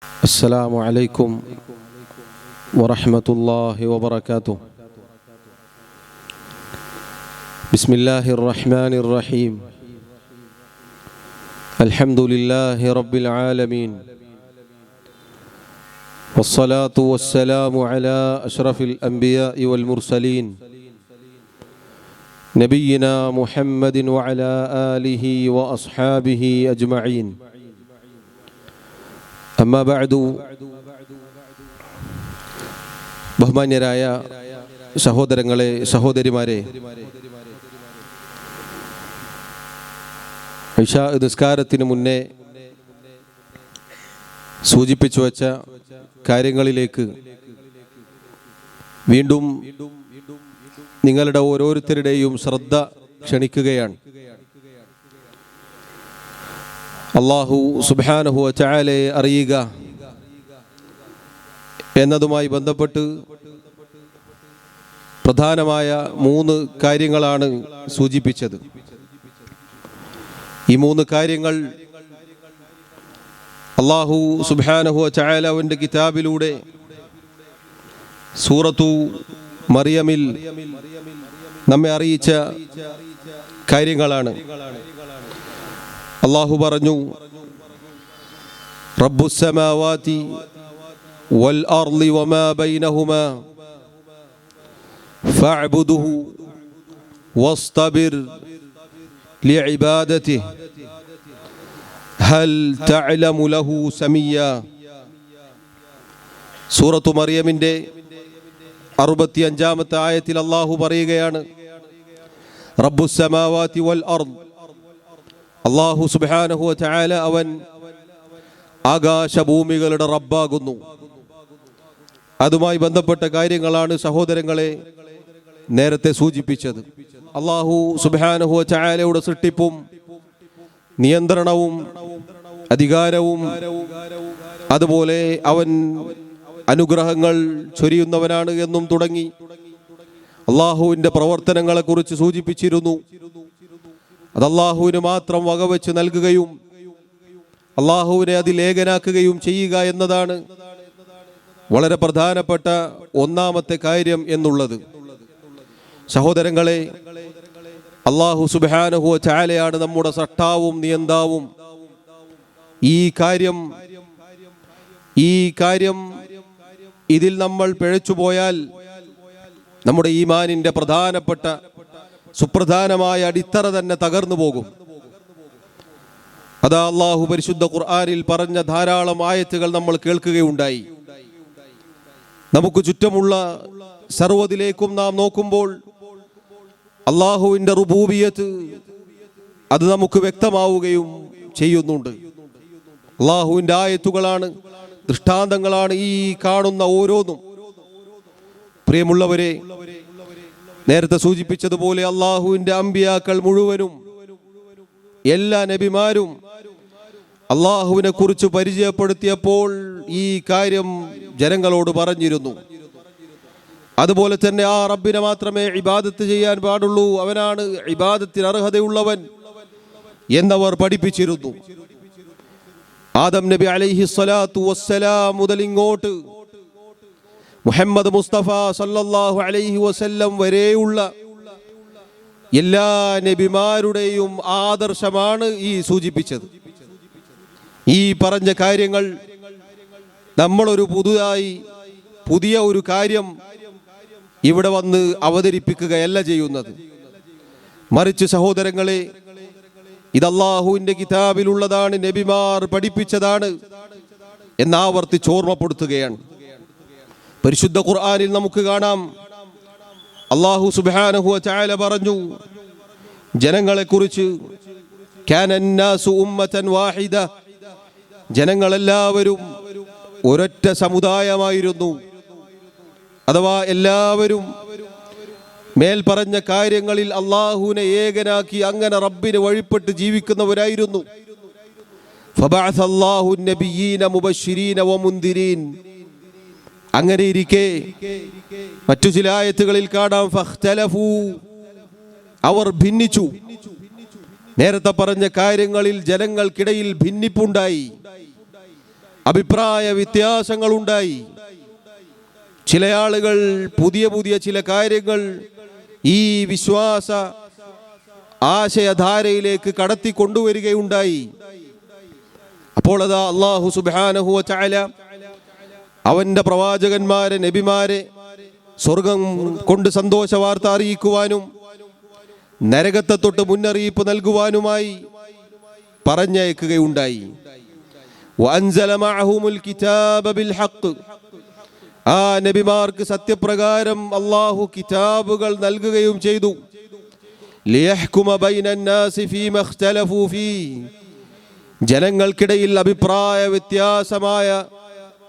السلام عليكم ورحمة الله وبركاته. بسم الله الرحمن الرحيم. الحمد لله رب العالمين، والصلاة والسلام على أشرف الأنبياء والمرسلين نبينا محمد وعلى آله وأصحابه أجمعين. അമ്മാ ബഅദു. ബഹുമാന്യരായ സഹോദരങ്ങളെ, സഹോദരിമാരെ, ഇശാ നിസ്കാരത്തിന് മുന്നേ സൂചിപ്പിച്ചു വച്ച കാര്യങ്ങളിലേക്ക് വീണ്ടും നിങ്ങളുടെ ഓരോരുത്തരുടെയും ശ്രദ്ധ ക്ഷണിക്കുകയാണ്. അല്ലാഹു സുബ്ഹാനഹു വ തആലയെ അറിയുക എന്നതുമായി ബന്ധപ്പെട്ട് പ്രധാനമായ 3 കാര്യങ്ങളാണ് സൂചിപ്പിച്ചത്. ഈ 3 കാര്യങ്ങൾ അല്ലാഹു സുബ്ഹാനഹു വ തആല അവൻ്റെ കിതാബിലൂടെ സൂറത്തു മറിയമിൽ നമ്മെ അറിയിച്ച കാര്യങ്ങളാണ്. അല്ലാഹു പറഞ്ഞു, റബ്ബുസ് സമാവാതി വൽ അർളി വമാ ബൈനഹുമാ ഫഅബ്ദുഹു വസ്തബിർ ലിഇബാദതിഹി ഹൽ തഅലമു ലഹു സമീയ. സൂറത്തു മറിയമിൻ്റെ 65-ാമത്തെ ആയത്തിൽ അല്ലാഹു പറയുകയാണ്, റബ്ബുസ് സമാവാതി വൽ അർള്. അല്ലാഹു സുബ്ഹാനഹു വ തആല അവൻ ആകാശഭൂമികളുടെ റബ്ബാകുന്നു. അതുമായി ബന്ധപ്പെട്ട കാര്യങ്ങളാണ് സഹോദരങ്ങളെ നേരത്തെ സൂചിപ്പിച്ചത്. അല്ലാഹു സുബ്ഹാനഹു വ തആലയുടെ സൃഷ്ടിപ്പും നിയന്ത്രണവും അധികാരവും അതുപോലെ അവൻ അനുഗ്രഹങ്ങൾ ചൊരിയുന്നവനാണ് എന്നും തുടങ്ങി അല്ലാഹുവിൻ്റെ പ്രവർത്തനങ്ങളെക്കുറിച്ച് സൂചിപ്പിച്ചിരുന്നു. അത് അല്ലാഹുവിന് മാത്രം വകവെച്ച് നൽകുകയും അല്ലാഹുവിനെ അതിൽ ഏകനാക്കുകയും ചെയ്യുക എന്നതാണ് വളരെ പ്രധാനപ്പെട്ട 1-ാമത്തെ കാര്യം എന്നുള്ളത്. സഹോദരങ്ങളെ, അല്ലാഹു സുബ്ഹാനഹു വ തആലയാണ് നമ്മുടെ സൃഷ്ടാവും നിയന്താവും. ഈ കാര്യം ഇതിൽ നമ്മൾ പിഴച്ചുപോയാൽ നമ്മുടെ ഈമാനിൻ്റെ പ്രധാനപ്പെട്ട സുപ്രധാനമായ അടിത്തറ തന്നെ തകർന്നു പോകും. അതാ അല്ലാഹു പരിശുദ്ധ ഖുർആനിൽ പറഞ്ഞ ധാരാളം ആയത്തുകൾ നമ്മൾ കേൾക്കുകയുണ്ടായി. നമുക്ക് ചുറ്റുമുള്ള സർവ്വതിലേക്കും നാം നോക്കുമ്പോൾ അല്ലാഹുവിൻ്റെ റുബൂബിയത്ത് അത് നമുക്ക് വ്യക്തമാവുകയും ചെയ്യുന്നുണ്ട്. അല്ലാഹുവിൻ്റെ ആയത്തുകളാണ്, ദൃഷ്ടാന്തങ്ങളാണ് ഈ കാണുന്ന ഓരോന്നും. പ്രിയമുള്ളവരെ, നേരത്തെ സൂചിപ്പിച്ചതുപോലെ അല്ലാഹുവിൻ്റെ അമ്പിയാക്കൾ മുഴുവനും, എല്ലാ നബിമാരും അല്ലാഹുവിനെ കുറിച്ച് പരിചയപ്പെടുത്തിയപ്പോൾ ഈ കാര്യം ജനങ്ങളോട് പറഞ്ഞിരുന്നു. അതുപോലെ തന്നെ ആ റബ്ബിനെ മാത്രമേ ഇബാദത്ത് ചെയ്യാൻ പാടുള്ളൂ, അവനാണ് ഇബാദത്തിന് അർഹതയുള്ളവൻ എന്നവർ പഠിപ്പിച്ചിരുന്നു. ആദം നബി അലൈഹിസ്സലാത്തു വസ്സലാം മുതൽ ഇങ്ങോട്ട് മുഹമ്മദ് മുസ്തഫ സല്ലല്ലാഹു അലൈഹി വസല്ലം വരെയുള്ള എല്ലാ നബിമാരുടെയും ആദർശമാണ് ഈ സൂചിപ്പിച്ചത്. ഈ പറഞ്ഞ കാര്യങ്ങൾ നമ്മളൊരു പുതിയ ഒരു കാര്യം ഇവിടെ വന്ന് അവതരിപ്പിക്കുകയല്ല ചെയ്യുന്നത്. മറിച്ച് സഹോദരങ്ങളെ, ഇത് അല്ലാഹുവിൻ്റെ കിതാബിലുള്ളതാണ്, നബിമാർ പഠിപ്പിച്ചതാണ് എന്നാവർത്തിച്ച് ഓർമ്മപ്പെടുത്തുകയാണ്. പരിശുദ്ധ ഖുർആനിൽ നമുക്ക് കാണാം, അല്ലാഹു സുബ്ഹാനഹു വ തആല പറഞ്ഞു ജനങ്ങളെക്കുറിച്ച്, കാനന്നാസു ഉമ്മതൻ വാഹിദ, ജനങ്ങളെല്ലാവരും ഒരൊറ്റ സമുദായമായിരുന്നു. അഥവാ എല്ലാവരും മേൽ പറഞ്ഞ കാര്യങ്ങളിൽ അല്ലാഹുവിനെ ഏകനാക്കി അങ്ങനെ റബ്ബിനെ വഴിപ്പെട്ട് ജീവിക്കുന്നവരായിരുന്നു. ഫബഅസ അല്ലാഹു നബിയ്യീന മുബശ്ശിരീന വമുൻദിരീൻ. അങ്ങനെ ഇരിക്കെ മറ്റു ചില ആയത്തുകളിൽ കാണാം, ഫഖ്തലഫു, അവർ ഭിന്നിച്ചു. നേരത്തെ പറഞ്ഞ കാര്യങ്ങളിൽ ജനങ്ങൾക്കിടയിൽ ഭിന്നിപ്പുണ്ടായി. അഭിപ്രായ വ്യത്യാസങ്ങളുണ്ടായി. ചില ആളുകൾ പുതിയ പുതിയ ചില കാര്യങ്ങൾ ഈ വിശ്വാസ ആശയധാരയിലേക്ക് കടത്തി കൊണ്ടുവരികയുണ്ടായി. അപ്പോൾ അതാ അല്ലാഹു സുബ്ഹാനഹു വ തആല അവന്റെ പ്രവാചകന്മാരെ, നബിമാരെ സ്വർഗം കൊണ്ട് സന്തോഷ വാർത്ത അറിയിക്കുവാനും നരകത്തെ തൊട്ട് മുന്നറിയിപ്പ് നൽകുവാനുമായി പറഞ്ഞയക്കുകയുണ്ടായി. വഅൻസല മഅഹുമുൽ കിതാബ ബിൽ ഹഖ്, ആ നബിമാർക്ക് സത്യപ്രകാരം അല്ലാഹു കിതാബുകൾ നൽകുകയും ചെയ്തു. ലിയഹ്കുമ ബൈനൻ നാസി ഫീമാ ഇഖ്തലഫൂ ഫീഹി, ജനങ്ങൾക്കിടയിൽ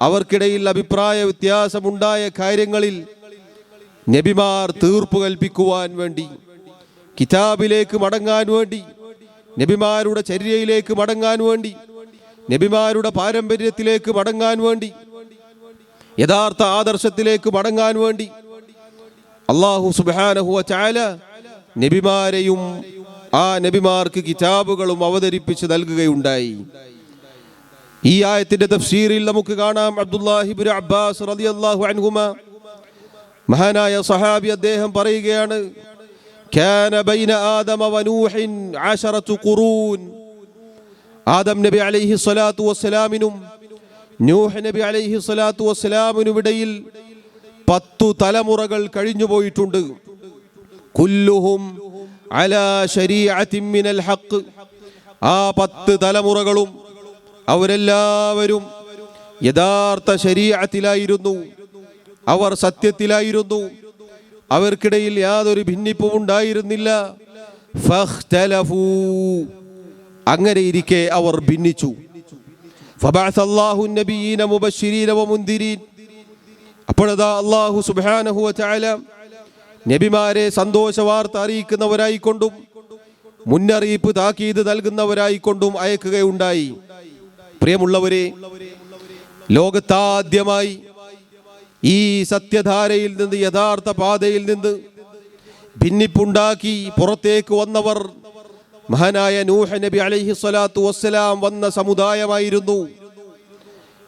അവർക്കിടയിൽ അഭിപ്രായ വ്യത്യാസമുണ്ടായ കാര്യങ്ങളിൽ നബിമാർ തീർപ്പ് കൽപ്പിക്കുവാൻ വേണ്ടി, കിതാബിലേക്ക് മടങ്ങാൻ വേണ്ടി, നബിമാരുടെ ചര്യയിലേക്ക് മടങ്ങാൻ വേണ്ടി, നബിമാരുടെ പാരമ്പര്യത്തിലേക്ക് മടങ്ങാൻ വേണ്ടി, യഥാർത്ഥ ആദർശത്തിലേക്ക് മടങ്ങാൻ വേണ്ടി അല്ലാഹു സുബ്ഹാനഹു വ തആല നബിമാരെയും ആ നബിമാർക്ക് കിതാബുകളും അവതരിപ്പിച്ച് നൽകുകയുണ്ടായി. ഈ ആയത്തിന്റെ തഫ്സീറിൽ നമുക്ക് കാണാം, അബ്ദുല്ലാഹി ഇബ്നു അബ്ബാസ് റളിയല്ലാഹു അൻഹുമ, മഹാനായ സഹാബി, അദ്ദേഹം പറയുകയാണ്, കാന ബൈന ആദമ വ നൂഹിൻ 10 ഖുറൂൻ, ആദം നബി അലൈഹി സ്വലാത്തു വസ്സലാമിനും നൂഹ് നബി അലൈഹി സ്വലാത്തു വസ്സലാമിനും ഇടയിൽ 10 തലമുറകൾ കഴിഞ്ഞു പോയിട്ടുണ്ട്. കുല്ലുഹും അലാ ശരീഅത്തിൻ മിനൽ ഹഖ്, ആ 10 തലമുറകളും അവരെല്ലാവരും യഥാർത്ഥ ശരീഅത്തിലായിരുന്നു, അവർ സത്യത്തിലായിരുന്നു, അവർക്കിടയിൽ യാതൊരു ഭിന്നിപ്പും ഉണ്ടായിരുന്നില്ല. ഫഖ്തലഫൂ, അങ്ങനെ ഇരിക്കെ അവർ ഭിന്നിച്ചു. ഫബഅസല്ലാഹു നബിയ്യീന മുബശ്ശിരീന വമുൻദിരീൻ, അപ്പോഴതാ അല്ലാഹു സുബ്ഹാനഹു വ തആല നബിമാരെ സന്തോഷ വാർത്ത അറിയിക്കുന്നവരായിക്കൊണ്ടും മുന്നറിയിപ്പ് താക്കീത് നൽകുന്നവരായിക്കൊണ്ടും അയക്കുകയുണ്ടായി. പ്രിയമുള്ളവരെ, ലോകത്താദ്യമായി ഈ സത്യധാരയിൽ നിന്ന്, യഥാർത്ഥ പാതയിൽ നിന്ന് ഭിന്നിപ്പുണ്ടാക്കി പുറത്തേക്ക് വന്നവർ മഹാനായ നൂഹ് നബി അലൈഹി സ്വലാത്തു വസ്സലാം വന്ന സമുദായമായിരുന്നു.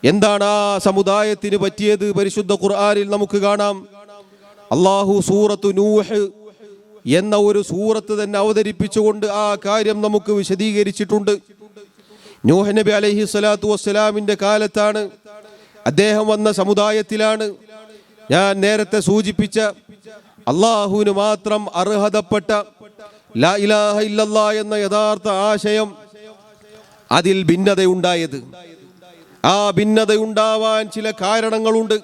എന്താണ് ആ സമുദായത്തിന് പറ്റിയത്? പരിശുദ്ധ ഖുർആനിൽ നമുക്ക് കാണാം. അല്ലാഹു സൂറത്തു നൂഹ് എന്ന ഒരു സൂറത്ത് തന്നെ അവതരിപ്പിച്ചുകൊണ്ട് ആ കാര്യം നമുക്ക് വിശദീകരിച്ചിട്ടുണ്ട്. നൂഹ് നബി അലൈഹി സ്വലാത്തു വസ്സലാമിന്റെ കാലത്താണ്, അദ്ദേഹം വന്ന സമുദായത്തിലാണ് ഞാൻ നേരത്തെ സൂചിപ്പിച്ച അല്ലാഹുവിന് മാത്രം അർഹതപ്പെട്ട ലാ ഇലാഹ ഇല്ലല്ലാഹ് എന്ന യഥാർത്ഥ ആശയം അതിൽ ഭിന്നതയുണ്ടായത്. ആ ഭിന്നതയുണ്ടാവാൻ ചില കാരണങ്ങളുണ്ട്.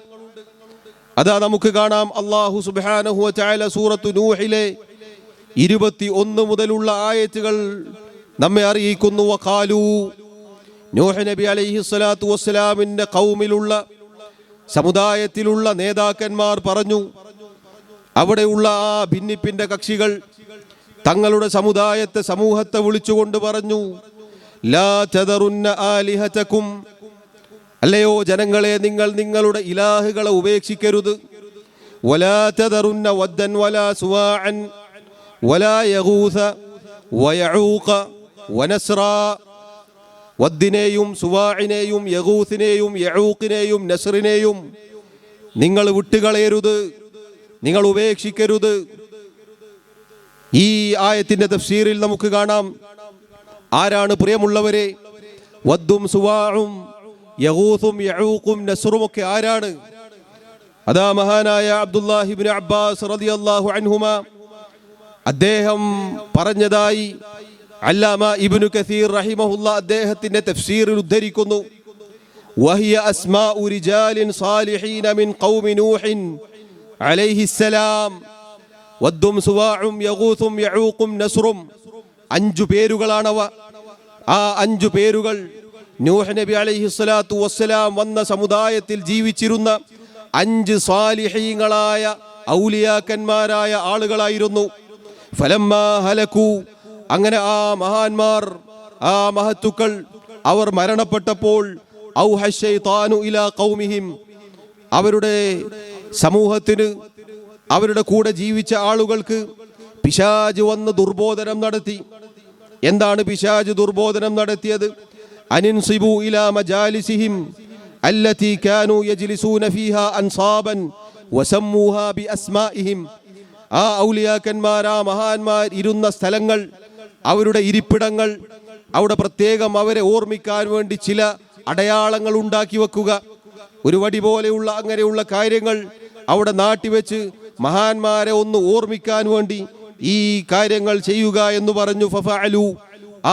അതാ നമുക്ക് കാണാം, അല്ലാഹു സുബ്ഹാനഹു വ തആല സൂറത്തു നൂഹിലെ 21 മുതലുള്ള ആയത്തുകൾ നമ്മെ അറിയിക്കുന്നു. വഖാലു, നൂഹ് നബി അലൈഹി സ്വലാത്തു വസ്സലാമിന്റെ ഖൗമിലുള്ള, സമുദായത്തിലുള്ള നേതാക്കന്മാർ പറഞ്ഞു, അവിടെയുള്ള ആ ഭിന്നിപ്പിന്റെ കക്ഷികൾ തങ്ങളുടെ സമൂഹത്തെ വിളിച്ചുകൊണ്ട് പറഞ്ഞു, ലാ തദറുന്ന ആലിഹതകും, അല്ലയോ ജനങ്ങളെ, നിങ്ങൾ നിങ്ങളുടെ ഇലാഹുകളെ ഉപേക്ഷിക്കരുത്. വലാ തദറുന്ന വദ്ദൻ വലാ സുവാഅൻ വലാ യഗൂസ വയഊഖ വനസ്റാ, വദ്ദിനെയും സുവാഇനെയും യഗൂസിനെയും യഊഖിനെയും നസ്റിനെയും നിങ്ങൾ വിട്ടുകളയരുത്, നിങ്ങൾ ഉപേക്ഷിക്കരുത്. ഈ ആയത്തിന്റെ തഫ്സീറിൽ നമുക്ക് കാണാം, ആരാണ് പ്രിയമുള്ളവരെ വദ്ദും സുവാഉം യഗൂസും യഊഖും നസ്റും ഒക്കെ ആരാണ്? അതാ മഹാനായ അബ്ദുല്ലാഹി ഇബ്നു അബ്ബാസ് റളിയല്ലാഹു അൻഹുമ അദ്ദേഹം പറഞ്ഞതായി അല്ലാമ ഇബ്നു കസീർ റഹിമഹുല്ലാ അദ്ദേഹത്തിന്റെ തഫ്സീറിൽ ഉദ്ധരിക്കുന്നു. വഹിയ അസ്മാഉ റിജാലിൻ സാലിഹീന മിൻ ഖൗമി നൂഹിൻ അലൈഹിസ്സലാം, വദ്ദും സുവാഉം യഗൂസും യഊഖും നസ്റും, 5 പേരുകളാണവ. ആ 5 പേരുകൾ നൂഹ് നബി അലൈഹി സ്വലാത്തു വസ്സലാം വന്ന സമുദായത്തിൽ ജീവിച്ചിരുന്ന 5 സാലിഹീങ്ങളായ ഔലിയാക്കന്മാരായ ആളുകളായിരുന്നു. ഫലമ്മാ ഹലകു, അങ്ങനെ ആ മഹാന്മാർ, ആ മഹത്തുക്കൾ അവർ മരണപ്പെട്ടപ്പോൾ, ഔഹ ശൈത്താനു ഇലാ ഖൗമിഹിം, അവരുടെ സമൂഹത്തിന്, അവരുടെ കൂടെ ജീവിച്ച ആളുകൾക്ക് പിശാച് വന്ന് ദുർബോധനം നടത്തി. എന്താണ് പിശാച് ദുർബോധനം നടത്തിയത്? അനിൻസിബു ഇലാ മജാലിസിഹിം, التي كانوا يجلسون فيها أنصابا وسموها بأسمائهم. ആ ഔലിയാക്കന്മാർ, ആ മഹാന്മാർ ഇരുന്ന സ്ഥലങ്ങൾ, അവരുടെ ഇരിപ്പിടങ്ങൾ, അവിടെ പ്രത്യേകം അവരെ ഓർമ്മിക്കാൻ വേണ്ടി ചില അടയാളങ്ങൾ ഉണ്ടാക്കി വെക്കുക. ഒരു വടി പോലെയുള്ള അങ്ങനെയുള്ള കാര്യങ്ങൾ അവിടെ നാട്ടിവെച്ച് മഹാന്മാരെ ഒന്ന് ഓർമ്മിക്കാൻ വേണ്ടി ഈ കാര്യങ്ങൾ ചെയ്യുക എന്ന് പറഞ്ഞു. ഫഫഅലു,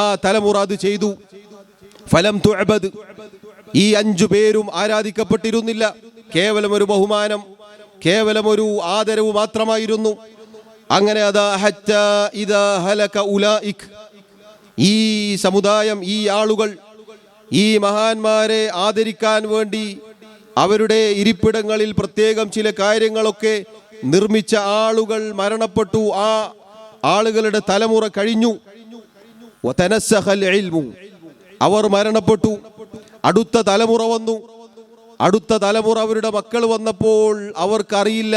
ആ തലമുറ അത് ചെയ്തു. ഫലം തുഅബദ്, ഈ 5 പേരും ആരാധിക്കപ്പെട്ടിരുന്നില്ല. കേവലം ഒരു ബഹുമാനം, കേവലം ഒരു ആദരവ് മാത്രമായിരുന്നു. അങ്ങനെ അതാ ഹത്താ ഇദാ ഹലക ഉലൈക്, ഈ സമുദായം, ഈ ആളുകൾ ഈ മഹാന്മാരെ ആദരിക്കാൻ വേണ്ടി അവരുടെ ഇരിപ്പിടങ്ങളിൽ പ്രത്യേകം ചില കാര്യങ്ങളൊക്കെ നിർമ്മിച്ച ആളുകൾ മരണപ്പെട്ടു. ആ ആളുകളുടെ തലമുറ കഴിഞ്ഞു. വതനസ്സഖൽ ഇൽമു, അവർ മരണപ്പെട്ടു. അടുത്ത തലമുറ വന്നു. അടുത്ത തലമുറ, അവരുടെ മക്കൾ വന്നപ്പോൾ അവർക്കറിയില്ല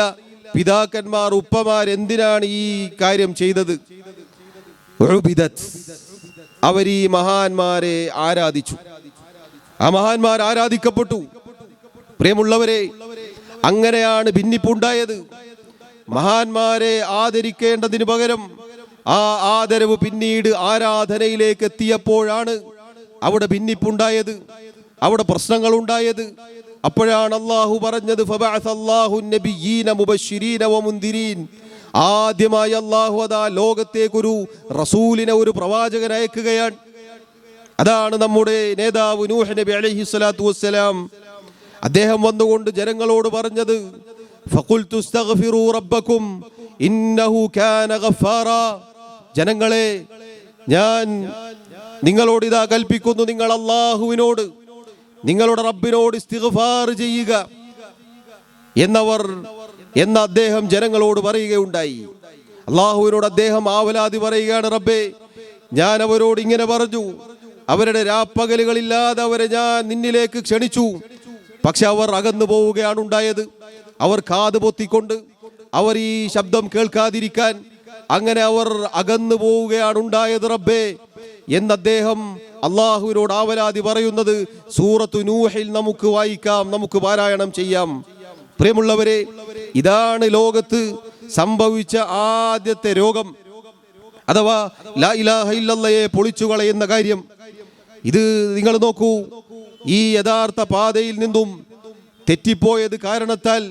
പിതാക്കന്മാർ, ഉപ്പമാർ എന്തിനാണ് ഈ കാര്യം ചെയ്തത്. അവർ ഈ മഹാന്മാരെ ആരാധിച്ചു. ആ മഹാന്മാർ ആരാധിക്കപ്പെട്ടു. പ്രിയമുള്ളവരെ, അങ്ങനെയാണ് ഭിന്നിപ്പുണ്ടായത്. മഹാന്മാരെ ആദരിക്കേണ്ടതിന് പകരം ആ ആദരവ് പിന്നീട് ആരാധനയിലേക്ക് എത്തിയപ്പോഴാണ് അവിടെ ഭിന്നിപ്പുണ്ടായത്, അവിടെ പ്രശ്നങ്ങൾ ഉണ്ടായത്. അപ്പോഴാണ് അള്ളാഹു പറഞ്ഞത് ഫബഅസല്ലാഹു നബിയ്യീന മുബശ്ശിരീന വമുൻദിരീൻ. ആദ്യമായി അള്ളാഹു അതാ ലോകത്തേക്കൊരു റസൂലിനെ, ഒരു പ്രവാചകനെ അയക്കുകയാണ്. അതാണ് നമ്മുടെ നേതാവ് നൂഹ് നബി അലൈഹി സ്വലാത്തു വസ്സലാം. അദ്ദേഹം വന്നുകൊണ്ട് ജനങ്ങളോട് പറഞ്ഞത് ഫഖുൽതു ഇസ്തഗ്ഫിറൂ റബ്ബക്കും ഇന്നഹു കാന ഗഫാറാ. ജനങ്ങളെ, ഞാൻ നിങ്ങളോട് ഇതാ കൽപ്പിക്കുന്നു, നിങ്ങൾ അള്ളാഹുവിനോട്, നിങ്ങളുടെ റബ്ബിനോട് ഇസ്തിഗ്ഫാർ ചെയ്യുക എന്ന് അദ്ദേഹം ജനങ്ങളോട് പറയുകയുണ്ടായി. അള്ളാഹുവിനോട് അദ്ദേഹം ആവലാതി പറയുകയാണ്, റബ്ബേ, ഞാൻ അവരോട് ഇങ്ങനെ പറഞ്ഞു, അവരുടെ രാപ്പകലുകളില്ലാതെ അവരെ ഞാൻ നിന്നിലേക്ക് ക്ഷണിച്ചു, പക്ഷെ അവർ അകന്നു പോവുകയാണ് ഉണ്ടായത്. അവർ കാത് പൊത്തിക്കൊണ്ട് അവർ ഈ ശബ്ദം കേൾക്കാതിരിക്കാൻ അങ്ങനെ അവർ അകന്നു പോവുകയാണ് ഉണ്ടായത് റബ്ബേ എന്ന് അദ്ദേഹം അള്ളാഹുവിനോട് ആവലാതി പറയുന്നത് സൂറത്തു നൂഹിൽ നമുക്ക് വായിക്കാം, നമുക്ക് പാരായണം ചെയ്യാം. പ്രിയമുള്ളവരെ, ഇതാണ് ലോകത്ത് സംഭവിച്ച ആദ്യത്തെ രോഗം, അഥവാ ലാ ഇലാഹ ഇല്ലല്ലയെ പൊളിച്ചു കളയുന്ന കാര്യം. ഇത് നിങ്ങൾ നോക്കൂ, ഈ യഥാർത്ഥ പാതയിൽ നിന്നും തെറ്റിപ്പോയത് കാരണത്താൽ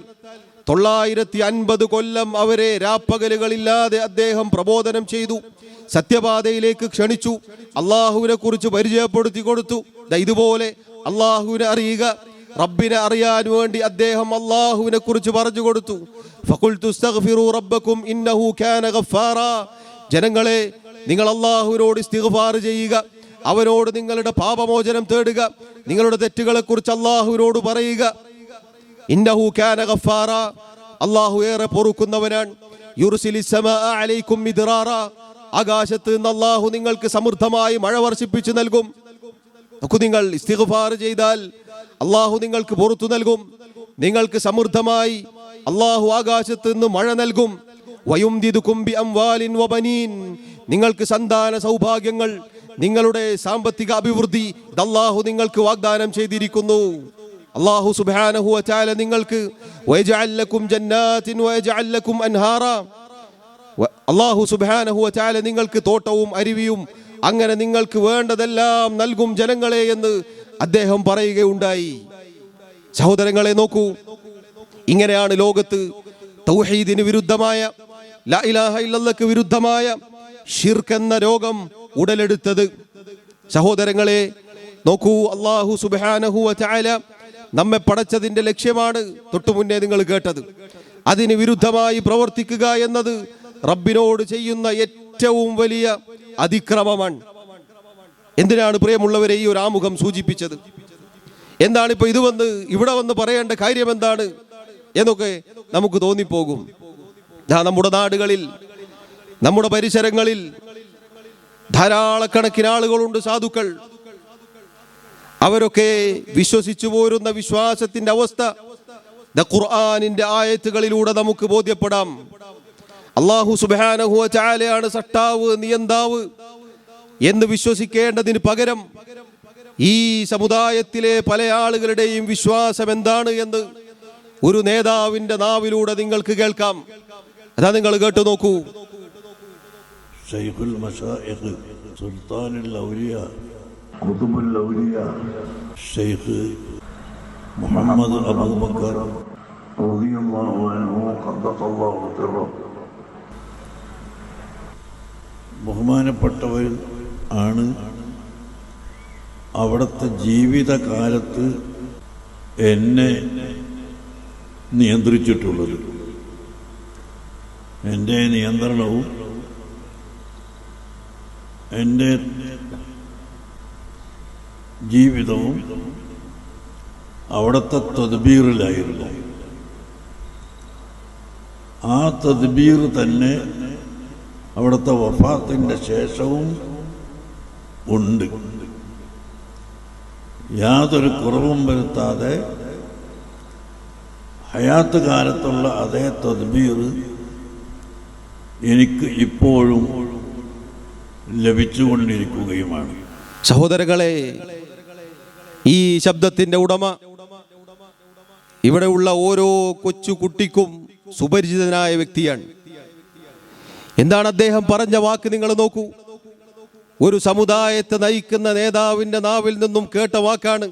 950 കൊല്ലം അവരെ രാപ്പകലുകളില്ലാതെ അദ്ദേഹം പ്രബോധനം ചെയ്തു, സത്യപാതയിലേക്ക് ക്ഷണിച്ചു, അള്ളാഹുവിനെ കുറിച്ച് പരിചയപ്പെടുത്തി കൊടുത്തു. ഇതുപോലെ അള്ളാഹുവിനെ അറിയുക, റബ്ബിനെ അറിയാൻ വേണ്ടി അദ്ദേഹം അള്ളാഹുവിനെ കുറിച്ച് പറഞ്ഞു കൊടുത്തു. ഫഖുൽതു ഇസ്തഗ്ഫിറൂ റബ്ബക്കും ഇന്നഹു കാന ഗഫാറാ. ജനങ്ങളെ, നിങ്ങൾ അള്ളാഹുവിനോട് ഇസ്തിഗ്ഫാർ ചെയ്യുക, അവനോട് നിങ്ങളുടെ പാപമോചനം തേടുക, നിങ്ങളുടെ തെറ്റുകളെ കുറിച്ച് അള്ളാഹുവിനോട് പറയുക. ഇന്നഹു കാന ഗഫാറാ, അള്ളാഹു ഏറെ പൊറുക്കുന്നവനാണ്. യുർസിലിസ് സമാഅ അലൈക്കും മിദ്റാറാ, ആകാശത്ത് നിന്ന് അള്ളാഹു നിങ്ങൾക്ക് സമൃദ്ധമായി മഴ വർഷിപ്പിച്ചു നൽകും. നോക്കൂ, നിങ്ങൾ ഇസ്തിഗ്ഫാർ ചെയ്താൽ അള്ളാഹു നിങ്ങൾക്ക് പുറത്തു നൽകും, നിങ്ങൾക്ക് സമൃദ്ധമായി അള്ളാഹു ആകാശത്ത് നിന്ന് മഴ നൽകും. വയുംദിദുകും ബിഅംവാലിൻ വബനീൻ, നിങ്ങൾക്ക് സന്താന സൗഭാഗ്യങ്ങൾ, നിങ്ങളുടെ സാമ്പത്തിക അഭിവൃദ്ധി അള്ളാഹു നിങ്ങൾക്ക് വാഗ്ദാനം ചെയ്തിരിക്കുന്നു. അള്ളാഹു സുബ്ഹാനഹു വ തആല നിങ്ങൾക്ക് വയജഅൽ ലക്കും ജന്നാത്തിൻ വയജഅൽ ലക്കും അൻഹാറാ, അള്ളാഹു സുബ്ഹാനഹു വ തആല നിങ്ങൾക്ക് തോട്ടവും അരുവിയും അങ്ങനെ നിങ്ങൾക്ക് വേണ്ടതെല്ലാം നൽകും ജനങ്ങളെ എന്ന് അദ്ദേഹം പറയുകയുണ്ടായി. സഹോദരങ്ങളെ നോക്കൂ, ഇങ്ങനെയാണ് ലോകത്ത് തൗഹീദിന് വിരുദ്ധമായ, ലാ ഇലാഹ ഇല്ലല്ലഹ്ക്ക് വിരുദ്ധമായ ശിർക്ക് എന്ന രോഗം ഉടലെടുത്തത്. സഹോദരങ്ങളെ നോക്കൂ, അല്ലാഹു സുബ്ഹാനഹു വ തആല നമ്മെ പടച്ചതിന്റെ ലക്ഷ്യമാണ് തൊട്ടു മുന്നേ നിങ്ങൾ കേട്ടത്. അതിന് വിരുദ്ധമായി പ്രവർത്തിക്കുക എന്നത് റബ്ബിനോട് ചെയ്യുന്ന ഏറ്റവും വലിയ അതിക്രമമാണ്. എന്തിനാണ് പ്രിയമുള്ളവരെ ഈ ഒരു ആമുഖം സൂചിപ്പിച്ചത്? എന്താണ് ഇപ്പൊ ഇത് ഇവിടെ വന്ന് പറയേണ്ട കാര്യം എന്താണ് എന്നൊക്കെ നമുക്ക് തോന്നിപ്പോകും. നമ്മുടെ നാടുകളിൽ, നമ്മുടെ പരിസരങ്ങളിൽ ധാരാളക്കണക്കിന് ആളുകളുണ്ട്, സാധുക്കൾ. അവരൊക്കെ വിശ്വസിച്ചു പോരുന്ന വിശ്വാസത്തിന്റെ അവസ്ഥ ഖുർആനിന്റെ ആയത്തുകളിലൂടെ നമുക്ക് ബോധ്യപ്പെടാം. അല്ലാഹു സുബ്ഹാനഹു വ തആലയാണ് സട്ടാവ്, നിയന്താവ് എന്ന് വിശ്വസിക്കേണ്ടതിന് പകരം ഈ സമുദായത്തിലെ പല ആളുകളുടെയും വിശ്വാസം എന്താണ് എന്ന് ഒരു നേതാവിന്റെ നാവിലൂടെ നിങ്ങൾക്ക് കേൾക്കാം. അതാ നിങ്ങൾ കേട്ടു നോക്കൂ. ശൈഖുൽ മശായിഖ് സുൽത്താനുൽ ഔലിയ ഖുതുബുൽ ഔലിയ ശൈഖ് മുഹമ്മദ് അബൂബക്കർ റളിയല്ലാഹു അൻഹു ഖദ്ദസല്ലാഹു സിറഹു. ബഹുമാനപ്പെട്ടവർ ആണ് അവിടുത്തെ ജീവിതകാലത്ത് എന്നെ നിയന്ത്രിച്ചിട്ടുള്ളത്. എൻ്റെ നിയന്ത്രണവും എൻ്റെ ജീവിതവും അവിടുത്തെ തദ്ബീറിലായിരുന്നു. ആ തദ്ബീർ തന്നെ അവിടുത്തെ വഫാത്തിൻ്റെ ശേഷവും ഉണ്ട്. യാതൊരു കുറവും വരുത്താതെ ഹയാത്ത് കാലത്തുള്ള അതേ തദ്ബീർ എനിക്ക് ഇപ്പോഴും ലഭിച്ചുകൊണ്ടിരിക്കുകയുമാണ്. സഹോദരങ്ങളെ, ഈ ശബ്ദത്തിന്റെ ഉടമ ഇവിടെയുള്ള ഓരോ കൊച്ചു കുട്ടിക്കും സുപരിചിതനായ വ്യക്തിയാണ്. എന്താണ് അദ്ദേഹം പറഞ്ഞ വാക്ക്? നിങ്ങൾ നോക്കൂ. ഒരു സമുദായത്തെ നയിക്കുന്ന നേതാവിന്റെ നാവിൽ നിന്നും കേട്ട വാക്കാണ്.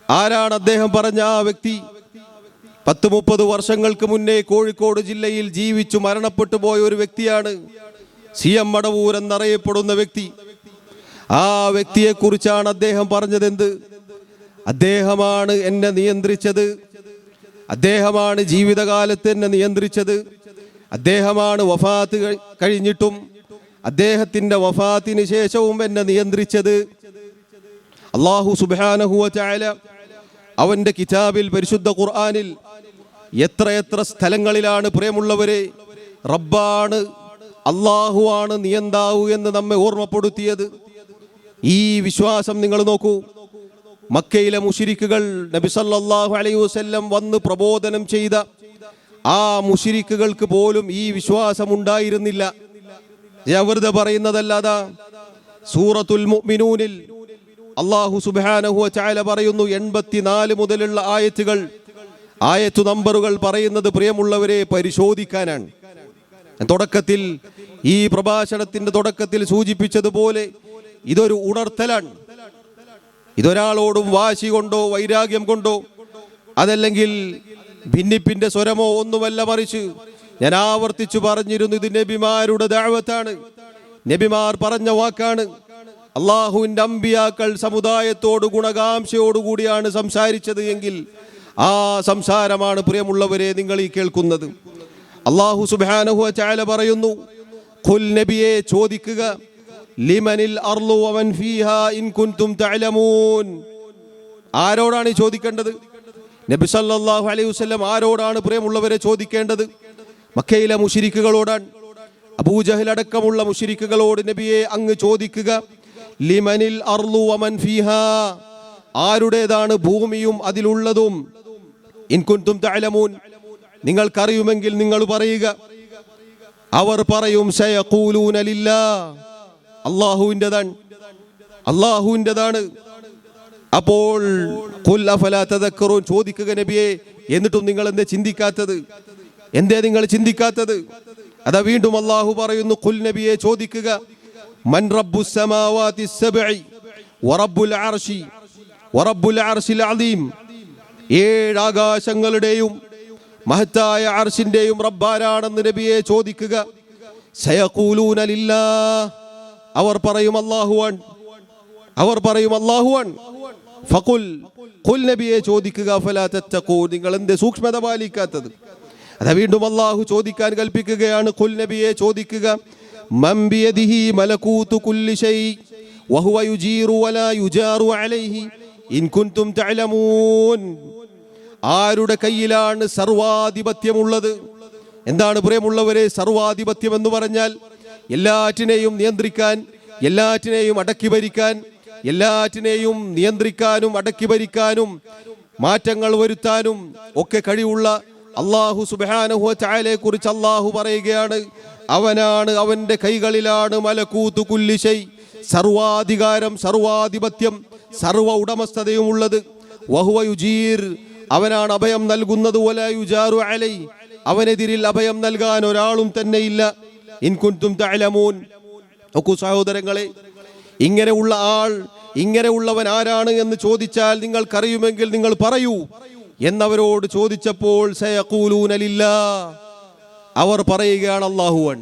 ആരാണ് അദ്ദേഹം പറഞ്ഞ ആ വ്യക്തി? 10-30 വർഷങ്ങൾക്ക് മുന്നേ കോഴിക്കോട് ജില്ലയിൽ ജീവിച്ചു മരണപ്പെട്ടു പോയ ഒരു വ്യക്തിയാണ്. CM മടവൂർ എന്നറിയപ്പെടുന്ന വ്യക്തി. ആ വ്യക്തിയെ കുറിച്ചാണ് അദ്ദേഹം പറഞ്ഞത്. എന്ത്? അദ്ദേഹമാണ് എന്നെ നിയന്ത്രിച്ചത്, അദ്ദേഹമാണ് ജീവിതകാലത്ത് എന്നെ നിയന്ത്രിച്ചത്, അദ്ദേഹമാണ് വഫാത്ത് കഴിഞ്ഞിട്ടും അദ്ദേഹത്തിന്റെ വഫാത്തിന് ശേഷവും എന്നെ നിയന്ത്രിച്ചത്. അല്ലാഹു സുബ്ഹാനഹു വ തആല അവന്റെ കിതാബിൽ പരിശുദ്ധ ഖുർആനിൽ എത്ര സ്ഥലങ്ങളിലാണ് പ്രിയമുള്ളവരെ റബ്ബാണ്, അല്ലാഹുവാണ് നിയന്താവു എന്ന് നമ്മെ ഓർമ്മപ്പെടുത്തിയത്. ഈ വിശ്വാസം നിങ്ങൾ നോക്കൂ. മക്കയിലെ മുശ്രിക്കുകൾ നബി സല്ലല്ലാഹു അലൈഹി വസല്ലം വന്ന് പ്രബോധനം ചെയ്ത ആ മുശ്രിക്കുകൾക്ക് പോലും ഈ വിശ്വാസം ഉണ്ടായിരുന്നില്ല. ഞാൻ വെറുതെ പറയുന്നതല്ലാതെ സൂറത്തുൽ മുഅ്മിനൂനിൽ അല്ലാഹു സുബ്ഹാനഹു വ തആല പറയുന്നു, 84 മുതലുള്ള ആയത്ത് നമ്പറുകൾ പറയുന്നത് പ്രിയമുള്ളവരെ പരിശോധിക്കാനാണ്. തുടക്കത്തിൽ ഈ പ്രഭാഷണത്തിന്റെ തുടക്കത്തിൽ സൂചിപ്പിച്ചതുപോലെ ഇതൊരു ഉണർത്തലാണ്. ഇതൊരാളോടും വാശി കൊണ്ടോ വൈരാഗ്യം കൊണ്ടോ അതല്ലെങ്കിൽ ഭിന്നിപ്പിന്റെ സ്വരമോ ഒന്നുമല്ല, മറിച്ച് ഞാൻ ആവർത്തിച്ചു പറഞ്ഞിരുന്നു, ഇത് നബിമാരുടെ ദഅവത്താണ്. നബിമാർ പറഞ്ഞ വാക്കാണ്. അള്ളാഹുവിന്റെ അമ്പിയാക്കൾ സമുദായത്തോട് ഗുണകാംക്ഷയോടുകൂടിയാണ് സംസാരിച്ചത് എങ്കിൽ ആ സംസാരമാണ് പ്രിയമുള്ളവരെ നിങ്ങൾ ഈ കേൾക്കുന്നത്. അള്ളാഹു സുബ്ഹാനഹു വ തആല പറയുന്നു, ഖുൽ നബിയെ ചോദിക്കുക, ലിമനിൽ അർളു വമൻ ഫീഹാ ഇൻ കുൻതും തഅലമൂൻ. ആരോടാണ് ചോദിക്കേണ്ടത്? നബി സല്ലല്ലാഹു അലൈഹി വസല്ലം ആരോടാണ് പ്രിയമുള്ളവരെ ചോദിക്കേണ്ടത്? മക്കയിലെ മുശ്രിക്കുകളോടാണ്. അബൂജഹൽ അടക്കമുള്ള മുശ്രിക്കുകളോട് നബിയെ അങ്ങ് ചോദിക്കുക, ലിമനിൽ അർളു വമൻ ഫീഹാ, ആരുടേതാണ് ഭൂമിയും അതിലുള്ളതും? ഇൻ കുൻതും തഅലമൂൻ, നിങ്ങൾക്കറിയുമെങ്കിൽ നിങ്ങൾ പറയുക. അവർ പറയും, സയഖൂലൂന ലില്ലാഹ്, അല്ലാഹുവിൻ്റെതാണ്. അപ്പോൾ ഖുൽ അഫലാ തദക്കറൂൻ, ചോദിക്കുക നബിയെ, എന്നിട്ടും നിങ്ങൾ എന്തേ ചിന്തിക്കാത്തത്? എന്തേ നിങ്ങൾ ചിന്തിക്കാത്തത്? അതാ വീണ്ടും അല്ലാഹു പറയുന്നു, ഖുൽ നബിയെ ചോദിക്കുക, മൻ റബ്ബുസ് സമാവാതി സബ്ഇ വറബ്ബുൽ അർശിൽ അദീം, 7 ആകാശങ്ങളുടെയും മഹത്തായ അർശിന്റെയും റബ്ബാരാണെന്ന് നബിയെ ചോദിക്കുക. സയഖൂലൂന ലില്ലാഹ്, അവർ പറയും അല്ലാഹുവാൻ. ഫഖുൽ, ഖുൽ നബിയെ ചോദിക്കുക, ഫലാ തത്തഖൂൻ, നിങ്ങൾ എന്തേ സൂക്ഷ്മത പാലിക്കാത്തത്? അതാ വീണ്ടും അല്ലാഹു ചോദിക്കാൻ കൽപ്പിക്കുകയാണ്. ഖുൽ നബിയെ ചോദിക്കുക, മൻ ബിയദിഹി മലകൂതു കുല്ലി ശൈ വഹുവ യുജീറു വലാ യുജാറു അലൈഹി ഇൻ കുൻതും തഅലമൂൻ, ആരുടെ കയ്യിലാണ് സർവാധിപത്യമുള്ളത്? എന്താണ് പ്രിയമുള്ളവരെ സർവാധിപത്യം എന്ന് പറഞ്ഞാൽ? എല്ലാറ്റിനെയും നിയന്ത്രിക്കാൻ, എല്ലാറ്റിനെയും അടക്കി ഭരിക്കാൻ, എല്ലാറ്റിനെയും നിയന്ത്രിക്കാനും അടക്കി ഭരിക്കാനും മാറ്റങ്ങൾ വരുത്താനും ഒക്കെ കഴിവുള്ള അല്ലാഹു സുബ്ഹാനഹു വ തആലയെ കുറിച്ച് അല്ലാഹു പറയുകയാണ്, അവനാണ്, അവന്റെ കൈകളിലാണ് മലകൂതു കുല്ലി ശൈ, സർവാധികാരം, സർവാധിപത്യം, സർവ ഉടമസ്ഥതയും ഉള്ളത്. വഹുവ യുജീർ, അവനാണ് അഭയം നൽകുന്നത്. വലാ യുജാറു അലൈ, അവനെതിരിൽ അഭയം നൽകാൻ ഒരാളും തന്നെയില്ല. ഇൻ കുൻതും തഅലമൂൻ, നോക്കൂ സഹോദരങ്ങളെ, ഇങ്ങനെയുള്ള ആൾ, ഇങ്ങനെയുള്ളവൻ ആരാണ് എന്ന് ചോദിച്ചാൽ നിങ്ങൾക്കറിയുമെങ്കിൽ നിങ്ങൾ പറയൂ എന്നവരോട് ചോദിച്ചപ്പോൾ സയഖൂലൂന ലില്ലാഹ്, അവർ പറയുകയാണ് അല്ലാഹുവാൻ.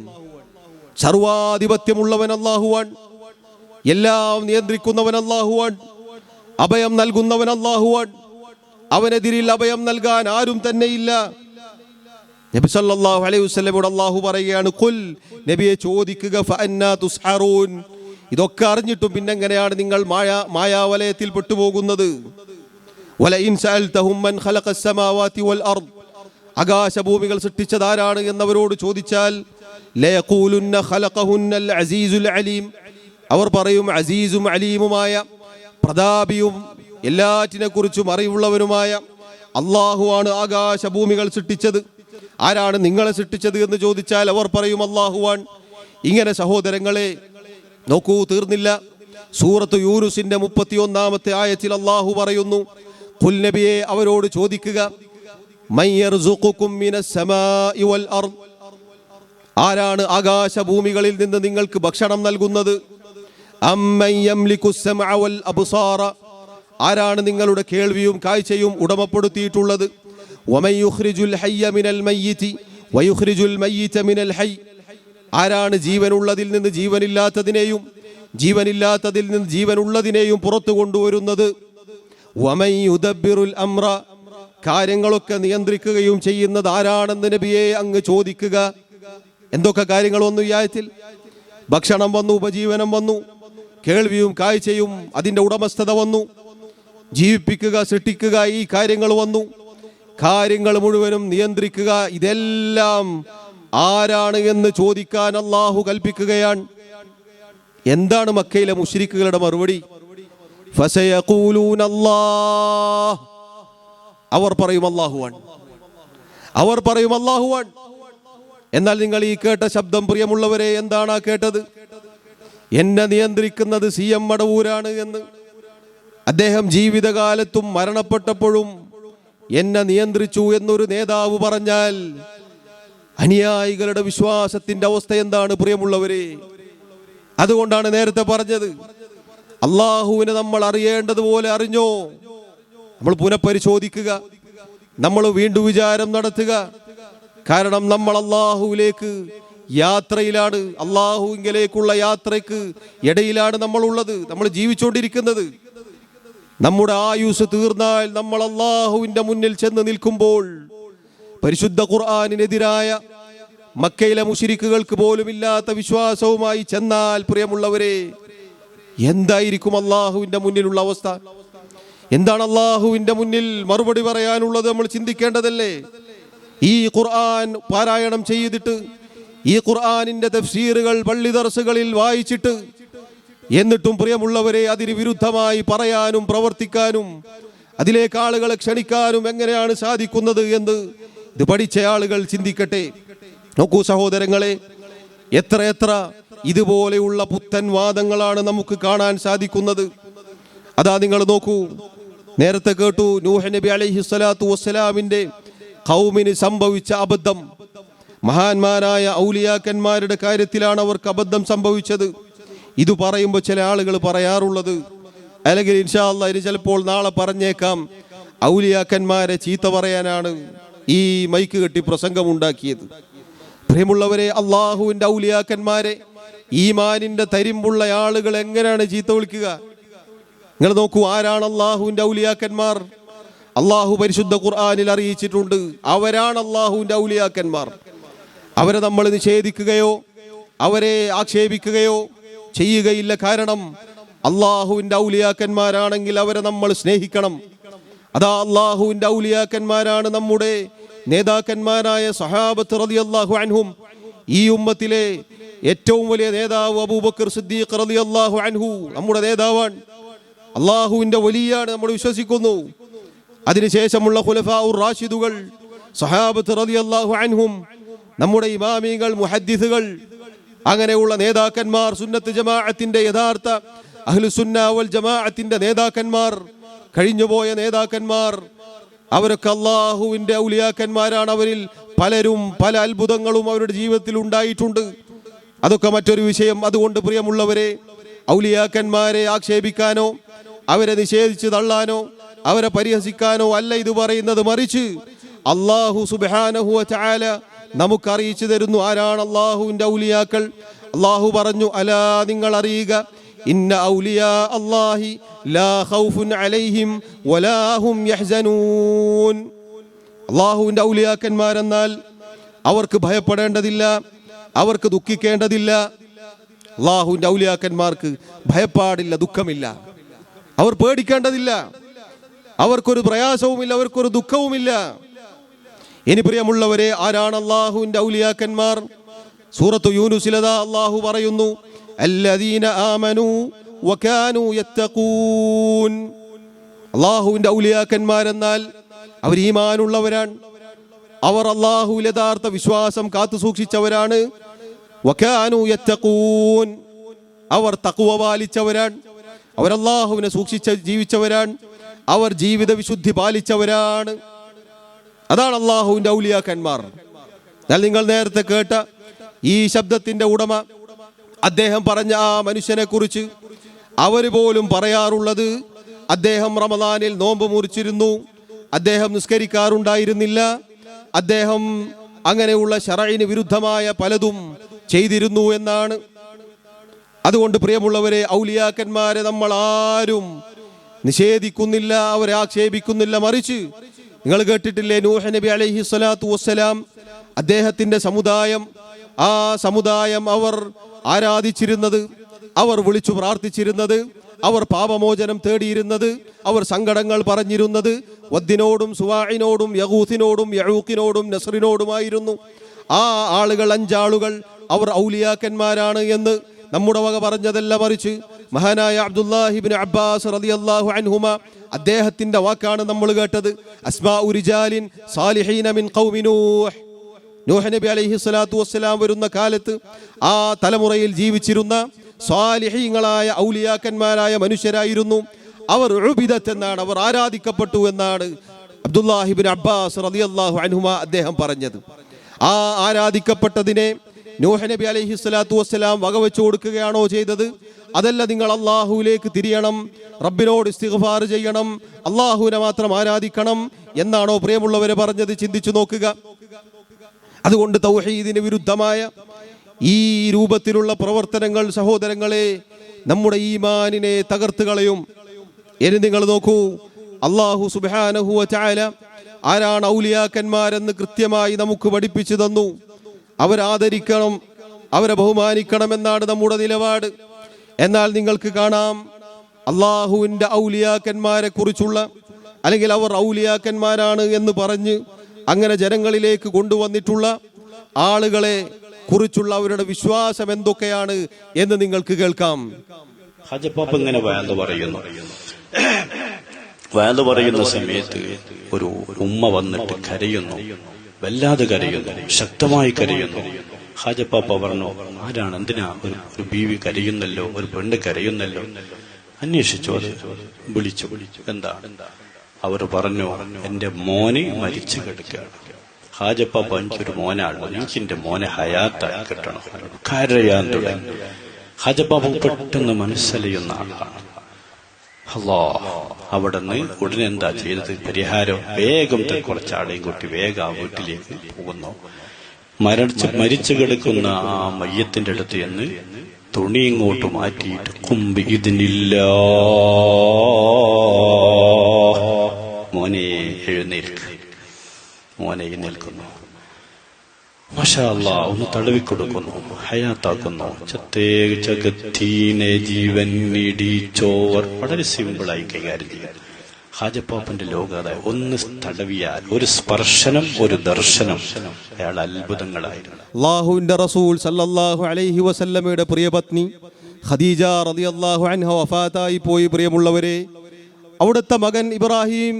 സർവാധിപത്യമുള്ളവൻ അല്ലാഹുവാൻ, എല്ലാം നിയന്ത്രിക്കുന്നവൻ അല്ലാഹുവാൻ, അഭയം നൽകുന്നവൻ അല്ലാഹുവാൻ, അവനെതിരിൽ അഭയം നൽകാൻ ആരും തന്നെയില്ല. നബി സല്ലല്ലാഹു അലൈഹി വസല്ലമയോട് അല്ലാഹു പറയുകയാണ്, ഖുൽ, നബിയെ ചോദിക്കുക, ഫഅന്നാ തുസ്ഹറൂൻ, ഇതൊക്കെ അറിഞ്ഞിട്ടും പിന്നെങ്ങനെയാണ് നിങ്ങൾ മായാവലയത്തിൽ പെട്ടുപോകുന്നത്? വലഇൻ സഅൽതഹും മൻ ഖലഖസ് സമാവാതി വൽ അർദ്, ആകാശഭൂമികൾ സൃഷ്ടിച്ചതാരാണ് എന്നവരോട് ചോദിച്ചാൽ ലയഖൂലുന്ന ഖലഖഹുന്നൽ അസീസുൽ അലീം, അവർ പറയും അസീസും അലീമുമായ, പ്രതാപിയും എല്ലാറ്റിനെ കുറിച്ചും അറിവുള്ളവനുമായ അള്ളാഹുവാണ് ആകാശഭൂമികൾ സൃഷ്ടിച്ചത്. ആരാണ് നിങ്ങളെ സൃഷ്ടിച്ചത് എന്ന് ചോദിച്ചാൽ അവർ പറയും അള്ളാഹുവാൻ. ഇങ്ങനെ സഹോദരങ്ങളെ നോക്കൂ, തീർന്നില്ല. സൂറത്ത് യൂനുസിന്റെ 31-ാമത്തെ ആയത്തിൽ അള്ളാഹു പറയുന്നു, ഖുൽ, നബിയെ അവരോട് ചോദിക്കുക, മൻ യർസുഖുകും മിനസ് സമാഇ വൽ അർദ്, ആരാണ് ആകാശഭൂമികളിൽ നിന്ന് നിങ്ങൾക്ക് ഭക്ഷണം നൽകുന്നത്? അമ്മൻ യംലികുസ് സമഅ വൽ അബ്സാറ, ആരാണ് നിങ്ങളുടെ കേൾവിയും കാഴ്ചയും ഉടമപ്പെടുത്തിയിട്ടുള്ളത്? വമൻ യുഖ്രിജുൽ ഹയ്യ മിനൽ മയ്യിതി വയുഖ്രിജുൽ മയ്യിത മിനൽ ഹയ്യ്, ആരാണ് ജീവനുള്ളതിൽ നിന്ന് ജീവനില്ലാത്തതിനെയും ജീവനില്ലാത്തതിൽ നിന്ന് ജീവനുള്ളതിനെയും പുറത്തു കൊണ്ടുവരുന്നത്? വമൻ യുദബ്ബിറുൽ അംറ, കാര്യങ്ങളൊക്കെ നിയന്ത്രിക്കുകയും ചെയ്യുന്നത് ആരാണെന്ന് നബിയെ അങ്ങ് ചോദിക്കുക. എന്തൊക്കെ കാര്യങ്ങൾ വന്നു ഈ ആയത്തിൽ? ഭക്ഷണം വന്നു, ഉപജീവനം വന്നു, കേൾവിയും കാഴ്ചയും അതിൻ്റെ ഉടമസ്ഥത വന്നു, ജീവിപ്പിക്കുക, സൃഷ്ടിക്കുക, ഈ കാര്യങ്ങൾ വന്നു, കാര്യങ്ങൾ മുഴുവനും നിയന്ത്രിക്കുക. ഇതെല്ലാം ആരാണ് എന്ന് ചോദിക്കാൻ അള്ളാഹു കൽപ്പിക്കുകയാണ്. എന്താണ് മക്കയിലെ മുശ്രിക്കുകളുടെ മറുപടി? ഫസയഖൂലൂന അല്ലാഹ്, അവർ പറയും അല്ലാഹുവാൻ, അവർ പറയും അല്ലാഹുവാൻ. എന്നാൽ നിങ്ങൾ ഈ കേട്ട ശബ്ദം, പ്രിയമുള്ളവരെ, എന്താണ് ആ കേട്ടത്? എന്നെ നിയന്ത്രിക്കുന്നത് CM മടവൂരാണ് എന്ന്. അദ്ദേഹം ജീവിതകാലത്തും മരണപ്പെട്ടപ്പോഴും എന്നെ നിയന്ത്രിച്ചു എന്നൊരു നേതാവ് പറഞ്ഞാൽ അനുയായികളുടെ വിശ്വാസത്തിന്റെ അവസ്ഥ എന്താണ് പ്രിയമുള്ളവരെ? അതുകൊണ്ടാണ് നേരത്തെ പറഞ്ഞത്, അള്ളാഹുവിനെ നമ്മൾ അറിയേണ്ടതുപോലെ അറിഞ്ഞോ? നമ്മൾ പുനഃപരിശോധിക്കുക, നമ്മൾ വീണ്ടും വിചാരം നടത്തുക. കാരണം നമ്മൾ അള്ളാഹുവിലേക്ക് യാത്രയിലാണ്, അള്ളാഹുവിലേക്കുള്ള യാത്രയ്ക്ക് ഇടയിലാണ് നമ്മൾ ഉള്ളത്, നമ്മൾ ജീവിച്ചുകൊണ്ടിരിക്കുന്നത്. നമ്മുടെ ആയുസ് തീർന്നാൽ നമ്മൾ അള്ളാഹുവിന്റെ മുന്നിൽ ചെന്ന് നിൽക്കുമ്പോൾ പരിശുദ്ധ ഖുർആനിനെതിരായ മക്കയിലെ മുശ്രിക്കുകൾക്ക് പോലും ഇല്ലാത്ത വിശ്വാസവുമായി ചെന്നാൽ പ്രിയമുള്ളവരെ, എന്തായിരിക്കും അള്ളാഹുവിന്റെ മുന്നിലുള്ള അവസ്ഥ? എന്താണ് അള്ളാഹുവിന്റെ മുന്നിൽ മറുപടി പറയാനുള്ളത്? നമ്മൾ ചിന്തിക്കേണ്ടതല്ലേ? ഈ ഖുർആൻ പാരായണം ചെയ്തിട്ട്, ഈ ഖുർആനിന്റെ തഫ്സീറുകൾ പള്ളി ദർസുകളിൽ വായിച്ചിട്ട്, എന്നിട്ടും പ്രിയമുള്ളവരെ അതിന് വിരുദ്ധമായി പറയാനും പ്രവർത്തിക്കാനും അതിലേക്ക് ആളുകളെ ക്ഷണിക്കാനും എങ്ങനെയാണ് സാധിക്കുന്നത് എന്ന് ഇത് പഠിച്ച ആളുകൾ ചിന്തിക്കട്ടെ. നോക്കൂ സഹോദരങ്ങളെ, എത്ര ഇതുപോലെയുള്ള പുത്തൻ വാദങ്ങളാണ് നമുക്ക് കാണാൻ സാധിക്കുന്നത്. അതാ നിങ്ങൾ നോക്കൂ, നേരത്തെ കേട്ടു നൂഹ് നബി അലൈഹിസ്സലാത്തു വസ്സലാമിന്റെ ഖൗമിന് സംഭവിച്ച അബദ്ധം. മഹാന്മാരായ ഔലിയാക്കന്മാരുടെ കാര്യത്തിലാണ് അവർക്ക് അബദ്ധം സംഭവിച്ചത്. ഇത് പറയുമ്പോൾ ചില ആളുകൾ പറയാറുള്ളത്, അല്ലെങ്കിൽ ഇൻഷാ അല്ലാഹ് ഇനി ചിലപ്പോൾ നാളെ പറഞ്ഞേക്കാം, ഔലിയാക്കന്മാരെ ചീത്ത പറയാനാണ് ഈ മൈക്ക് കെട്ടി പ്രസംഗമുണ്ടാക്കിയത്. പ്രിയമുള്ളവരെ, അള്ളാഹുവിന്റെ ഔലിയാക്കന്മാരെ, ഈമാനിന്റെ തരിമ്പുള്ള ആളുകൾ എങ്ങനെയാണ് ചീത്ത വിളിക്കുക? നിങ്ങൾ നോക്കൂ, ആരാണ് അള്ളാഹുവിന്റെ ഔലിയാക്കന്മാർ? അള്ളാഹു പരിശുദ്ധ ഖുർആനിൽ അറിയിച്ചിട്ടുണ്ട്, അവരാണ് അള്ളാഹുവിന്റെ ഔലിയാക്കന്മാർ. അവരെ നമ്മൾ നിഷേധിക്കുകയോ അവരെ ആക്ഷേപിക്കുകയോ ചെയ്യുകയില്ല. കാരണം അള്ളാഹുവിന്റെ ഔലിയാക്കന്മാരാണെങ്കിൽ അവരെ നമ്മൾ സ്നേഹിക്കണം. അതാ അള്ളാഹുവിന്റെ ഔലിയാക്കന്മാരാണ് നമ്മുടെ നേതാക്കന്മാരായ സഹാബത്ത് റളിയല്ലാഹു അൻഹും. ഈ ഉമ്മത്തിലെ ഏറ്റവും വലിയ നേതാവ് അബൂബക്കർ സിദ്ദീഖ് റളിയല്ലാഹു അൻഹു നമ്മുടെ നേതാവാണ്, അള്ളാഹുവിന്റെ വലിയാണ്, നമ്മൾ വിശ്വസിക്കുന്നു. അതിനുശേഷമുള്ള ഖുലഫാഉർ റാഷിദുകൾ, സഹാബത്ത് റളിയല്ലാഹു അൻഹും, നമ്മുടെ ഇമാമികൾ, മുഹദ്ദിസുകൾ, അങ്ങനെയുള്ള നേതാക്കന്മാർ, സുന്നത്ത് ജമാഅത്തിന്റെ യഥാർത്ഥ അഹ്ലുസുന്ന വൽ ജമാഅത്തിന്റെ നേതാക്കന്മാർ, കഴിഞ്ഞുപോയ നേതാക്കന്മാർ, അവരൊക്കെ അള്ളാഹുവിന്റെ ഔലിയാക്കന്മാരാണ്. അവരിൽ പലരും പല അത്ഭുതങ്ങളും അവരുടെ ജീവിതത്തിൽ ഉണ്ടായിട്ടുണ്ട്. അതൊക്കെ മറ്റൊരു വിഷയം. അതുകൊണ്ട് പ്രിയമുള്ളവരെ, ഔലിയാക്കന്മാരെ ആക്ഷേപിക്കാനോ അവരെ നിഷേധിച്ച് തള്ളാനോ അവരെ പരിഹസിക്കാനോ അല്ല ഇത് പറയുന്നത്. മറിച്ച് അല്ലാഹു സുബ്ഹാനഹു വ തആല നമുക്ക് അറിയിച്ചു തരുന്നു ആരാണ് അള്ളാഹുവിന്റെ ഔലിയാക്കൾ. അള്ളാഹു പറഞ്ഞു, അലാ നിങ്ങൾ അറിയുക, ഇന്ന ഔലിയാ അല്ലാഹി ലാ ഖൗഫുൻ അലൈഹിം വലാ ഹും യഹ്സനൂൻ. അള്ളാഹുവിന്റെ ഔലിയാക്കന്മാരെന്നാൽ അവർക്ക് ഭയപ്പെടേണ്ടതില്ല, അവർക്ക് ദുഃഖിക്കേണ്ടതില്ല. അള്ളാഹുവിന്റെ ഔലിയാക്കന്മാർക്ക് ഭയപ്പാടില്ല, ദുഃഖമില്ല, അവർ പേടിക്കേണ്ടതില്ല, അവർക്കൊരു പ്രയാസവുമില്ല, അവർക്കൊരു ദുഃഖവുമില്ല. ഇനി പ്രിയമുള്ളവരെ, ആരാണ് അള്ളാഹുവിന്റെ ഔലിയാക്കന്മാർ? സൂറത്തു യൂനുസിലദാ അള്ളാഹു പറയുന്നു, അല്ലദീന ആമനൂ വകാനൂ യത്തഖൂൻ. അള്ളാഹുവിന്റെ ഔലിയാക്കന്മാരെന്നാൽ അവർ ഈമാനുള്ളവരാണ്, അവർ അള്ളാഹുവിൽ യഥാർത്ഥ വിശ്വാസം കാത്തു സൂക്ഷിച്ചവരാണ്. വകാനൂ യത്തഖൂൻ, അവർ തഖ്വ പാലിച്ചവരാണ്, അവർ അള്ളാഹുവിനെ സൂക്ഷിച്ച് ജീവിച്ചവരാണ്, അവർ ജീവിത വിശുദ്ധി പാലിച്ചവരാണ്. അതാണ് അള്ളാഹുവിന്റെ ഔലിയാക്കന്മാർ. എന്നാൽ നിങ്ങൾ നേരത്തെ കേട്ട ഈ ശബ്ദത്തിന്റെ ഉടമ അദ്ദേഹം പറഞ്ഞ ആ മനുഷ്യനെ കുറിച്ച് അവർ പോലും പറയാറുള്ളത്, അദ്ദേഹം റമദാനിൽ നോമ്പ് മുറിച്ചിരുന്നു, അദ്ദേഹം നിസ്കരിക്കാറുണ്ടായിരുന്നില്ല, അദ്ദേഹം അങ്ങനെയുള്ള ശറഈന് വിരുദ്ധമായ പലതും ചെയ്തിരുന്നു എന്നാണ്. അതുകൊണ്ട് പ്രിയമുള്ളവരെ, ഔലിയാക്കന്മാരെ നമ്മൾ ആരും നിഷേധിക്കുന്നില്ല, അവരെ ആക്ഷേപിക്കുന്നില്ല. മറിച്ച് നിങ്ങൾ കേട്ടിട്ടില്ലേ, നൂഹ് നബി അലൈഹി സ്വലാത്തു വസ്സലാം അദ്ദേഹത്തിന്റെ സമുദായം, ആ സമുദായം അവർ ആരാധിച്ചിരുന്നത്, അവർ വിളിച്ചു പ്രാർത്ഥിച്ചിരുന്നത്, അവർ പാപമോചനം തേടിയിരുന്നത്, അവർ സങ്കടങ്ങൾ പറഞ്ഞിരുന്നത് വദ്ദിനോടും സുവാഇനോടും യഗൂസിനോടും യഊഖിനോടും നസ്റിനോടുമായിരുന്നു. ആ ആളുകൾ, 5 ആളുകൾ, അവർ ഔലിയാക്കന്മാരാണ് എന്ന് നമ്മുടെ വക പറഞ്ഞതല്ല. മറിച്ച് മഹാനായ അബ്ദുല്ലാഹി ഇബ്നു അബ്ബാസ് റളിയല്ലാഹു അൻഹുമ അദ്ദേഹത്തിന്റെ വാക്കാണ് നമ്മൾ കേട്ടത്. അസ്മാഉ റിജാലിൻ സാലിഹീന മിൻ ഖൗമി നൂഹ്. നൂഹ് നബി അലൈഹി സ്വലാത്തു വസ്സലാം വരുന്ന കാലത്ത് ആ തലമുറയിൽ ജീവിച്ചിരുന്ന സാലിഹീങ്ങളായ ഔലിയാക്കന്മാരായ മനുഷ്യരായിരുന്നു അവർ. ഉബിദത്ത് എന്നാണ്, അവർ ആരാധിക്കപ്പെട്ടു എന്നാണ് അബ്ദുല്ലാഹി ഇബ്നു അബ്ബാസ് റളിയല്ലാഹു അൻഹുമ അദ്ദേഹം പറഞ്ഞത്. ആ ആരാധിക്കപ്പെട്ടതിനെ നൂഹ് നബി അലൈഹി സ്വലാത്തു വസ്സലാം വകവെച്ചു കൊടുക്കുകയാണോ ചെയ്തത്? അതല്ല, നിങ്ങൾ അള്ളാഹുവിലേക്ക് തിരിയണം, റബ്ബിനോട് ഇസ്തിഗ്ഫാർ ചെയ്യണം, അള്ളാഹുവിനെ മാത്രം ആരാധിക്കണം എന്നാണോ പ്രിയമുള്ളവരെ പറഞ്ഞത്? ചിന്തിച്ചു നോക്കുക. അതുകൊണ്ട് തൗഹീദിന് വിരുദ്ധമായ ഈ രൂപത്തിലുള്ള പ്രവർത്തനങ്ങൾ സഹോദരങ്ങളെ നമ്മുടെ ഈമാനിനെ തകർത്ത് കളയും. ഇനി നിങ്ങൾ നോക്കൂ, അല്ലാഹു സുബ്ഹാനഹു വ തആല ആരാണ് ഔലിയാക്കന്മാരെന്ന് കൃത്യമായി നമുക്ക് പഠിപ്പിച്ചു തന്നു. അവരാദരിക്കണം, അവരെ ബഹുമാനിക്കണമെന്നാണ് നമ്മുടെ നിലപാട്. എന്നാൽ നിങ്ങൾക്ക് കാണാം, അള്ളാഹുവിൻ്റെ ഔലിയാക്കന്മാരെ കുറിച്ചുള്ള, അല്ലെങ്കിൽ അവർ ഔലിയാക്കന്മാരാണ് എന്ന് പറഞ്ഞ് അങ്ങനെ ജനങ്ങളിലേക്ക് കൊണ്ടുവന്നിട്ടുള്ള ആളുകളെ കുറിച്ചുള്ള അവരുടെ വിശ്വാസം എന്തൊക്കെയാണ് എന്ന് നിങ്ങൾക്ക് കേൾക്കാം. ഹജപ്പാപ്പ ഇങ്ങനെ വയന്ന് പറയുന്ന സമയത്ത് ഒരു ഉമ്മ വന്നിട്ട് കരയുന്നു, വല്ലാതെ കരയുന്നു, ശക്തമായി കരയുന്നു. ഹാജപ്പാപ്പ പറഞ്ഞു, ആരാണ്, എന്തിനാ ഒരു ബീവി കരയുന്നല്ലോ, ഒരു പെണ്ണ് കരയുന്നല്ലോ? അന്വേഷിച്ചു, അത് വിളിച്ചു. എന്താ? അവർ പറഞ്ഞു, എന്റെ മോനെ മരിച്ചു കിടക്കുകയാണ്. ഹാജപ്പാപ്പ, എനിക്കൊരു മോനാണല്ലോ, എനിക്കെന്റെ മോനെ ഹയാത്തായി കിട്ടണം. കരയാൻ തുടങ്ങി. ഹാജപ്പാപ്പ പെട്ടെന്ന് മനസ്സലിയുന്ന ആളാണ്. അല്ലാ, അവിടെ നിന്ന് ഉടനെ എന്താ ചെയ്തത്? പരിഹാരം, വേഗം കുറച്ചാളെയും കൂട്ടി വേഗം ആ വീട്ടിലേക്ക് പോകുന്നു. മരിച്ചു കിടക്കുന്ന ആ മയ്യത്തിന്റെ അടുത്ത് എന്ന് തുണി ഇങ്ങോട്ട് മാറ്റിയിട്ട് കുമ്പി ഇതിനില്ല, മോനെ എഴുന്നേൽക്ക്, മോനെ എഴുന്നേൽക്കുന്നു. മാഷാ അല്ലാ, ഒന്ന് തടവിക്കൊടുക്കുന്നു, ഹയാത്താക്കുന്നു. ചത്തേ ജഗത്തീനെ ജീവൻ ഇടിച്ചോവർ. വളരെ സിമ്പിളായി കൈകാര്യം ചെയ്യാൻ. ഹാജപ്പാപ്പന്റെ ലോകത ഒന്ന് തടവിയാൽ, ഒരു സ്പർശനം, ഒരു ദർശനം, അയാൾ അത്ഭുതങ്ങളായിരുന്നു. അല്ലാഹുവിന്റെ റസൂൽ സല്ലല്ലാഹു അലൈഹി വസല്ലമയുടെ പ്രിയപത്നി ഖദീജ റളിയല്ലാഹു അൻഹ വഫാത്തായി പോയി. പ്രിയമുള്ളവരെ, അവിടുത്തെ മകൻ ഇബ്രാഹിം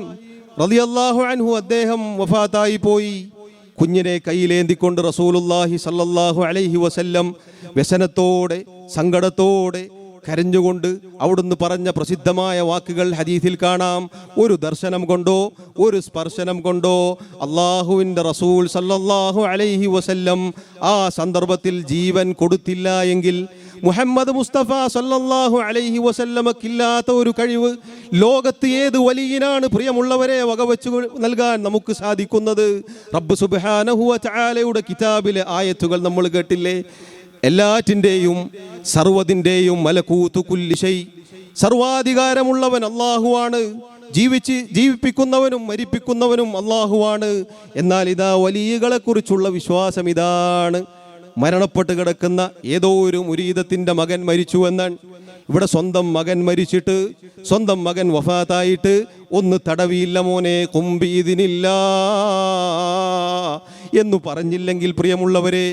റളിയല്ലാഹു അൻഹു അദ്ദേഹം വഫാത്തായി പോയി. കുഞ്ഞിനെ കയ്യിലേന്തിക്കൊണ്ട് റസൂലുള്ളാഹി സല്ലല്ലാഹു അലൈഹി വസല്ലം വ്യസനത്തോടെ, സങ്കടത്തോടെ കരഞ്ഞുകൊണ്ട് അവിടുന്ന് പറഞ്ഞ പ്രസിദ്ധമായ വാക്കുകൾ ഹദീസിൽ കാണാം. ഒരു ദർശനം കൊണ്ടോ ഒരു സ്പർശനം കൊണ്ടോ അള്ളാഹുവിൻ്റെ റസൂൽ സല്ലല്ലാഹു അലൈഹി വസല്ലം ആ സന്ദർഭത്തിൽ ജീവൻ കൊടുത്തില്ല എങ്കിൽ മുഹമ്മദ് മുസ്തഫ സല്ലല്ലാഹു അലൈഹി വസല്ലമക്കില്ലാത്ത ഒരു കഴിവ് ലോകത്ത് ഏത് വലിയനാണ് പ്രിയമുള്ളവരെ വകവെച്ചു നൽകാൻ നമുക്ക് സാധിക്കുന്നത്? റബ്ബ് സുബ്ഹാനഹു വ തആലയുടെ കിതാബിലെ ആയത്തുകൾ നമ്മൾ കേട്ടില്ലേ? എല്ലാറ്റിൻ്റെയും സർവ്വതിൻ്റെയും മലകൂതു കുല്ലി ഷൈ, സർവാധികാരമുള്ളവൻ അള്ളാഹുവാണ്. ജീവിപ്പിക്കുന്നവനും മരിപ്പിക്കുന്നവനും അള്ളാഹുവാണ്. എന്നാൽ ഇതാ വലിയകളെ കുറിച്ചുള്ള വിശ്വാസം ഇതാണ്. മരണപ്പെട്ട് കിടക്കുന്ന ഏതോ ഒരു മുരീദത്തിൻ്റെ മകൻ മരിച്ചു എന്നാണ്. ഇവിടെ സ്വന്തം മകൻ മരിച്ചിട്ട് സ്വന്തം മകൻ വഫാത്തായിട്ട് ഒന്ന് തടവിയില്ല മോനെ കുംബീദിനില്ല എന്നു പറഞ്ഞില്ലെങ്കിൽ പ്രിയമുള്ളവരെ,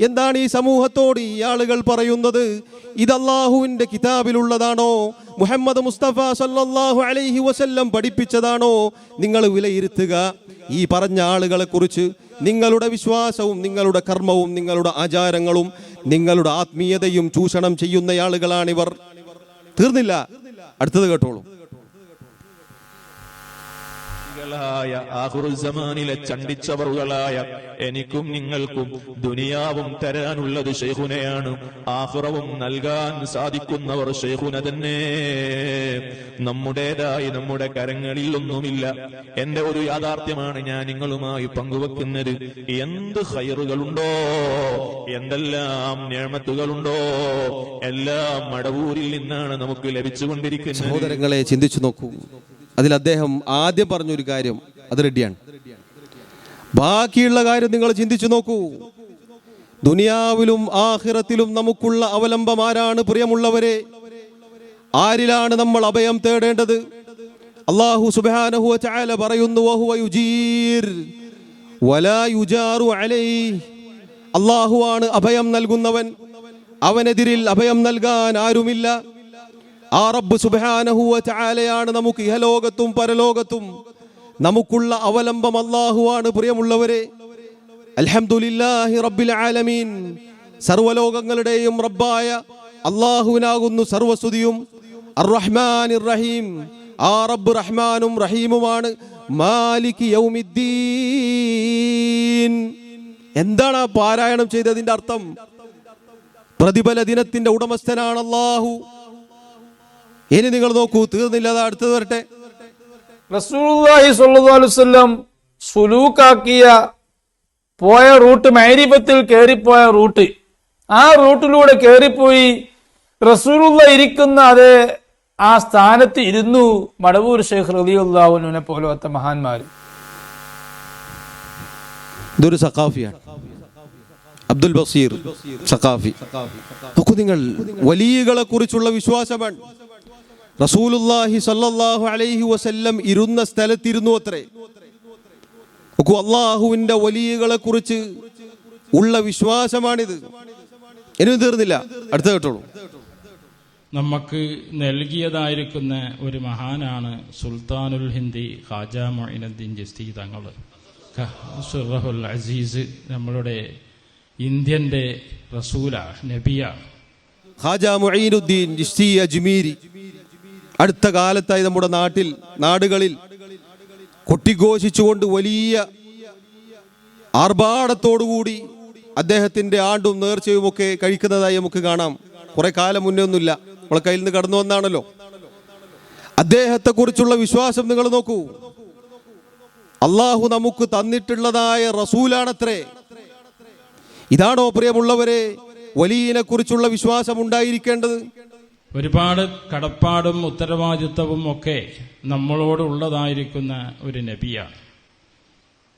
എന്താണ് ഈ സമൂഹത്തോട് ഈ ആളുകൾ പറയുന്നത്? ഇത് അല്ലാഹുവിൻ്റെ കിതാബിലുള്ളതാണോ? മുഹമ്മദ് മുസ്തഫ സല്ലല്ലാഹു അലൈഹി വസല്ലം പഠിപ്പിച്ചതാണോ? നിങ്ങൾ വിലയിരുത്തുക. ഈ പറഞ്ഞ ആളുകളെ കുറിച്ച് നിങ്ങളുടെ വിശ്വാസവും നിങ്ങളുടെ കർമ്മവും നിങ്ങളുടെ ആചാരങ്ങളും നിങ്ങളുടെ ആത്മീയതയും ചൂഷണം ചെയ്യുന്ന ആളുകളാണിവർ. തീർന്നില്ല, അടുത്തത് കേട്ടോളൂ. ആഖിറുസ്സമാനിലെ ചണ്ടിച്ചവറുകളായ എനിക്കും നിങ്ങൾക്കും ദുനിയാവും തരാനുള്ളത് ശൈഖുനയാണ്, ആഖിറവും നൽകാൻ സാധിക്കുന്നവർ ശൈഖുന തന്നെ. നമ്മുടേതായി നമ്മുടെ കരങ്ങളിൽ ഒന്നുമില്ല. എന്റെ ഒരു യാഥാർത്ഥ്യമാണ് ഞാൻ നിങ്ങളുമായി പങ്കുവെക്കുന്നത്. എന്ത് ഖൈറുകളുണ്ടോ, എന്തെല്ലാം നിഅമത്തുകളുണ്ടോ, എല്ലാം മടവൂരിൽ നിന്നാണ് നമുക്ക് ലഭിച്ചുകൊണ്ടിരിക്കുന്നത്. സഹോദരങ്ങളെ, ചിന്തിച്ചു നോക്കൂ. അതിൽ അദ്ദേഹം ആദ്യം പറഞ്ഞൊരു കാര്യം അത് റെഡിയാണ്. ബാക്കിയുള്ള കാര്യം നിങ്ങൾ ചിന്തിച്ചു നോക്കൂ. ദുനിയാവിലും ആഖിറത്തിലും നമുക്കുള്ള അവലംബം ആരാണ് പ്രിയമുള്ളവരെ? ആരിലാണ് നമ്മൾ അഭയം തേടേണ്ടത്? അല്ലാഹു സുബ്ഹാനഹു വ തആല പറയുന്നു, വഹുവ യുജീർ വലാ യുജാറു അലൈഹി. അല്ലാഹുവാണ് അഭയം നൽകുന്നവൻ, അവനെതിരിൽ അഭയം നൽകാൻ ആരുമില്ല. ആ റബ്ബ് സുബ്ഹാനഹു വ തആലയാണ് നമുക്ക് ഇഹലോകത്തും പരലോകത്തും നമുക്കുള്ള അവലംബം. അല്ലാഹുവാണ് പ്രിയമുള്ളവരെ. അൽഹംദുലില്ലാഹി റബ്ബിൽ ആലമീൻ. സർവ്വലോകങ്ങളുടെയും റബ്ബായ അല്ലാഹുവിനാകുന്നു സർവസ്തുതിയും. അർറഹ്മാനിർ റഹീം. ആ റബ്ബ് റഹ്മാനും റഹീമുമാണ്. മാലികി യൗമിദ്ദീൻ. എന്താണ് ആ പാരായണം ചെയ്തതിന്റെ അർത്ഥം? പ്രതിഫല ദിനത്തിന്റെ ഉടമസ്ഥനാണ് അല്ലാഹു. ഇനി നിങ്ങൾ നോക്കൂ, തീർന്നില്ല, അടുത്തത് വരട്ടെ. റസൂലുള്ളാഹി സ്വല്ലല്ലാഹു അലൈഹി വസല്ലം സുലൂക്കാക്കിയ പോയ റൂട്ട്, മഅരിഫത്തിൽ കയറിപ്പോയ റൂട്ട്, ആ റൂട്ടിലൂടെ കയറിപ്പോയി റസൂലുള്ള ഇരിക്കുന്ന അതേ ആ സ്ഥാനത്ത് ഇരുന്നു മടവൂർ ശൈഖ് റളിയല്ലാഹു അൻഹുവിനെ പോലത്തെ മഹാന്മാർ. ഇതൊരു സഖാഫിയാണ്, അബ്ദുൽ ബസീർ സഖാഫി. നോക്കൂ നിങ്ങൾ, വലിയകളെ കുറിച്ചുള്ള വിശ്വാസമാണ്. റസൂലുള്ളാഹി സ്വല്ലല്ലാഹു അലൈഹി വസല്ലം ഇരുന്ന സ്ഥലത്തിരുന്നു അത്രേ. നോക്കൂ, അള്ളാഹുവിന്റെ വലിയകളെ കുറിച്ച് ഉള്ള വിശ്വാസമാണിത്. ഇനിയും തീർന്നില്ല, അടുത്ത കേട്ടോളൂ. നമുക്ക് നൽകിയതായിരിക്കുന്ന ഒരു മഹാനാണ് സുൽത്താനുൽ ഹിന്ദി ഖാജാ മുഈനുദ്ദീൻ ചിശ്തി തങ്ങൾ. സുറഹുൽ അസീസ് നമ്മളുടെ ഇന്ത്യന്റെ റസൂല നബിയ ഖാജാ മുഈനുദ്ദീൻ ചിശ്തി അജ്മീരി അടുത്ത കാലത്തായി നമ്മുടെ നാടുകളിൽ കൊട്ടിഘോഷിച്ചുകൊണ്ട് വലിയ ആർഭാടത്തോടുകൂടി അദ്ദേഹത്തിന്റെ ആണ്ടും നേർച്ചയുമൊക്കെ കഴിക്കുന്നതായി നമുക്ക് കാണാം. കുറെ കാലം മുന്നേ ഒന്നുമില്ല, നമ്മളെ കയ്യിൽ നിന്ന് കടന്നു വന്നാണല്ലോ. അദ്ദേഹത്തെ കുറിച്ചുള്ള വിശ്വാസം നിങ്ങൾ നോക്കൂ. അള്ളാഹു നമുക്ക് തന്നിട്ടുള്ളതായ റസൂലാണത്രേ. ഇതാണോ പ്രിയമുള്ളവരെ വലിയനെ കുറിച്ചുള്ള വിശ്വാസം ഉണ്ടായിരിക്കേണ്ടത്? ഒരുപാട് കടപ്പാടും ഉത്തരവാദിത്വവും ഒക്കെ നമ്മളോട് ഉള്ളതായിരിക്കുന്ന ഒരു നബിയാണ്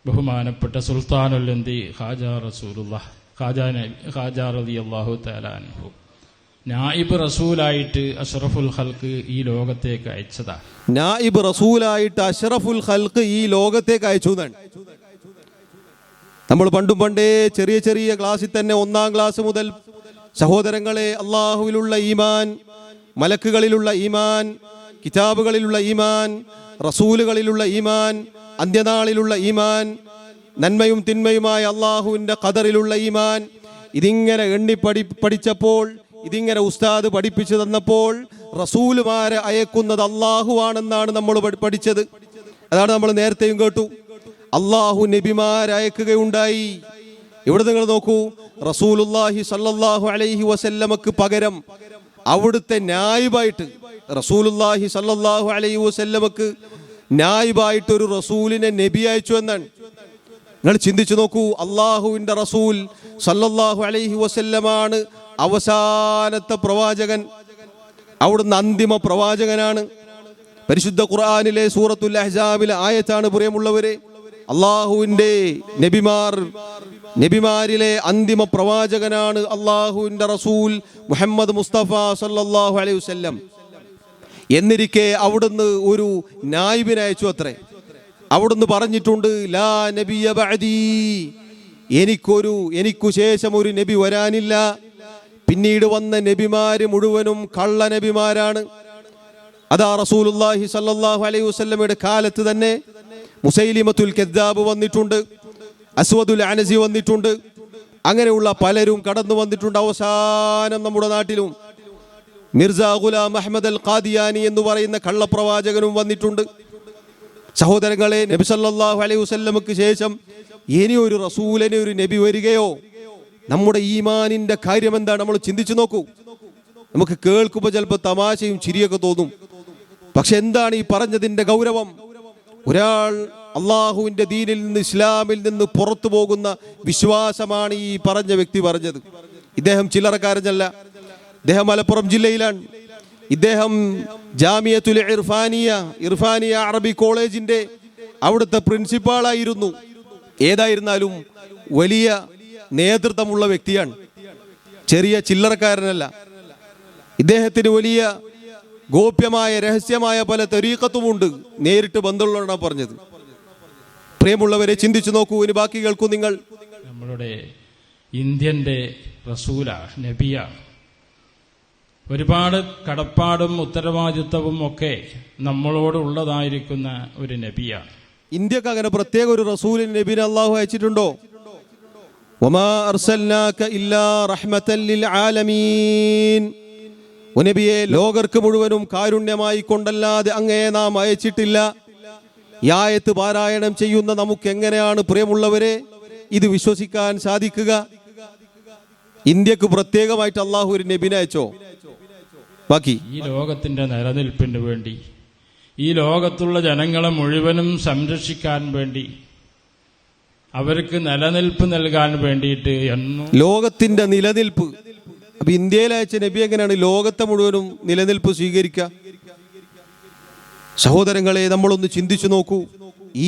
ബഹുമാനപ്പെട്ട സുൽത്താനുൽ ഹിന്ദി ഖാജാ റസൂലുള്ളാഹ് ഖാജാ റളിയല്ലാഹു തആല അൻഹു. നായിബ് റസൂലായിട്ട് അഷ്റഫുൽ ഖൽഖ് ഈ ലോകത്തേക്ക് അയച്ചതാണ്. നായിബ് റസൂലായിട്ട് അഷ്റഫുൽ ഖൽഖ് ഈ ലോകത്തേക്ക് അയച്ചു എന്നാണ്. നമ്മൾ പണ്ടേ ചെറിയ ചെറിയ ക്ലാസ്സിൽ തന്നെ 1-ാം ക്ലാസ് മുതൽ സഹോദരങ്ങളെ, അള്ളാഹുവിലുള്ള ഈമാൻ, മലക്കുകളിലുള്ള ഈമാൻ, കിതാബുകളിലുള്ള ഈമാൻ, റസൂലുകളിലുള്ള ഈമാൻ, അന്ത്യനാളിലുള്ള ഈമാൻ, നന്മയും തിന്മയുമായ അള്ളാഹുവിൻ്റെ ഖദറിലുള്ള ഈമാൻ, ഇതിങ്ങനെ പഠിച്ചപ്പോൾ ഇതിങ്ങനെ ഉസ്താദ് പഠിപ്പിച്ചു തന്നപ്പോൾ റസൂലുമാരെ അയക്കുന്നത് അള്ളാഹുവാണെന്നാണ് നമ്മൾ പഠിച്ചത്. അതാണ് നമ്മൾ നേരത്തെയും കേട്ടു. അള്ളാഹു നബിമാരെ അയക്കുകയുണ്ടായി. ഇവിടെ നിങ്ങൾ നോക്കൂ, റസൂലുള്ളാഹി സല്ലല്ലാഹു അലൈഹി വസല്ലമക്ക് പകരം അവിടുത്തെ നായിബായിട്ട് റസൂലുള്ളാഹി സല്ലല്ലാഹു അലൈഹി വസല്ലമക്ക് നായിബായിട്ട് ഒരു റസൂലിനെ നബി അയച്ചു എന്നാണ്. നിങ്ങൾ ചിന്തിച്ചു നോക്കൂ, അള്ളാഹുവിൻ്റെ റസൂൽ സല്ലല്ലാഹു അലൈഹി വസല്ലമാണ് അവസാനത്തെ പ്രവാചകൻ. അവിടുന്ന് അന്തിമ പ്രവാചകനാണ്. പരിശുദ്ധ ഖുർആനിലെ സൂറത്തുൽ അഹ്സാബിലെ ആയത്താണ് പ്രിയമുള്ളവരെ, അള്ളാഹുവിൻ്റെ നബിമാരിലെ അന്തിമ പ്രവാചകനാണ് അള്ളാഹുവിൻ്റെ റസൂൽ മുഹമ്മദ് മുസ്തഫ സല്ലല്ലാഹു അലൈഹി വസല്ലം. എന്നിരിക്കെ അവിടുന്ന് ഒരു നായിബിനെ അയച്ചു അത്രേ. അവിടുന്ന് പറഞ്ഞിട്ടുണ്ട്, ലാ നബിയ ബഅദി, എനിക്കു ശേഷം ഒരു നബി വരാനില്ല. പിന്നീട് വന്ന നബിമാര് മുഴുവനും കള്ള നബിമാരാണ്. അതാ റസൂലുള്ളാഹി സല്ലല്ലാഹു അലൈഹി വസല്ലമയുടെ കാലത്ത് തന്നെ മുസൈലിമത്തുൽ കദ്ദാബ് വന്നിട്ടുണ്ട്, അസ്വദുൽ അനസി വന്നിട്ടുണ്ട്, അങ്ങനെയുള്ള പലരും കടന്നു വന്നിട്ടുണ്ട്. അവസാനം നമ്മുടെ നാട്ടിലും മിർസ ഗുലാം അഹ്മദ് അൽ ഖാദിയാനി എന്ന് പറയുന്ന കള്ളപ്രവാചകനും വന്നിട്ടുണ്ട്. സഹോദരങ്ങളെ, നബി സല്ലല്ലാഹു അലൈഹി വസല്ലമക്ക് ശേഷം ഇനി ഒരു റസൂലിന് ഒരു നബി വരികയോ? നമ്മുടെ ഈമാനിന്റെ കാര്യം എന്താണ്? നമ്മൾ ചിന്തിച്ചു നോക്കൂ. നമുക്ക് കേൾക്കുമ്പോൾ ചിലപ്പോൾ തമാശയും ചിരിയൊക്കെ തോന്നും. പക്ഷെ എന്താണ് ഈ പറഞ്ഞതിന്റെ ഗൗരവം? ഒരാൾ അള്ളാഹുവിന്റെ ദീനിൽ നിന്ന്, ഇസ്ലാമിൽ നിന്ന് പുറത്തു പോകുന്ന വിശ്വാസമാണ് ഈ പറഞ്ഞ വ്യക്തി പറഞ്ഞത്. ഇദ്ദേഹം ചില്ലറക്കാരനല്ല. ഇദ്ദേഹം മലപ്പുറം ജില്ലയിലാണ്. ഇദ്ദേഹം ജാമിയത്തുൽ ഇർഫാനിയ അറബി കോളേജിന്റെ അവിടുത്തെ പ്രിൻസിപ്പാളായിരുന്നു. ഏതായിരുന്നാലും വലിയ നേതൃത്വമുള്ള വ്യക്തിയാണ്, ചെറിയ ചില്ലറക്കാരനല്ല. ഇദ്ദേഹത്തിന് വലിയ ഗോപ്യമായ രഹസ്യമായ പല തരീഖത്തുമുണ്ട്. നേരിട്ട് ബന്ധമുള്ളതാണ് പറഞ്ഞത്. പ്രിയമുള്ളവരെ, ചിന്തിച്ചു നോക്കൂ. ഇനി ബാക്കി കേൾക്കൂ നിങ്ങൾ. നമ്മളുടെ ഇന്ത്യൻ്റെ റസൂല നബിയ, ഒരുപാട് കടപ്പാടും ഉത്തരവാദിത്വവും ഒക്കെ നമ്മളോട് ഉള്ളതായിരിക്കുന്ന ഒരു നബിയാണ്. ഇന്ത്യക്ക് അങ്ങനെ പ്രത്യേക ഒരു റസൂലിൻ നബിനെ അള്ളാഹു അയച്ചിട്ടുണ്ടോ? വമാ അർസൽനാക ഇല്ലാ റഹ്മതൻ ലിൽ ആലമീൻ. നബിയെ, ലോകർക്ക് മുഴുവനും കാരുണ്യമായി കൊണ്ടല്ലാതെ അങ്ങയെ നാം അയച്ചിട്ടില്ല. ഈ ആയത്ത് പാരായണം ചെയ്യുന്ന നമുക്ക് എങ്ങനെയാണ് പ്രിയമുള്ളവരെ ഇത് വിശ്വസിക്കാൻ സാധിക്കുക? ഇന്ത്യക്ക് പ്രത്യേകമായിട്ട് അള്ളാഹു ഒരു നബിനെ അയച്ചോ? ബാക്കി ഈ ലോകത്തിന്റെ നിലനിൽപ്പിന് വേണ്ടി, ഈ ലോകത്തുള്ള ജനങ്ങളെ മുഴുവനും സംരക്ഷിക്കാൻ വേണ്ടി, അവർക്ക് നിലനിൽപ്പ് നൽകാൻ വേണ്ടിയിട്ട് ലോകത്തിന്റെ നിലനിൽപ്പ്. അപ്പൊ ഇന്ത്യയിൽ അയച്ച നബി എങ്ങനെയാണ് ലോകത്തെ മുഴുവനും നിലനിൽപ്പ് സ്വീകരിക്കുക? സഹോദരങ്ങളെ, നമ്മളൊന്ന് ചിന്തിച്ചു നോക്കൂ.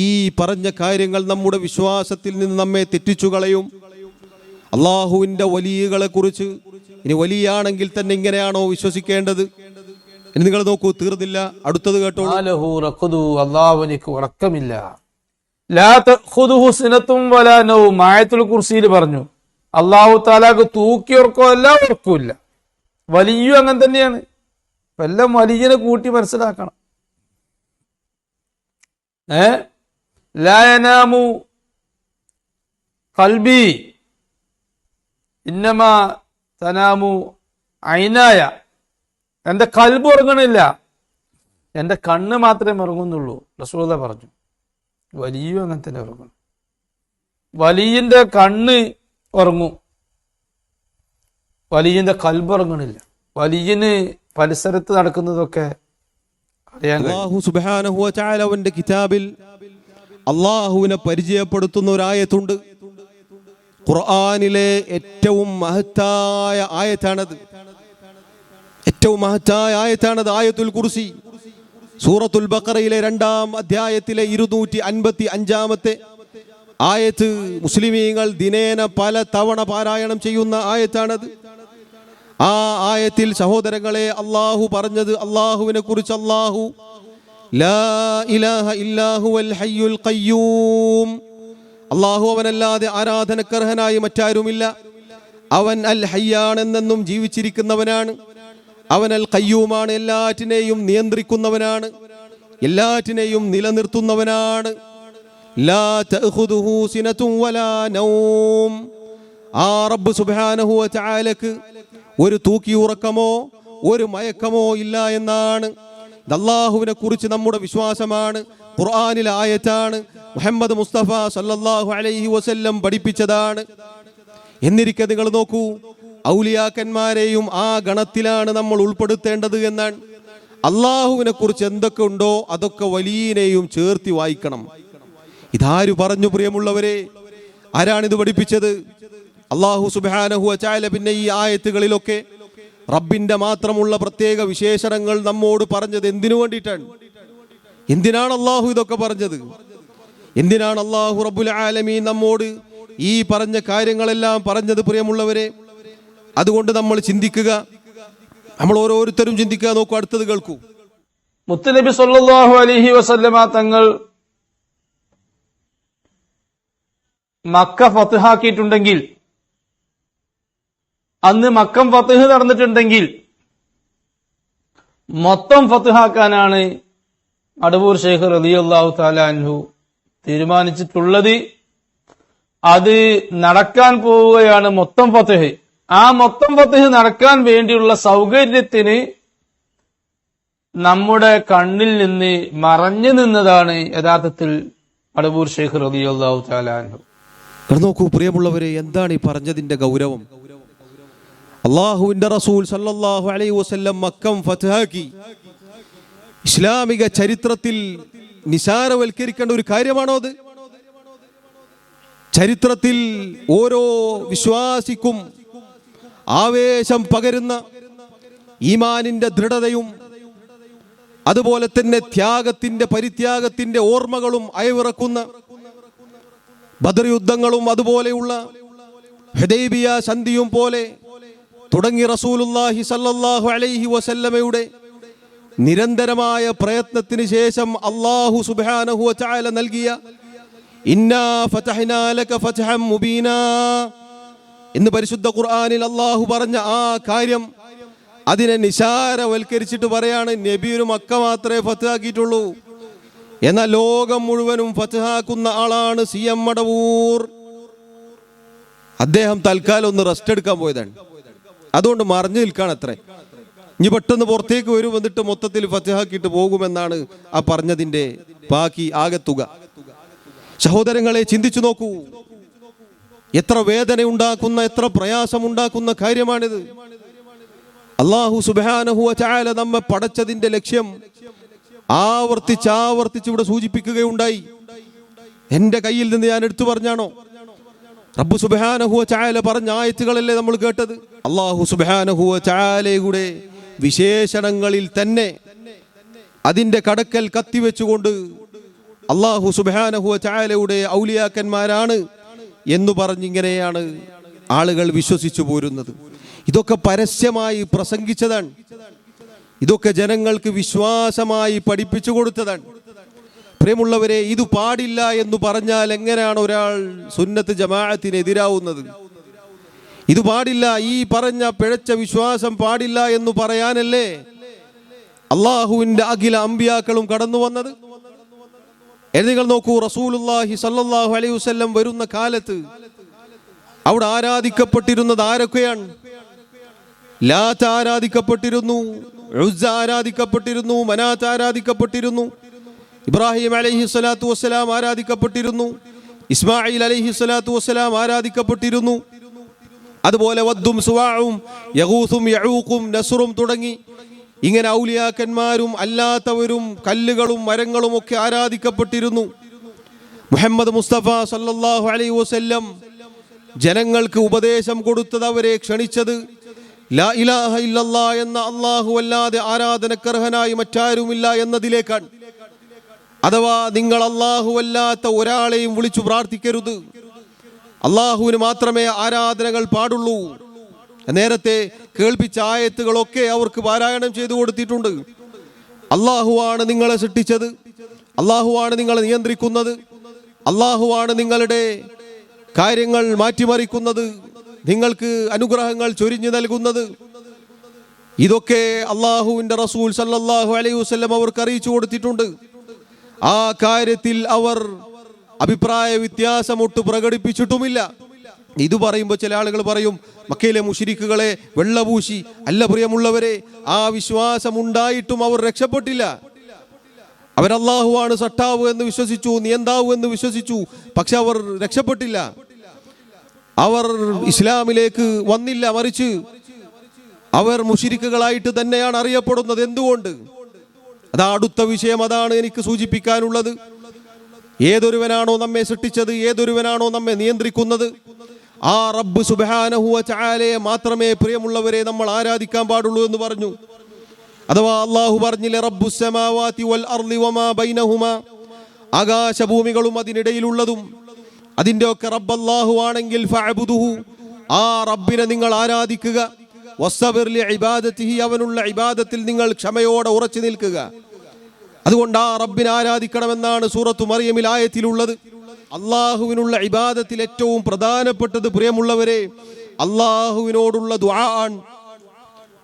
ഈ പറഞ്ഞ കാര്യങ്ങൾ നമ്മുടെ വിശ്വാസത്തിൽ നിന്ന് നമ്മെ തെറ്റിച്ചു കളയും. അള്ളാഹുവിന്റെ വലിയകളെ കുറിച്ച് ഇനി വലിയാണെങ്കിൽ തന്നെ ഇങ്ങനെയാണോ വിശ്വസിക്കേണ്ടത്? ഇനി നിങ്ങൾ നോക്കൂ, തീർന്നില്ല. അടുത്തത് കേട്ടോളൂ. അള്ളാഹുവിനിക്ക് ഉറക്കമില്ല. ലാ തഖുദുഹു സിനത്തും വലാ നൗം. ആയത്തുൽ കുർസിയിൽ പറഞ്ഞു, അള്ളാഹു താലാക്ക് തൂക്കിയോർക്കോ അല്ല, ഉറക്കില്ല. വലിയ അങ്ങനെ തന്നെയാണ്. എല്ലാം വലിയനെ കൂട്ടി മനസ്സിലാക്കണം. ലാ യനാമു ഖൽബി ഇന്നമാ തനാമു ഐനായ. എൻ്റെ കൽബ് ഉറങ്ങണില്ല, എൻ്റെ കണ്ണ് മാത്രമേ ഉറങ്ങുന്നുള്ളൂ. റസൂല പറഞ്ഞു. വലിയ അങ്ങനെ തന്നെ ഉറങ്ങണം. വലിയന്റെ കണ്ണ് ഉറങ്ങും, വലിയന്റെ കൽബ് ഉറങ്ങണില്ല. വലിയന് പരിസരത്ത് നടക്കുന്നതൊക്കെ അറിയാൻ കഴിയും. അല്ലാഹു സുബ്ഹാനഹു വ തആല അവന്റെ കിതാബിൽ അള്ളാഹുവിനെ പരിചയപ്പെടുത്തുന്ന ഒരു ആയത്തുണ്ട്. ഖുർആനിലെ ഏറ്റവും മഹത്തായ ആയത്താണത്. ഏറ്റവും മഹത്തായ ആയത്താണത് ആയത്തുൽ കുർസി. സൂറത്തുൽ ബഖറയിലെ 2-ാം അധ്യായത്തിലെ 255-ാമത്തെ ആയത്ത് മുസ്ലിമീങ്ങൾ ദിനേന പല തവണ പാരായണം ചെയ്യുന്ന ആയത്താണത്. ആ ആയത്തിൽ സഹോദരങ്ങളെ അള്ളാഹു പറഞ്ഞത്, അള്ളാഹുവിനെ കുറിച്ച് അള്ളാഹു ലാ ഇലാഹ ഇല്ലാഹു അൽ ഹയ്യുൽ ഖയ്യൂം. അള്ളാഹു അവനല്ലാതെ ആരാധനക്കർഹനായി മറ്റാരുമില്ല. അവൻ അൽ ഹയ്യാണെന്നും ജീവിച്ചിരിക്കുന്നവനാണ്. അവൻ അൽ ഖയ്യൂമാണ്, എല്ലാറ്റിനെയും നിയന്ത്രിക്കുന്നവനാണ്, എല്ലാറ്റിനെയും നിലനിർത്തുന്നവനാണ്. ലാ തഅഖുദുഹു സിനതും വലാ നൗം. ആ റബ്ബ് സുബ്ഹാനഹു വ തആലക്ക് ഒരു തൂക്കിയുറക്കമോ ഒരു മയക്കമോ ഇല്ല എന്നാണ്. അല്ലാഹുവിനെ കുറിച്ച് നമ്മുടെ വിശ്വാസമാണ്. ഖുർആനിലെ ആയത്താണ്. മുഹമ്മദ് മുസ്തഫ സല്ലല്ലാഹു അലൈഹി വസല്ലം പഠിപ്പിച്ചതാണ്. എന്നിരിക്കെ നിങ്ങൾ നോക്കൂ, ഔലിയാക്കന്മാരെയും ആ ഗണത്തിലാണ് നമ്മൾ ഉൾപ്പെടുത്തേണ്ടത് എന്നാണ്. അള്ളാഹുവിനെ കുറിച്ച് എന്തൊക്കെ ഉണ്ടോ അതൊക്കെ വലിയനെയും ചേർത്തി വായിക്കണം. ഇതാര് പറഞ്ഞു പ്രിയമുള്ളവരെ? ആരാണിത് പഠിപ്പിച്ചത്? അള്ളാഹു സുബ്ഹാനഹു വ തആല പിന്നെ ഈ ആയത്തുകളിലൊക്കെ റബ്ബിന്റെ മാത്രമുള്ള പ്രത്യേക വിശേഷണങ്ങൾ നമ്മോട് പറഞ്ഞത് എന്തിനു വേണ്ടിയിട്ടാണ്? എന്തിനാണ് അള്ളാഹു ഇതൊക്കെ പറഞ്ഞത്? എന്തിനാണ് അള്ളാഹു റബ്ബുൽ ആലമീൻ നമ്മോട് ഈ പറഞ്ഞ കാര്യങ്ങളെല്ലാം പറഞ്ഞത് പ്രിയമുള്ളവരെ? അതുകൊണ്ട് നമ്മൾ ചിന്തിക്കുക, നമ്മൾ ഓരോരുത്തരും ചിന്തിക്കുക. നോക്കൂ, അടുത്തത് കേൾക്കൂ. മുത്തുനബി സല്ലല്ലാഹു അലൈഹി വസല്ലമ തങ്ങൾ മക്ക ഫത്ഹാക്കിയിട്ടുണ്ടെങ്കിൽ, അന്ന് മക്കം ഫത്ഹ് നടന്നിട്ടുണ്ടെങ്കിൽ മൊത്തം ഫത്ഹാക്കാനാണ് അടവൂർ ശൈഖ് റളിയല്ലാഹു തആല അൻഹു തീരുമാനിച്ചിട്ടുള്ളത്. അത് നടക്കാൻ പോവുകയാണ് മൊത്തം ഫത്ഹ്. ആ മൊത്തം ഫത്ഹ് നടക്കാൻ വേണ്ടിയുള്ള സൗകര്യത്തിന് നമ്മുടെ കണ്ണിൽ നിന്ന് മറഞ്ഞു നിന്നതാണ് യഥാർത്ഥത്തിൽ അടവൂർ ശൈഖ് റളിയല്ലാഹു തആല അൻഹു. നോക്കൂ പ്രിയമുള്ളവരെ, എന്താണ് ഈ പറഞ്ഞതിന്റെ ഗൗരവം? അള്ളാഹുവിന്റെ റസൂൽ സല്ലല്ലാഹു അലൈഹി വസല്ലം മക്കം ഫത്ഹാക്കി. ഇസ്ലാമിക ചരിത്രത്തിൽ നിസാരവൽക്കരിക്കേണ്ട ഒരു കാര്യമാണോ അത്? ചരിത്രത്തിൽ ഓരോ വിശ്വാസിക്കും ആവേശം പകരുന്ന ഈമാനിന്റെ ദൃഢതയും അതുപോലെ തന്നെ ത്യാഗത്തിന്റെ പരിത്യാഗത്തിന്റെ ഓർമ്മകളും അയവിറക്കുന്ന ബദർ യുദ്ധങ്ങളും അതുപോലെയുള്ള ഹുദൈബിയ സന്ധിയും പോലെ തുടങ്ങി റസൂലുള്ളാഹി സല്ലല്ലാഹു അലൈഹി വസല്ലമയുടെ നിരന്തരമായ പ്രയത്നത്തിന് ശേഷം അല്ലാഹു സുബ്ഹാനഹു വ തആല നൽകിയ ഇന്നാ ഫതഹ്നാ ലക ഫതഹൻ മുബീനാ എന്ന് പരിശുദ്ധ ഖുർആനിൽ അല്ലാഹു പറഞ്ഞ ആ കാര്യം, അതിനെ നിസാരവൽക്കരിച്ചിട്ട് പറയാണ് നബിയൊരു മക്ക മാത്രമേ ഫത്ഹാക്കിയിട്ടുള്ളൂ. എന്നാൽ ലോകം മുഴുവനും ഫത്ഹാക്കുന്ന ആളാണ് CM മടവൂർ. അദ്ദേഹം തൽക്കാലം ഒന്ന് റെസ്റ്റ് എടുക്കാൻ പോയതാണ്. അതുകൊണ്ട് മറിഞ്ഞു നിൽക്കാൻ അത്രേ. ഇനി പെട്ടെന്ന് പുറത്തേക്ക് വരും, എന്നിട്ട് മൊത്തത്തിൽ ഫത്ഹാക്കിയിട്ട് പോകുമെന്നാണ് ആ പറഞ്ഞതിന്റെ ബാക്കി ആകത്തുക. സഹോദരങ്ങളെ, ചിന്തിച്ചു നോക്കൂ, എത്ര വേദന ഉണ്ടാക്കുന്ന, എത്ര പ്രയാസം ഉണ്ടാക്കുന്ന കാര്യമാണിത്. അല്ലാഹു സുബ്ഹാനഹു വ തആല നമ്മെ പടച്ചതിന്റെ ലക്ഷ്യം ആവർത്തിച്ച് ഇവിടെ സൂചിപ്പിക്കുകയുണ്ടായി. എന്റെ കയ്യിൽ നിന്ന് ഞാൻ എടുത്തു പറഞ്ഞാണോ? റബ്ബ് സുബ്ഹാനഹു വ തആല പറഞ്ഞ ആയത്തുകളല്ലേ നമ്മൾ കേട്ടത്? അല്ലാഹു സുബ്ഹാനഹു വ തആലയുടെ വിശേഷണങ്ങളിൽ തന്നെ അതിന്റെ കടക്കൽ കത്തിവെച്ചുകൊണ്ട് അല്ലാഹു സുബ്ഹാനഹു വ തആലയുടെ ഔലിയാക്കന്മാരാണ് എന്ന് പറഞ്ഞിങ്ങനെയാണ് ആളുകൾ വിശ്വസിച്ചു പോരുന്നത്. ഇതൊക്കെ പരസ്യമായി പ്രസംഗിച്ചതാണ്. ഇതൊക്കെ ജനങ്ങൾക്ക് വിശ്വാസമായി പഠിപ്പിച്ചു കൊടുത്തതാണ്. പ്രിയമുള്ളവരെ, ഇത് പാടില്ല എന്ന് പറഞ്ഞാൽ എങ്ങനെയാണ് ഒരാൾ സുന്നത്ത് ജമാഅത്തിന് എതിരാവുന്നത്? ഇത് പാടില്ല, ഈ പറഞ്ഞ പിഴച്ച വിശ്വാസം പാടില്ല എന്ന് പറയാനല്ലേ അള്ളാഹുവിന്റെ അഖില അമ്പിയാക്കളും കടന്നു വന്നത്? നിങ്ങൾ നോക്കൂ, റസൂലുള്ളാഹി സ്വല്ലല്ലാഹു അലൈഹി വസല്ലം വരുന്ന കാലത്ത് അവിടെ ആരാധിക്കപ്പെട്ടിരുന്നത് ആരൊക്കെയാണ്? ലാത്ത് ആരാധിക്കപ്പെട്ടിരുന്നു, ഉസ്സ ആരാധിക്കപ്പെട്ടിരുന്നു, മനാത്ത് ആരാധിക്കപ്പെട്ടിരുന്നു, ഇബ്രാഹിം അലൈഹി സ്വലാത്തു വസ്സലാം ആരാധിക്കപ്പെട്ടിരുന്നു, ഇസ്മായിൽ അലൈഹി സ്വലാത്തു വസ്സലാം ആരാധിക്കപ്പെട്ടിരുന്നു. അതുപോലെ വദ്ദും സുവാഉം യഗൂസും യഊഖും നസ്റും തുടങ്ങി ഇങ്ങനെ ഔലിയാക്കന്മാരും അല്ലാത്തവരും കല്ലുകളും മരങ്ങളും ഒക്കെ ആരാധിക്കപ്പെട്ടിരുന്നു. മുഹമ്മദ് മുസ്തഫ സല്ലല്ലാഹു അലൈഹി വസല്ലം ജനങ്ങൾക്ക് ഉപദേശം കൊടുത്തത്, അവരെ ക്ഷണിച്ചത് ലാ ഇലാഹ ഇല്ലല്ലാഹ് എന്ന അല്ലാഹു അല്ലാതെ ആരാധനക്കർഹനായി മറ്റാരുമില്ല എന്നതിലേക്കാണ്. അഥവാ നിങ്ങൾ അല്ലാഹു അല്ലാത്ത ഒരാളെയും വിളിച്ചു പ്രാർത്ഥിക്കരുത്, അല്ലാഹുവിന് മാത്രമേ ആരാധനകൾ പാടുള്ളൂ. നേരത്തെ കേൾപ്പിച്ച ആയത്തുകളൊക്കെ അവർക്ക് പാരായണം ചെയ്തു കൊടുത്തിട്ടുണ്ട്. അല്ലാഹുവാണ് നിങ്ങളെ സൃഷ്ടിച്ചത്, അല്ലാഹുവാണ് നിങ്ങളെ നിയന്ത്രിക്കുന്നത്, അല്ലാഹുവാണ് നിങ്ങളുടെ കാര്യങ്ങൾ മാറ്റിമറിക്കുന്നത്, നിങ്ങൾക്ക് അനുഗ്രഹങ്ങൾ ചൊരിഞ്ഞു നൽകുന്നത്. ഇതൊക്കെ അല്ലാഹുവിന്റെ റസൂൽ സല്ലല്ലാഹു അലൈഹി വസല്ലം അവർക്ക് അറിയിച്ചു കൊടുത്തിട്ടുണ്ട്. ആ കാര്യത്തിൽ അവർ അഭിപ്രായ വ്യത്യാസമൊട്ട് പ്രകടിപ്പിച്ചിട്ടുമില്ല. ഇത് പറയുമ്പോൾ ചില ആളുകൾ പറയും മക്കയിലെ മുശ്രിക്കുകളെ വെള്ളപൂശി. അല്ല പ്രിയമുള്ളവരെ, ആ വിശ്വാസം ഉണ്ടായിട്ടും അവർ രക്ഷപ്പെട്ടില്ല. അവരല്ലാഹുവാണ് സട്ടാവ് എന്ന് വിശ്വസിച്ചു, നിയന്താവ് എന്ന് വിശ്വസിച്ചു, പക്ഷെ അവർ രക്ഷപ്പെട്ടില്ല. അവർ ഇസ്ലാമിലേക്ക് വന്നില്ല, മറിച്ച് അവർ മുശ്രിക്കുകളായിട്ട് തന്നെയാണ് അറിയപ്പെടുന്നത്. എന്തുകൊണ്ട്? അതാ അടുത്ത വിഷയം, അതാണ് എനിക്ക് സൂചിപ്പിക്കാനുള്ളത്. ഏതൊരുവനാണോ നമ്മെ സൃഷ്ടിച്ചത്, ഏതൊരുവനാണോ നമ്മെ നിയന്ത്രിക്കുന്നത്, ആ റബ്ബ് സുബ്ഹാനഹു വ തആലയെ മാത്രമേ പ്രിയമുള്ളവരെ നമ്മൾ ആരാധിക്കാൻ പാടുള്ളൂ എന്ന് പറഞ്ഞു. അഥവാ അള്ളാഹു പറഞ്ഞില്ലേ, റബ്ബുസ് സമാവാതി വൽ അർളി വമാ ബൈനഹുമാ, ആകാശഭൂമികളും അതിനിടയിലുള്ളതും അതിൻ്റെ ഒക്കെ റബ്ബ് അല്ലാഹു ആണെങ്കിൽ ഫഅബ്ദുഹു, ആ റബ്ബിനെ നിങ്ങൾ ആരാധിക്കുക. വസ്സബിർ ലി ഇബാദതിഹി, അവനുള്ള ഇബാദത്തിൽ നിങ്ങൾ ക്ഷമയോടെ ഉറച്ചു നിൽക്കുക. അതുകൊണ്ട് ആ റബ്ബിനെ ആരാധിക്കണമെന്നാണ് സൂറത്തു മറിയമിൽ ആയത്തിലുള്ളത്. അള്ളാഹുവിനുള്ള ഇബാദത്തിൽ ഏറ്റവും പ്രധാനപ്പെട്ടത് പ്രിയമുള്ളവരെ അള്ളാഹുവിനോടുള്ള ദുആ ആണ്,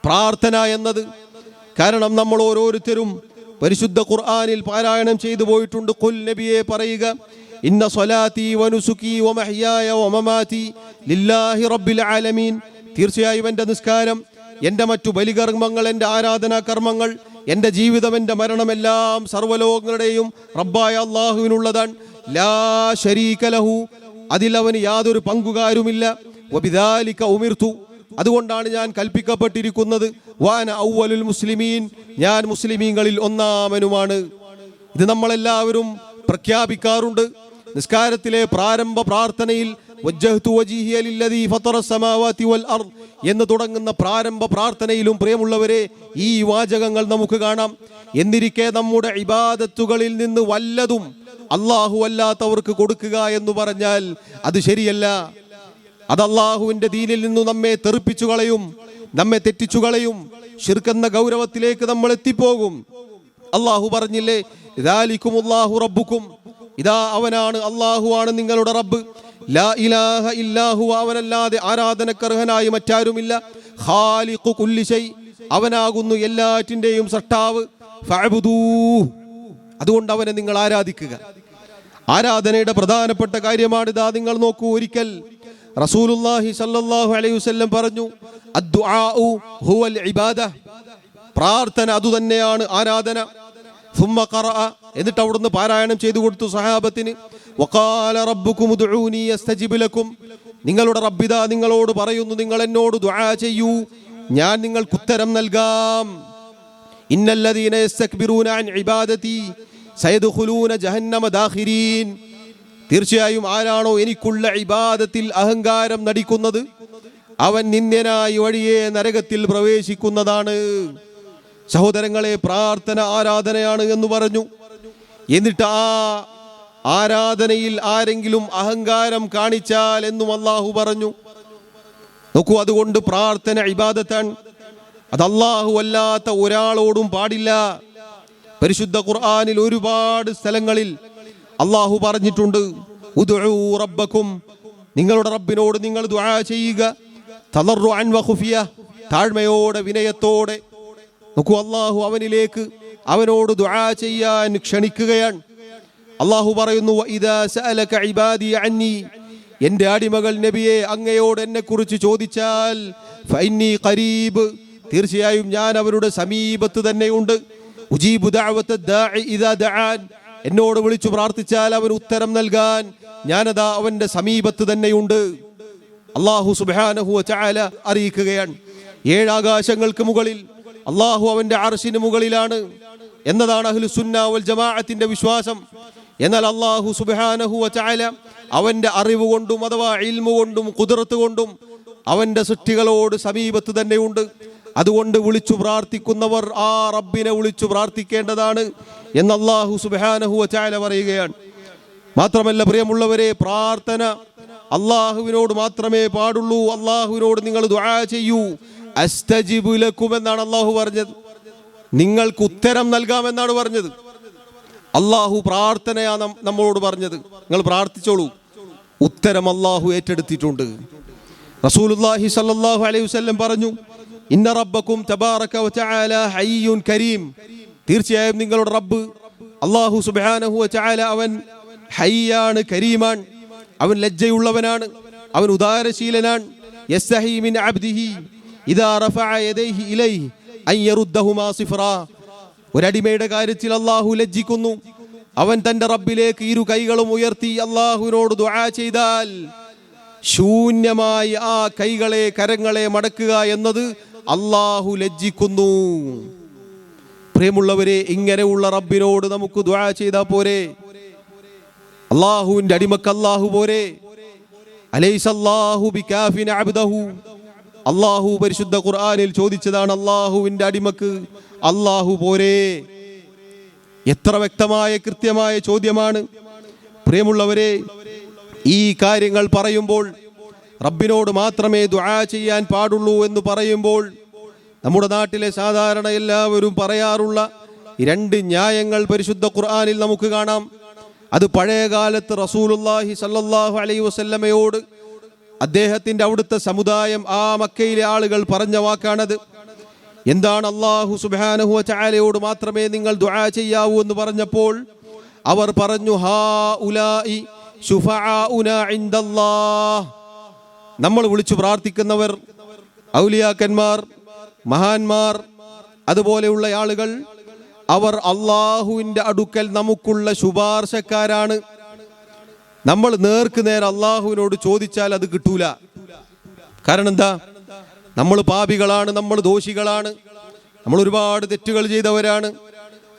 പ്രാർത്ഥന എന്നത്. കാരണം നമ്മൾ ഓരോരുത്തരും പരിശുദ്ധ ഖുർആനിൽ പാരായണം ചെയ്തു പോയിട്ടുണ്ട്. ഖുൽ, നബിയെ പറയുക, ഇന്ന സ്വലാത്തി വനുസുക്കി വമഹ്യായ വമമാതി ലില്ലാഹി റബ്ബിൽ ആലമീൻ, തീർച്ചയായും എൻ്റെ നിസ്കാരം, എൻ്റെ മറ്റു ബലികർമ്മങ്ങൾ, എൻ്റെ ആരാധനാ കർമ്മങ്ങൾ, എൻ്റെ ജീവിതം, എൻ്റെ മരണമെല്ലാം സർവ്വലോകങ്ങളുടെയും റബ്ബായ അള്ളാഹുവിനുള്ളതാണ്. ലാ ശരീക ലഹു, അതിൽ അവന് യാതൊരു പങ്കുകാരുമില്ല. വബിദാലിക ഉമിർതു, അതുകൊണ്ടാണ് ഞാൻ കൽപ്പിക്കപ്പെട്ടിരിക്കുന്നത്. വാന ഔവലുൽ മുസ്ലിമീൻ, ഞാൻ മുസ്ലിമീങ്ങളിൽ ഒന്നാമനുമാണ്. ഇത് നമ്മളെല്ലാവരും പ്രഖ്യാപിക്കാറുണ്ട്. നിസ്കാരത്തിലെ പ്രാരംഭ പ്രാർത്ഥനയിൽ വജ്ജഹ്തു വജീഹിയ ലില്ലദീ ഫത്തറ സമാവാതി വൽ അർദ് എന്ന് തുടങ്ങുന്ന പ്രാരംഭ പ്രാർത്ഥനയിലും പ്രിയമുള്ളവരെ ഈ വാചകങ്ങൾ നമുക്ക് കാണാം. എന്നിരിക്കെ നമ്മുടെ ഇബാദത്തുകളിൽ നിന്ന് വല്ലതും അല്ലാഹു അല്ലാത്തവർക്ക് കൊടുക്കുക എന്ന് പറഞ്ഞാൽ അത് ശരിയല്ല. അത് അല്ലാഹുവിന്റെ ദീനിൽ നിന്ന് നമ്മെ തെറിപ്പിച്ചു കളയും, നമ്മെ തെറ്റിച്ചു കളയും. ശിർക്കെന്ന ഗൗരവത്തിലേക്ക് നമ്മൾ എത്തിപ്പോകും. അല്ലാഹു പറഞ്ഞില്ലേ, ദാലികുമുല്ലാഹു റബ്ബുക്കും, ഇതാ അവനാണ്, അല്ലാഹുവാണ് നിങ്ങളുടെ റബ്ബ്. ലാ ഇലാഹ ഇല്ലാഹു, അവനല്ലാതെ ആരാധനക്കർഹനായി മറ്റാരുമില്ല. ഖാലിഖു കുല്ലി ശൈ, അവനാകുന്നു എല്ലാറ്റിൻ്റെയും സൃഷ്ടാവ്. ഫഅബ്ദൂഹ്, അതുകൊണ്ട് അവനെ നിങ്ങൾ ആരാധിക്കുക. ആരാധനയുടെ പ്രധാനപ്പെട്ട കാര്യമാണ് ഇതാ. നിങ്ങൾ നോക്കൂ, ഒരിക്കൽ റസൂലുള്ളാഹി സ്വല്ലല്ലാഹു അലൈഹി വസല്ലം പറഞ്ഞു, അദ്ദുആഉ ഹുവൽ ഇബാദ, പ്രാർത്ഥന അതുതന്നെയാണ് ആരാധന. ثم قرأ, എന്നിട്ട് അവിടുന്ന് പാരായണം ചെയ്തു കൊടുത്തു സഹാബത്തിന്. വഖാല റബ്ബുകും ഉദ്ഊനി അസ്തജിബ് ലക്കും, നിങ്ങളുടെ റബ്ബിദാ നിങ്ങളോട് പറയുന്നു, നിങ്ങൾ എന്നോട് ദുആ ചെയ്യൂ, ഞാൻ നിങ്ങൾക്ക് ഉത്തരം നൽകാം. ഇന്നല്ലദീന യസ്തക്ബിറൂന അൻ ഇബാദതി സയദ്ഖുലൂന ജഹന്നമ ദാഖിരീൻ, തീർച്ചയായും ആരാണോ എനിക്കുള്ള ഇബാദത്തിൽ അഹങ്കാരം നടിക്കുന്നത് അവൻ നിന്ദ്യനായി വഴിയെ നരകത്തിൽ പ്രവേശിക്കുന്നതാണ്. സഹോദരങ്ങളെ, പ്രാർത്ഥന ആരാധനയാണ് എന്ന് പറഞ്ഞു. എന്നിട്ട് ആ ആരാധനയിൽ ആരെങ്കിലും അഹങ്കാരം കാണിച്ചാൽ എന്നും അല്ലാഹു പറഞ്ഞു. നോക്കൂ, അതുകൊണ്ട് പ്രാർത്ഥന ഇബാദത്താണ്. അത് അല്ലാഹു അല്ലാത്ത ഒരാളോടും പാടില്ല. പരിശുദ്ധ ഖുർആനിൽ ഒരുപാട് സ്ഥലങ്ങളിൽ അല്ലാഹു പറഞ്ഞിട്ടുണ്ട്, ഉദ്ഉ റബ്ബക്കും, നിങ്ങളുടെ റബ്ബിനോട് നിങ്ങൾ ദുആ ചെയ്യുക. തളർറുഅൻ വഖുഫിയ, താഴ്മയോടെ വിനയത്തോടെ. നോക്കൂ, അല്ലാഹു അവനിലേക്ക്, അവനോട് ദുആ ചെയ്യാൻ ക്ഷണിക്കുകയാണ്. അല്ലാഹു പറയുന്നു, വഇദാ സഅലക ഇബാദി അന്നി, എൻ്റെ അടിമകൾ നബിയെ അങ്ങയോട് എന്നെ കുറിച്ച് ചോദിച്ചാൽ, ഫഇന്നി ഖരീബ്, തീർച്ചയായും ഞാൻ അവരുടെ സമീപത്ത് തന്നെയുണ്ട്. ഉജീബു ദഅവത ദാഇ ഇദാ ദഅാൻ, എന്നോട് വിളിച്ചു പ്രാർത്ഥിച്ചാൽ അവൻ ഉത്തരം നൽകാൻ ഞാനതാ അവന്റെ സമീപത്ത് തന്നെയുണ്ട്. അല്ലാഹു സുബ്ഹാനഹു വ തആല അറിയിക്കുകയാണ്, 7 ആകാശങ്ങൾക്ക് മുകളിൽ അല്ലാഹു അവന്റെ അർശിന് മുകളിലാണ് എന്നതാണ് അഹ്ലുസുന്ന വൽ ജമാഅത്തിന്റെ വിശ്വാസം. എന്നാൽ അല്ലാഹു സുബ്ഹാനഹു വ തആല അവന്റെ അറിവ് കൊണ്ടും അഥവാ ഇൽമു കൊണ്ടും ഖുദ്റത്ത് കൊണ്ടും അവന്റെ സൃഷ്ടികളോട് സമീപത്ത് തന്നെയുണ്ട്. അതുകൊണ്ട് വിളിച്ചു പ്രാർത്ഥിക്കുന്നവർ ആ റബ്ബിനെ വിളിച്ചു പ്രാർത്ഥിക്കേണ്ടതാണ് എന്ന് അല്ലാഹു സുബ്ഹാനഹു വ തആല പറയുകയാണ്. മാത്രമല്ല പ്രിയമുള്ളവരെ, പ്രാർത്ഥന അല്ലാഹുവിനോട് മാത്രമേ പാടുള്ളൂ. അല്ലാഹുവിനോട് നിങ്ങൾ ദുആ ചെയ്യൂ. അസ്തജിബു ലക്കും എന്നാണ് അല്ലാഹു പറഞ്ഞത്. നിങ്ങൾക്ക് ഉത്തരം നൽകാമെന്നാണ് പറഞ്ഞത്. അല്ലാഹു പ്രാർത്ഥനയാണ് നമ്മളോട് പറഞ്ഞത്, നിങ്ങൾ പ്രാർത്ഥിച്ചോളൂ. ഉത്തരം അല്ലാഹു ഏറ്റെടുത്തിട്ടുണ്ട്. റസൂലുള്ളാഹി സ്വല്ലല്ലാഹു അലൈഹി വസല്ലം പറഞ്ഞു, ഇന്ന റബ്ബക്കും തബാറക വ തആല ഹയ്യുൻ കരീം, തീർച്ചയായും നിങ്ങളുടെ റബ്ബ് അല്ലാഹു സുബ്ഹാനഹു വ തആല അവൻ ഹയ്യാണ്, കരീമാണ്, അവൻ ലജ്ജയുള്ളവനാണ്. അവൻ ഉദാരശീലനാണ്. യസ്തഹി മിൻ അബ്ദിഹി ഇദാ റഫഅ യദൈഹി ഇലൈഹി അൻ യറുദ്ദഹുമാ സിഫറാ. ഒരടിമയുടെ കാര്യത്തിൽ അല്ലാഹു ലജ്ജിക്കുന്നു. അവൻ തന്റെ റബ്ബിലേക്ക് ഇരു കൈകളും ഉയർത്തി അല്ലാഹുവിനോട് ദുആ ചെയ്താൽ ശൂന്യമായി ആ കരങ്ങളെ മടക്കുക എന്നത് അല്ലാഹു ലജ്ജിക്കുന്നു. പ്രിയമുള്ളവരെ, ഇങ്ങനെയുള്ള റബ്ബിനോട് നമുക്ക് ദുആ ചെയ്താൽ പോരെ? അല്ലാഹുവിന്റെ അടിമക്ക് അല്ലാഹു പോരെ? അലൈസല്ലാഹു ബികാഫിൻ അബ്ദഹു. അല്ലാഹു പരിശുദ്ധ ഖുർആനിൽ ചോദിച്ചതാണ്, അല്ലാഹുവിന്റെ അടിമക്ക് അല്ലാഹു പോരെ? എത്ര വ്യക്തമായ കൃത്യമായ ചോദ്യമാണ്. പ്രിയമുള്ളവരെ, ഈ കാര്യങ്ങൾ പറയുമ്പോൾ, റബ്ബിനോട് മാത്രമേ ദുആ ചെയ്യാൻ പാടുള്ളൂ എന്ന് പറയുമ്പോൾ, നമ്മുടെ നാട്ടിലെ സാധാരണ എല്ലാവരും പറയാറുള്ള രണ്ട് ന്യായങ്ങൾ പരിശുദ്ധ ഖുർആനിൽ നമുക്ക് കാണാം. അത് പഴയകാലത്ത് റസൂലുള്ളാഹി സ്വല്ലല്ലാഹു അലൈഹി വസല്ലമയോട് അദ്ദേഹത്തിന്റെ അവിടുത്തെ സമുദായം, ആ മക്കയിലെ ആളുകൾ പറഞ്ഞ വാക്കാണത്. എന്താണ്? അല്ലാഹു സുബ്ഹാനഹു വ തആലയോട് മാത്രമേ നിങ്ങൾ ദുആ ചെയ്യാവൂ എന്ന് പറഞ്ഞപ്പോൾ അവർ പറഞ്ഞു, ഹാ ഉലാഇ ശുഫആഉനാ ഇൻദല്ലാഹ്. നമ്മൾ വിളിച്ചു പ്രാർത്ഥിക്കുന്നവർ, ഔലിയാക്കന്മാർ, മഹാന്മാർ, അതുപോലെയുള്ള ആളുകൾ, അവർ അള്ളാഹുവിന്റെ അടുക്കൽ നമുക്കുള്ള ശുപാർശക്കാരാണ്. നമ്മൾ നേർക്ക് നേരെ അള്ളാഹുവിനോട് ചോദിച്ചാൽ അത് കിട്ടൂല. കാരണം എന്താ? നമ്മൾ പാപികളാണ്, നമ്മൾ ദോഷികളാണ്, നമ്മൾ ഒരുപാട് തെറ്റുകൾ ചെയ്തവരാണ്.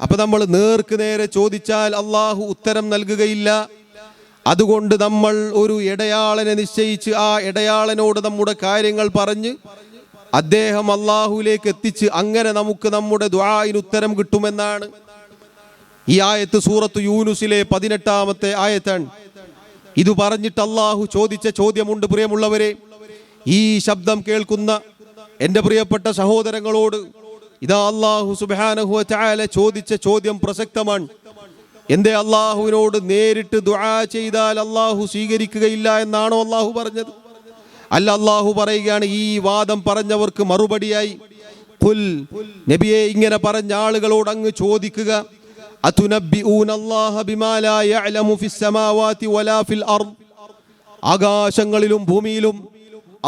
അപ്പൊ നമ്മൾ നേർക്ക് നേരെ ചോദിച്ചാൽ അള്ളാഹു ഉത്തരം നൽകുകയില്ല. അതുകൊണ്ട് നമ്മൾ ഒരു ഇടയാളനെ നിശ്ചയിച്ച് ആ ഇടയാളനോട് നമ്മുടെ കാര്യങ്ങൾ പറഞ്ഞ് അദ്ദേഹം അള്ളാഹുവിലേക്ക് എത്തിച്ച് അങ്ങനെ നമുക്ക് നമ്മുടെ ദുആഇന് ഉത്തരം കിട്ടുമെന്നാണ്. ഈ ആയത്ത് സൂറത്ത് യൂനുസിലെ 18-ാമത്തെ ആയത്താണ്. ഇത് പറഞ്ഞിട്ട് അള്ളാഹു ചോദിച്ച ചോദ്യമുണ്ട്. പ്രിയമുള്ളവരെ, ഈ ശബ്ദം കേൾക്കുന്ന എൻ്റെ പ്രിയപ്പെട്ട സഹോദരങ്ങളോട് ഇതാ അല്ലാഹു സുബ്ഹാനഹു വ തആല ചോദിച്ച ചോദ്യം പ്രസക്തമാണ്. എന്തേ? അള്ളാഹുവിനോട് നേരിട്ട് ദുആ ചെയ്താൽ അള്ളാഹു സ്വീകരിക്കുകയില്ല എന്നാണോ അള്ളാഹു പറഞ്ഞത്? അല്ല, അള്ളാഹു പറയുകയാണ് ഈ വാദം പറഞ്ഞവർക്ക് മറുപടിയായി, ഖുൽ, നബിയെ ഇങ്ങനെ പറഞ്ഞ ആളുകളോട് അങ്ങ് ചോദിക്കുക, അതുനബ്ബിഊനല്ലാഹ ബിമാ ലാ യഅലമു ഫിസ് സമാവാതി വലാ ഫിൽ അർദ്. ആകാശങ്ങളിലും ഭൂമിയിലും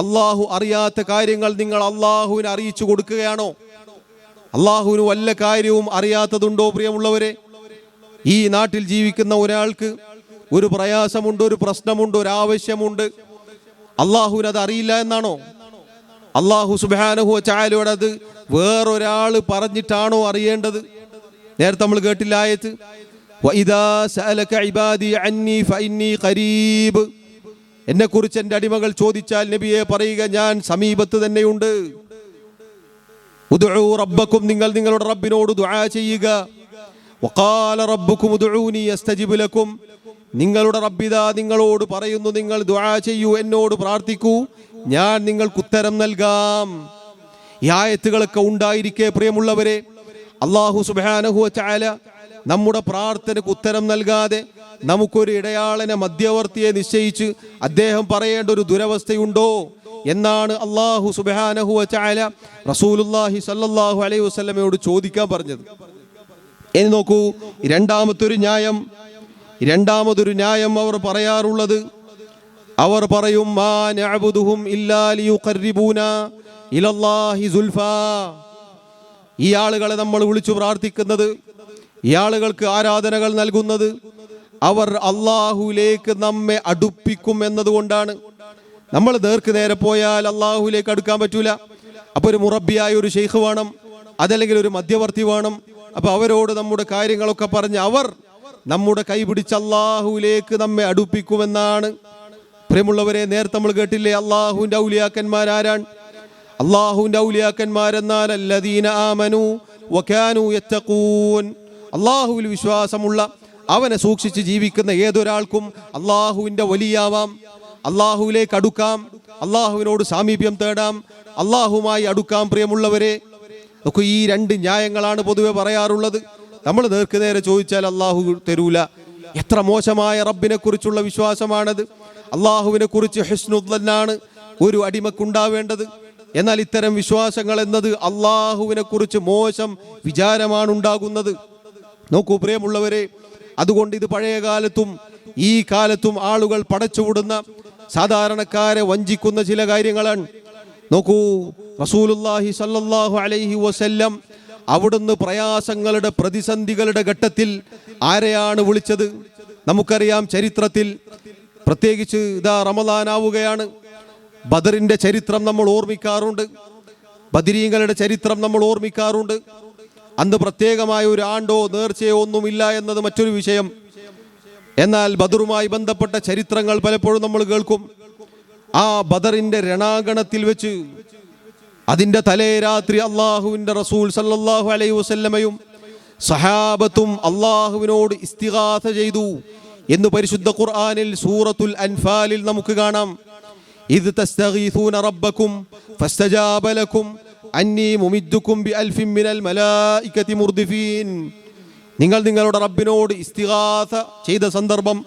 അള്ളാഹു അറിയാത്ത കാര്യങ്ങൾ നിങ്ങൾ അള്ളാഹുവിനെ അറിയിച്ചു കൊടുക്കുകയാണോ? അള്ളാഹുവിന് വല്ല കാര്യവും അറിയാത്തതുണ്ടോ? പ്രിയമുള്ളവരെ, ഈ നാട്ടിൽ ജീവിക്കുന്ന ഒരാൾക്ക് ഒരു പ്രയാസമുണ്ട്, ഒരു പ്രശ്നമുണ്ട്, ഒരു ആവശ്യമുണ്ട്, അള്ളാഹുവിന് അത് അറിയില്ല എന്നാണോ? അള്ളാഹു സുബ്ഹാനഹു വ തആലയോട് അത് വേറൊരാൾ പറഞ്ഞിട്ടാണോ അറിയേണ്ടത്? നേരത്തെ നമ്മൾ കേട്ടില്ല ആയത്ത്, വഇദാ സഅലക ഇബാദി അന്നി ഫഇന്നി ഖരീബ്. എന്നെക്കുറിച്ച് എൻ്റെ അടിമകൾ ചോദിച്ചാൽ നബിയെ പറയുക, ഞാൻ സമീപത്ത് തന്നെയുണ്ട്. ഉദ്ഉ റബ്ബക്കും, നിങ്ങൾ നിങ്ങളുടെ റബ്ബിനോട് ദുആ ചെയ്യുക. വഖാല റബ്ബുക്കും ഉദ്ഉനി അസ്തജിബ് ലക്കും. നിങ്ങളുടെ റബ്ബിദാ നിങ്ങളോട് പറയുന്നു, നിങ്ങൾ ദുആ ചെയ്യൂ, എന്നോട് പ്രാർത്ഥിക്കൂ, ഞാൻ നിങ്ങൾക്ക് ഉത്തരം നൽകാം. ഈ ആയത്തുകളൊക്കെ ഉണ്ടായിരിക്കെ പ്രിയമുള്ളവരെ, അല്ലാഹു സുബ്ഹാനഹു വ തആല നമ്മുടെ പ്രാർത്ഥനയ്ക്ക് ഉത്തരം നൽകാതെ നമുക്കൊരു ഇടയാളനെ, മധ്യവർത്തിയെ നിശ്ചയിച്ച് അദ്ദേഹം പറയേണ്ട ഒരു ദുരവസ്ഥയുണ്ടോ എന്നാണ് അല്ലാഹു സുബ്ഹാനഹു വ തആല റസൂലുള്ളാഹി സ്വല്ലല്ലാഹു അലൈഹി വസല്ലമയോട് ചോദിക്കാൻ പറഞ്ഞത്. ഇനി നോക്കൂ, രണ്ടാമതൊരു ന്യായം അവർ പറയാറുള്ളത്, അവർ പറയും, മാ നഅബുദുഹും ഇല്ലാ ലിയുഖർരിബൂനാ ഇലല്ലാഹി സുൽഫാ. ഈ ആളുകളെ നമ്മൾ വിളിച്ചു പ്രാർത്ഥിക്കുന്നത്, ഈ ആളുകൾക്ക് ആരാധനകൾ നൽകുന്നത് അവർ അള്ളാഹുവിലേക്ക് നമ്മെ അടുപ്പിക്കും എന്നതുകൊണ്ടാണ്. നമ്മൾ നേർക്ക് നേരെ പോയാൽ അള്ളാഹുവിലേക്ക് അടുക്കാൻ പറ്റൂല. അപ്പോൾ ഒരു മുറബിയായ ഒരു ഷെയ്ഖ് വേണം, അതല്ലെങ്കിൽ ഒരു മധ്യവർത്തി വേണം. അപ്പൊ അവരോട് നമ്മുടെ കാര്യങ്ങളൊക്കെ പറഞ്ഞ് അവർ നമ്മുടെ കൈ പിടിച്ച് അള്ളാഹുവിലേക്ക് നമ്മെ അടുപ്പിക്കുമെന്നാണ്. പ്രിയമുള്ളവരെ, നേരത്തെ നമ്മൾ കേട്ടില്ലേ, അള്ളാഹുവിന്റെ ഔലിയാക്കന്മാരാരാണ്? അള്ളാഹുവിന്റെ ഔലിയാക്കന്മാരെന്നാൽ അല്ലദീന ആമനു വകാനു യത്തഖൂൻ. അള്ളാഹുവിൽ വിശ്വാസമുള്ള, അവനെ സൂക്ഷിച്ച് ജീവിക്കുന്ന ഏതൊരാൾക്കും അള്ളാഹുവിന്റെ വലിയാവാം, അള്ളാഹുവിലേക്ക് അടുക്കാം, അള്ളാഹുവിനോട് സാമീപ്യം തേടാം, അള്ളാഹുമായി അടുക്കാം. പ്രിയമുള്ളവരെ, നമുക്ക് ഈ രണ്ട് ന്യായങ്ങളാണ് പൊതുവെ പറയാറുള്ളത്. നമ്മൾ നേർക്ക് നേരെ ചോദിച്ചാൽ അള്ളാഹു തരൂല. എത്ര മോശമായ റബ്ബിനെ കുറിച്ചുള്ള വിശ്വാസമാണത്. അള്ളാഹുവിനെ കുറിച്ച് ഹുസ്നുദ്ദന്നാണ് ഒരു അടിമക്കുണ്ടാവേണ്ടത്. എന്നാൽ ഇത്തരം വിശ്വാസങ്ങൾ എന്നത് അള്ളാഹുവിനെ കുറിച്ച് മോശം വിചാരമാണ് ഉണ്ടാകുന്നത്. നോക്കൂ പ്രിയമുള്ളവരെ, അതുകൊണ്ട് ഇത് പഴയ കാലത്തും ഈ കാലത്തും ആളുകൾ പടച്ചുവിടുന്ന സാധാരണക്കാരെ വഞ്ചിക്കുന്ന ചില കാര്യങ്ങളാണ്. നോക്കൂ, റസൂലുള്ളാഹി സ്വല്ലല്ലാഹു അലൈഹി വസല്ലം അവിടുന്ന് പ്രയാസങ്ങളുടെ പ്രതിസന്ധികളുടെ ഘട്ടത്തിൽ ആരെയാണ് വിളിച്ചത്? നമുക്കറിയാം ചരിത്രത്തിൽ, പ്രത്യേകിച്ച് ഇതാ റമദാനാവുകയാണ്, ബദറിന്റെ ചരിത്രം നമ്മൾ ഓർമ്മിക്കാറുണ്ട്, ബദരീങ്ങളുടെ ചരിത്രം നമ്മൾ ഓർമ്മിക്കാറുണ്ട്. അന്ന് പ്രത്യേകമായ ഒരു ആണ്ടോ നേർച്ചയോ ഒന്നുമില്ല എന്നത് മറ്റൊരു വിഷയം. എന്നാൽ ബദറുമായി ബന്ധപ്പെട്ട ചരിത്രങ്ങൾ പലപ്പോഴും നമ്മൾ കേൾക്കും. ആ ബദറിന്റെ രണാങ്കണത്തിൽ വെച്ച് അതിന്റെ തലേ രാത്രി അള്ളാഹുവിന്റെ റസൂൽ സല്ലല്ലാഹു അലൈഹി വസല്ലമയും സഹാബത്തും അള്ളാഹുവിനോട് ഇസ്തിഗാസ ചെയ്തു എന്ന് പരിശുദ്ധ ഖുർആനിൽ സൂറത്തുൽ അൻഫാലിൽ നമുക്ക് കാണാം. ഇദ് തസ്തഗീസൂന റബ്ബക്കും ഫസ്തജാബ ലക്കും അന്നീ മുമിദ്ദുക്കും ബിഅൽഫിൻ മിനൽ മലായികതി മുർദിഫീൻ. നിങ്ങൾ നിങ്ങളുടെ റബ്ബിനോട് ഇസ്തിഗാസ ചെയ്ത സന്ദർഭം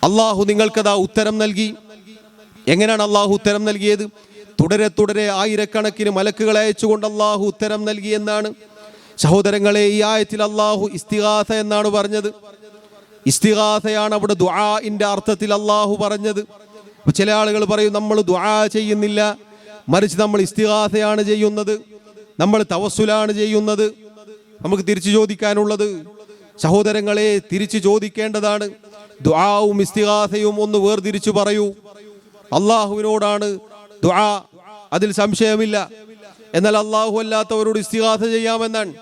അള്ളാഹു നിങ്ങൾക്കതാ ഉത്തരം നൽകി. എങ്ങനെയാണ് അള്ളാഹു ഉത്തരം നൽകിയത്? തുടരെ തുടരെ ആയിരക്കണക്കിന് മലക്കുകളെ അയച്ചുകൊണ്ട് അള്ളാഹു ഉത്തരം നൽകി എന്നാണ്. സഹോദരങ്ങളെ, ഈ ആയത്തിൽ അള്ളാഹു ഇസ്തിഗാസ എന്നാണ് പറഞ്ഞത്. ഇസ്തിഗാസയാണ് അവിടെ ദുആഇന്റെ അർത്ഥത്തിൽ അള്ളാഹു പറഞ്ഞത്. ചില ആളുകൾ പറയും നമ്മൾ ദുആ ചെയ്യുന്നില്ല, മറിച്ച് നമ്മൾ ഇസ്തിഗാസയാണ് ചെയ്യുന്നത്, നമ്മൾ തവസ്സുലാണ് ചെയ്യുന്നത്. നമുക്ക് തിരിച്ചു ചോദിക്കാനുള്ളത്, സഹോദരങ്ങളെ, തിരിച്ചു ചോദിക്കേണ്ടതാണ്. ദുആവും ഇസ്തിഗാസയും ഒന്ന് വേർതിരിച്ചു പറയൂ. അള്ളാഹുവിനോടാണ് ദുആ, അതിൽ സംശയമില്ല. എന്നാൽ അള്ളാഹു അല്ലാത്തവരോട് ഇസ്തിഗാസ ചെയ്യാമെന്നാണ്.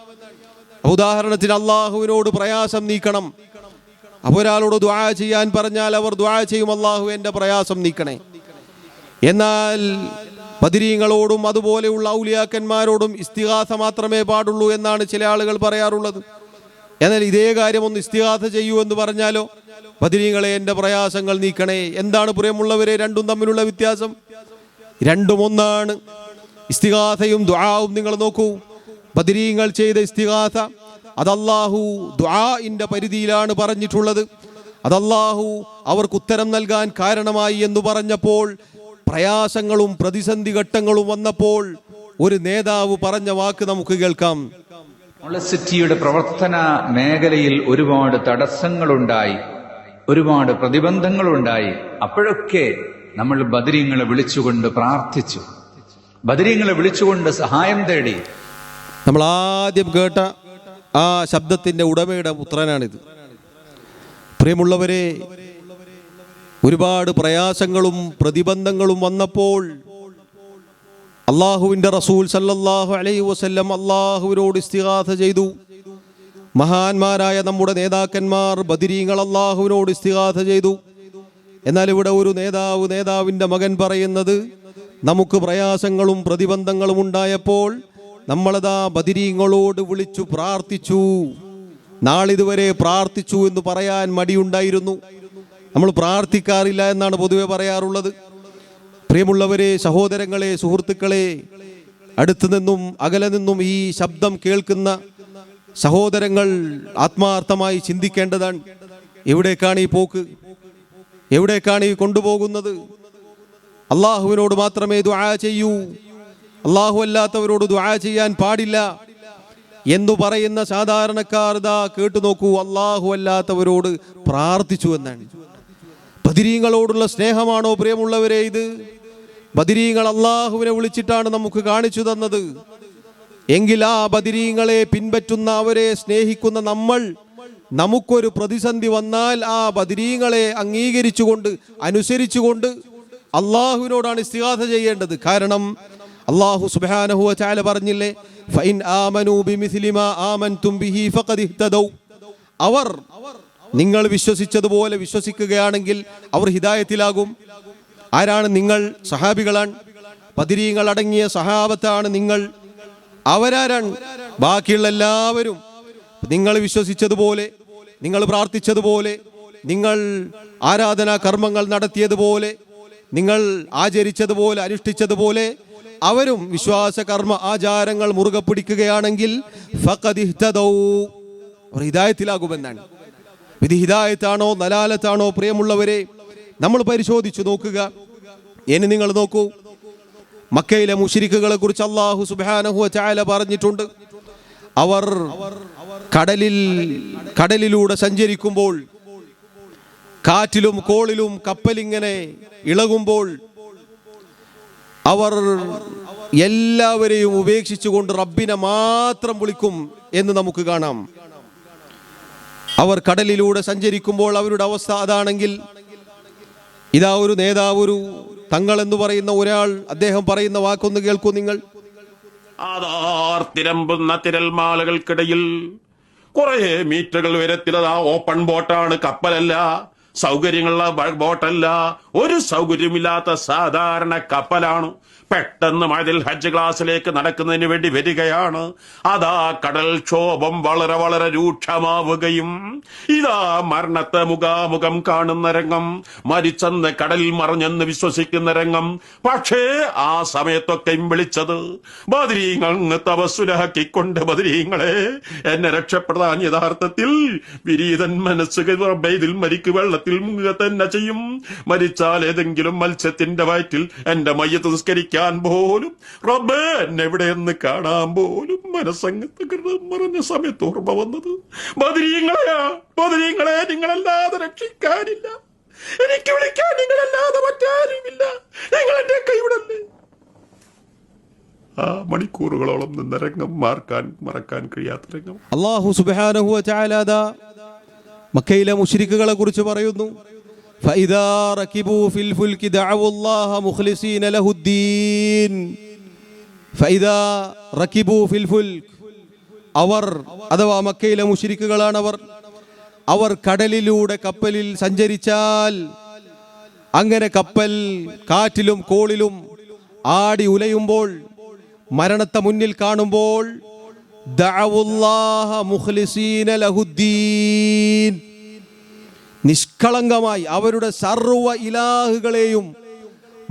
ഉദാഹരണത്തിന് അള്ളാഹുവിനോട് പ്രയാസം നീക്കണം. അപ്പോൾ ഒരാളോട് ദുആ ചെയ്യാൻ പറഞ്ഞാൽ അവർ ദുആ ചെയ്യും, അള്ളാഹു എൻ്റെ പ്രയാസം നീക്കണേ. എന്നാൽ ബദരീങ്ങളോടും അതുപോലെയുള്ള ഔലിയാക്കന്മാരോടും ഇസ്തിഗാസ മാത്രമേ പാടുള്ളൂ എന്നാണ് ചില ആളുകൾ പറയാറുള്ളത്. എന്നാൽ ഇതേ കാര്യം ഒന്ന് ഇസ്തിഗാസ ചെയ്യൂ എന്ന് പറഞ്ഞാലോ, ബദരീങ്ങളെ എൻ്റെ പ്രയാസങ്ങൾ നീക്കണേ. എന്താണ് പ്രിയമുള്ളവരെ രണ്ടും തമ്മിലുള്ള വ്യത്യാസം? രണ്ടും ഒന്നാണ്. ഇസ്തിഗാസയും ദുആവും നിങ്ങൾ നോക്കൂ. ബദരീങ്ങൾ ചെയ്ത ഇസ്തിഗാസ അത് അല്ലാഹു ദുആഇന്റെ പരിധിയിലാണ് പറഞ്ഞിട്ടുള്ളത്. അത് അല്ലാഹു അവർക്ക് ഉത്തരം നൽകാൻ കാരണമായി എന്ന് പറഞ്ഞപ്പോൾ, പ്രയാസങ്ങളും പ്രതിസന്ധി ഘട്ടങ്ങളും വന്നപ്പോൾ ഒരു നേതാവ് പറഞ്ഞ വാക്ക് നമുക്ക് കേൾക്കാം. മോളസിറ്റിയുടെ പ്രവർത്തന മേഖലയിൽ ഒരുപാട് തടസ്സങ്ങളുണ്ടായി, ഒരുപാട് പ്രതിബന്ധങ്ങളുണ്ടായി. അപ്പോഴൊക്കെ നമ്മൾ ബദരീങ്ങളെ വിളിച്ചുകൊണ്ട് പ്രാർത്ഥിച്ചു, ബദരീങ്ങളെ വിളിച്ചുകൊണ്ട് സഹായം തേടി. നമ്മൾ ആദ്യം കേട്ട ആ ശബ്ദത്തിന്റെ ഉടമയുടെ പുത്രനാണിത്. പ്രിയമുള്ളവരെ, ഒരുപാട് പ്രയാസങ്ങളും പ്രതിബന്ധങ്ങളും വന്നപ്പോൾ അള്ളാഹുവിന്റെ റസൂൽ സല്ലല്ലാഹു അലൈഹി വസല്ലം അള്ളാഹുവിനോട് ഇസ്തിഗാസ ചെയ്തു. മഹാന്മാരായ നമ്മുടെ നേതാക്കന്മാർ ബദരീങ്ങൾ അള്ളാഹുവിനോട് ഇസ്തിഗാസ ചെയ്തു. എന്നാൽ ഇവിടെ ഒരു നേതാവിൻ്റെ മകൻ പറയുന്നത്, നമുക്ക് പ്രയാസങ്ങളും പ്രതിബന്ധങ്ങളും ഉണ്ടായപ്പോൾ നമ്മളതാ ബദരീങ്ങളോട് വിളിച്ചു പ്രാർത്ഥിച്ചു. നാളിതുവരെ പ്രാർത്ഥിച്ചു എന്ന് പറയാൻ മടിയുണ്ടായിരുന്നു. നമ്മൾ പ്രാർത്ഥിക്കാറില്ല എന്നാണ് പൊതുവെ പറയാറുള്ളത്. പ്രിയമുള്ളവരെ, സഹോദരങ്ങളെ, സുഹൃത്തുക്കളെ, അടുത്തു നിന്നും അകലെ നിന്നും ഈ ശബ്ദം കേൾക്കുന്ന സഹോദരങ്ങൾ ആത്മാർത്ഥമായി ചിന്തിക്കേണ്ടതാണ്. എവിടേക്കാണ് ഈ പോക്ക്? എവിടേക്കാണ് ഈ കൊണ്ടുപോകുന്നത്? അള്ളാഹുവിനോട് മാത്രമേ ദുആ ചെയ്യൂ, അള്ളാഹു അല്ലാത്തവരോട് ദുആ ചെയ്യാൻ പാടില്ല എന്ന് പറയുന്ന സാധാരണക്കാർ ദാ കേട്ടു നോക്കൂ, അള്ളാഹു അല്ലാത്തവരോട് പ്രാർത്ഥിച്ചു എന്നാണ്. ബദരീങ്ങളോടുള്ള സ്നേഹമാണോ പ്രിയമുള്ളവരെ ഇത്? ബദരീങ്ങൾ അള്ളാഹുവിനെ വിളിച്ചിട്ടാണ് നമുക്ക് കാണിച്ചു തന്നത്. എങ്കിൽ ആ ബദരീങ്ങളെ പിൻപറ്റുന്ന, അവരെ സ്നേഹിക്കുന്ന നമ്മൾ, നമുക്കൊരു പ്രതിസന്ധി വന്നാൽ ആ ബദരീങ്ങളെ അംഗീകരിച്ചുകൊണ്ട് അനുസരിച്ചുകൊണ്ട് അള്ളാഹുവിനോടാണ് ഇസ്തിഗാസ ചെയ്യേണ്ടത്. കാരണം അള്ളാഹു സുബ്ഹാനഹു വ തആല പറഞ്ഞില്ലേ, ഫഇൻ ആമനൂ ബിമിസ്ലി മാ ആമൻതും ബിഹി ഫഖദ് ഇഹ്തദൗ. അവർ നിങ്ങൾ വിശ്വസിച്ചതുപോലെ വിശ്വസിക്കുകയാണെങ്കിൽ അവർ ഹിദായത്തിലാകും. ആരാണ് നിങ്ങൾ? സഹാബികളാണ്. ബദരീങ്ങൾ അടങ്ങിയ സഹാബത്താണ് നിങ്ങൾ. അവരാരാണ്? ബാക്കിയുള്ള എല്ലാവരും. നിങ്ങൾ വിശ്വസിച്ചതുപോലെ, നിങ്ങൾ പ്രാർത്ഥിച്ചതുപോലെ, നിങ്ങൾ ആരാധനാ കർമ്മങ്ങൾ നടത്തിയതുപോലെ, നിങ്ങൾ ആചരിച്ചതുപോലെ, അനുഷ്ഠിച്ചതുപോലെ അവരും വിശ്വാസ കർമ്മ ആചാരങ്ങൾ മുറുകെ പിടിക്കുകയാണെങ്കിൽ ഫഖദ് ഇഹ്തദൗ, അവർ ഹിദായത്തിലാകുമെന്നാണ്. ഇത് ഹിദായത്താണോ ദലാലത്താണോ? പ്രിയമുള്ളവരെ, നമ്മൾ പരിശോധിച്ചു നോക്കുക. ഇനി നിങ്ങൾ നോക്കൂ, മക്കയിലെ മുശ്രിക്കുകളെ കുറിച്ച് അല്ലാഹു സുബ്ഹാനഹു വ തആല പറഞ്ഞിട്ടുണ്ട്. അവർ കടലിലൂടെ സഞ്ചരിക്കുമ്പോൾ കാറ്റിലും കോളിലും കപ്പലിങ്ങനെ ഇളകുമ്പോൾ അവർ എല്ലാവരെയും ഉപേക്ഷിച്ചുകൊണ്ട് റബ്ബിനെ മാത്രം വിളിക്കും എന്ന് നമുക്ക് കാണാം. അവർ കടലിലൂടെ സഞ്ചരിക്കുമ്പോൾ അവരുടെ അവസ്ഥ അതാണെങ്കിൽ ഇതാ ഒരു നേതാവ്, ഒരു തങ്ങൾ എന്ന് പറയുന്ന ഒരാൾ, അദ്ദേഹം പറയുന്ന വാക്കൊന്ന് കേൾക്കൂ നിങ്ങൾ. തിരമ്പുന്ന തിരൽമാലകൾക്കിടയിൽ കുറെ മീറ്ററുകൾ ഉയരത്തിലതാ ഓപ്പൺ ബോട്ടാണ്, കപ്പലല്ല, സൗകര്യങ്ങളുള്ള ബോട്ടല്ല, ഒരു സൗകര്യമില്ലാത്ത സാധാരണ കപ്പലാണ്. പെട്ടെന്ന് മഴയിൽ ഹജ്ജ് ക്ലാസ്സിലേക്ക് നടക്കുന്നതിന് വേണ്ടി വരികയാണ്. അതാ കടൽക്ഷോഭം വളരെ വളരെ രൂക്ഷമാവുകയും ഇതാ മരണത്തെ മുഖാമുഖം കാണുന്ന രംഗം, മരിച്ചെന്ന് കടലിൽ മറിഞ്ഞെന്ന് വിശ്വസിക്കുന്ന രംഗം. പക്ഷേ ആ സമയത്തൊക്കെയും വിളിച്ചത് ബദരീങ്ങൾ തപസ്സുലാക്കിക്കൊണ്ട്, ബദരീങ്ങളെ എന്നെ രക്ഷപ്പെടാൻ യഥാർത്ഥത്തിൽ വിരീതൻ മനസ്സ് ഇതിൽ മരിക്ക് വെള്ളത്തിൽ മുങ്ങുക തന്നെ ചെയ്യും. മരിച്ചാൽ ഏതെങ്കിലും മത്സ്യത്തിന്റെ വയറ്റിൽ എന്റെ മയ്യത്ത് നിസ്കരിക്കാൻ പോലും, റബ്ബേ എന്നെ എവിടെയെന്ന് കാണാൻ പോലും മനസ്സങ്ങത്ത് മറഞ്ഞ സമയത്ത് ഓർമ്മ വന്നത് ബദരീങ്ങളെ നിങ്ങളല്ലാതെ രക്ഷിക്കാനില്ല, എനിക്ക് വിളിക്കാൻ നിങ്ങളല്ലാതെ മറ്റാരുമില്ല, നിങ്ങൾ എന്റെ കൈവിടല്ലേ. ആ മണിക്കൂറുകളോളം നിന്ന രംഗം മറക്കാൻ കഴിയാത്ത രംഗം. അല്ലാഹു സുബ്ഹാനഹു വ തആല മക്കയിലെ മുശ്രിക്കുകളെ കുറിച്ച് പറയുന്നു. فإذا ركبوا في الفلك دعوا الله مخلصين له الدين. فإذا ركبوا في الفلك, അവർ അഥവാ മക്കയിലെ മുശ്രിക്കുകളാണ് അവർ കടലിലൂടെ കപ്പലിൽ സഞ്ചരിച്ചാൽ, അങ്ങനെ കപ്പൽ കാറ്റിലും കോളിലും ആടി ഉലയുമ്പോൾ, മരണത്തെ മുന്നിൽ കാണുമ്പോൾ ദഅവുല്ലാഹ മുഖ്ലിസീന ലഹുദ്ദീൻ, നിഷ്കളങ്കമായി അവരുടെ സർവ്വ ഇലാഹുകളെയും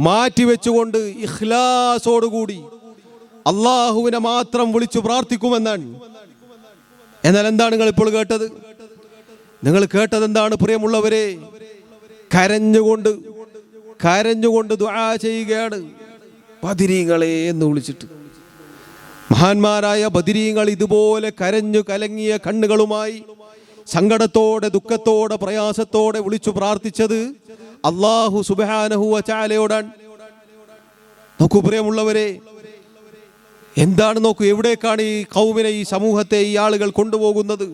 മാറ്റിവെച്ചുകൊണ്ട് ഇഖ്ലാസോടുകൂടി അള്ളാഹുവിനെ മാത്രം വിളിച്ചു പ്രാർത്ഥിക്കുമെന്നാണ്. എന്നാൽ എന്താണ് നിങ്ങൾ ഇപ്പോൾ കേട്ടത്? നിങ്ങൾ കേട്ടത് എന്താണ് പ്രിയമുള്ളവരെ? കരഞ്ഞുകൊണ്ട് ദുആ ചെയ്യുകയാണ് ബദരീങ്ങളെ എന്ന് വിളിച്ചിട്ട്. മഹാന്മാരായ ബദരീങ്ങൾ ഇതുപോലെ കരഞ്ഞു കലങ്ങിയ കണ്ണുകളുമായി സങ്കടത്തോടെ, ദുഃഖത്തോടെ, പ്രയാസത്തോടെ വിളിച്ചു പ്രാർത്ഥിച്ചത് അല്ലാഹു സുബ്ഹാനഹു വ തആലയോടാണ്. നോക്കൂ പ്രിയമുള്ളവരെ, എന്താണ് നോക്കൂ, എവിടേക്കാണ് ഈ ഖൗമിനെ, ഈ സമൂഹത്തെ ഈ ആളുകൾ കൊണ്ടുപോകുന്നത്?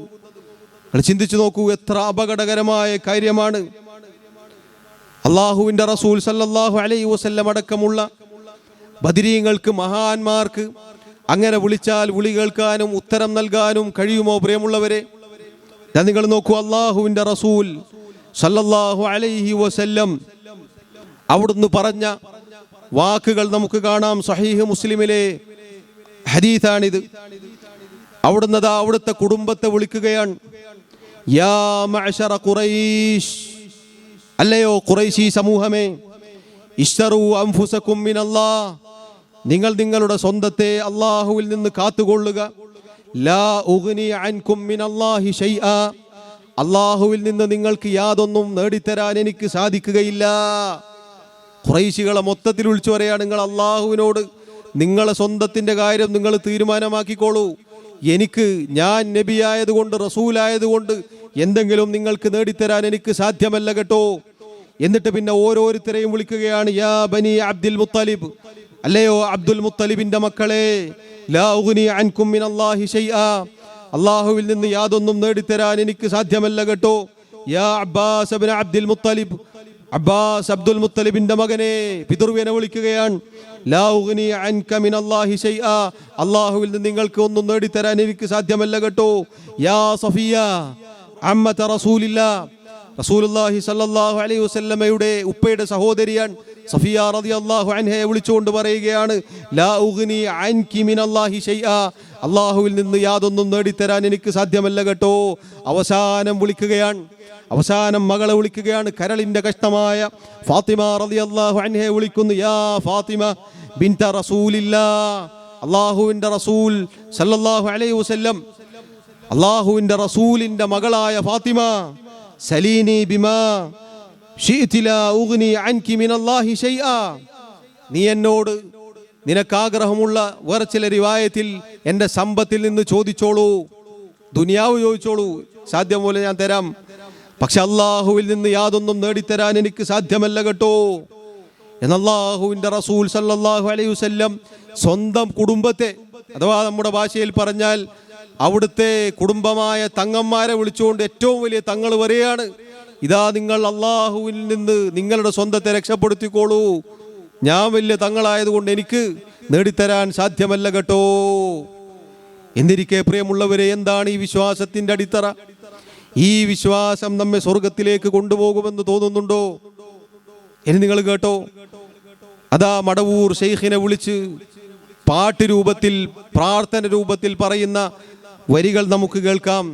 നിങ്ങൾ ചിന്തിച്ചു നോക്കൂ, എത്ര അപകടകരമായ കാര്യമാണ്. അല്ലാഹുവിന്റെ റസൂൽ സല്ലല്ലാഹു അലൈഹി വസല്ലം അടക്കമുള്ള ബദരീങ്ങൾക്ക്, മഹാന്മാർക്ക് അങ്ങനെ വിളിച്ചാൽ വിളി കേൾക്കാനും ഉത്തരം നൽകാനും കഴിയുമോ പ്രിയമുള്ളവരെ? നിങ്ങൾ നോക്കൂ, അല്ലാഹുവിന്റെ റസൂൽ സല്ലല്ലാഹു അലൈഹി വസല്ലം അവിടുന്ന് പറഞ്ഞ വാക്കുകൾ നമുക്ക് കാണാം. സ്വഹീഹ് മുസ്ലിമിലെ ഹദീസാണിത്. അവിടുത്തെ കുടുംബത്തെ വിളിക്കുകയാണ്. യാ മഅശറ ഖുറൈശ്, അല്ലയോ ഖുറൈശി സമൂഹമേ, ഇശ്തറൂ അൻഫുസകും മിനല്ലാഹ്, നിങ്ങൾ നിങ്ങളുടെ സ്വന്തത്തെ അല്ലാഹുവിൽ നിന്ന് കാത്തുകൊള്ളുക. ലാ ഉഗ്നി അൻകും മിനല്ലാഹി ശൈആ, അല്ലാഹുവിൽ നിന്ന് നിങ്ങൾക്ക് യാതൊന്നും നേടിത്തരാൻ എനിക്ക് സാധിക്കുകയില്ല. ഖുറൈശികളെ മൊത്തത്തിൽ വിളിച്ചു പറയാണ്, നിങ്ങൾ അല്ലാഹുവിനോട് നിങ്ങളെ സ്വന്തത്തിന്റെ കാര്യം നിങ്ങൾ തീരുമാനമാക്കിക്കോളൂ. ഞാൻ നബിയായതുകൊണ്ട്, റസൂലായതുകൊണ്ട് എന്തെങ്കിലും നിങ്ങൾക്ക് നേടിത്തരാൻ എനിക്ക് സാധ്യമല്ല കേട്ടോ. എന്നിട്ട് പിന്നെ ഓരോരുത്തരെയും വിളിക്കുകയാണ്, യാ ബനി അബ്ദുൽ മുത്തലിബ്, അല്ലയോ അബ്ദുൽ മുത്തലിബിന്റെ മക്കളെ, ലാ ഉഗ്നി അൻകും മിനല്ലാഹി ശൈആ, അല്ലാഹുവിൽ നിന്ന് യാതൊന്നും നേടിത്തരാൻ എനിക്ക് സാധ്യമല്ല കേട്ടോ. യാ അബ്ബാസ് ഇബ്നു അബ്ദുൽ മുത്തലിബ്, അബ്ബാസ് അബ്ദുൽ മുത്തലിബിന്റെ മകനെ, പിതൃവിനെ വിളിക്കുകയാണ്. ലാ ഉഗ്നി അൻക മിനല്ലാഹി ശൈആ, അല്ലാഹുവിൽ നിന്ന് നിങ്ങൾക്ക് ഒന്നും നേടിത്തരാൻ എനിക്ക് സാധ്യമല്ല കേട്ടോ. യാ സഫിയ അമ്മത റസൂലില്ലാഹ്, റസൂലുള്ളാഹി സ്വല്ലല്ലാഹു അലൈഹി വസല്ലമയുടെ ഉപ്പയുടെ സഹോദരിയാണ് സഫിയ റളിയല്ലാഹു അൻഹയെ വിളിച്ചുകൊണ്ട് പറയുകയാണ്, ലാ ഉഗ്നി അൻകി മിനല്ലാഹി ശൈആ, അല്ലാഹുവിൽ നിന്ന് യാതൊന്നും നേടിത്തരാൻ എനിക്ക് സാധ്യമല്ല കേട്ടോ. അവസാനം മകളെ വിളിക്കുകയാണ്, കരളിന്റെ കഷ്ടമായ ഫാത്തിമ റളിയല്ലാഹു അൻഹയെ വിളിക്കുന്നു. യാ ഫാത്തിമ ബിൻത റസൂലില്ലാഹ്, അല്ലാഹുവിന്റെ റസൂൽ സല്ലല്ലാഹു അലൈഹി വസല്ലം, അല്ലാഹുവിന്റെ റസൂലിന്റെ മകളായ ഫാത്തിമ, സലീനി ബിമാ ശിഅ്തി ലാ ഉഗ്നി അൻകി മിനല്ലാഹി ശൈആ, നീ എന്നോട് നിനക്ക് ആഗ്രഹമുള്ള വേറെ ചില റിവായത്തിൽ എൻ്റെ സമ്പത്തിൽ നിന്ന് ചോദിച്ചോളൂ, ദുനിയാവ് ചോദിച്ചോളൂ, സാധ്യം പോലെ ഞാൻ തരാം. പക്ഷെ അള്ളാഹുവിൽ നിന്ന് യാതൊന്നും നേടിത്തരാൻ എനിക്ക് സാധ്യമല്ല കേട്ടോ എന്ന് അല്ലാഹുവിന്റെ റസൂൽ സല്ലല്ലാഹു അലൈഹി വസല്ലം സ്വന്തം കുടുംബത്തെ, അഥവാ നമ്മുടെ ഭാഷയിൽ പറഞ്ഞാൽ അവിടുത്തെ കുടുംബമായ തങ്ങന്മാരെ വിളിച്ചുകൊണ്ട് ഏറ്റവും വലിയ തങ്ങൾ വരെയാണ്, ഇതാ നിങ്ങൾ അള്ളാഹുവിൽ നിന്ന് നിങ്ങളുടെ സ്വന്തത്തെ രക്ഷപ്പെടുത്തിക്കോളൂ, ഞാൻ വലിയ തങ്ങളായതുകൊണ്ട് എനിക്ക് നേടിത്തരാൻ സാധ്യമല്ല കേട്ടോ. എന്നിരിക്കെ പ്രിയമുള്ളവരെ, എന്താണ് ഈ വിശ്വാസത്തിന്റെ അടിത്തറ? ഈ വിശ്വാസം നമ്മെ സ്വർഗത്തിലേക്ക് കൊണ്ടുപോകുമെന്ന് തോന്നുന്നുണ്ടോ? ഇനി നിങ്ങൾ കേട്ടോ, അതാ മടവൂർ ശൈഖിനെ വിളിച്ച് പാട്ട് രൂപത്തിൽ, പ്രാർത്ഥന രൂപത്തിൽ പറയുന്ന വരികൾ നമുക്ക് കേൾക്കാം.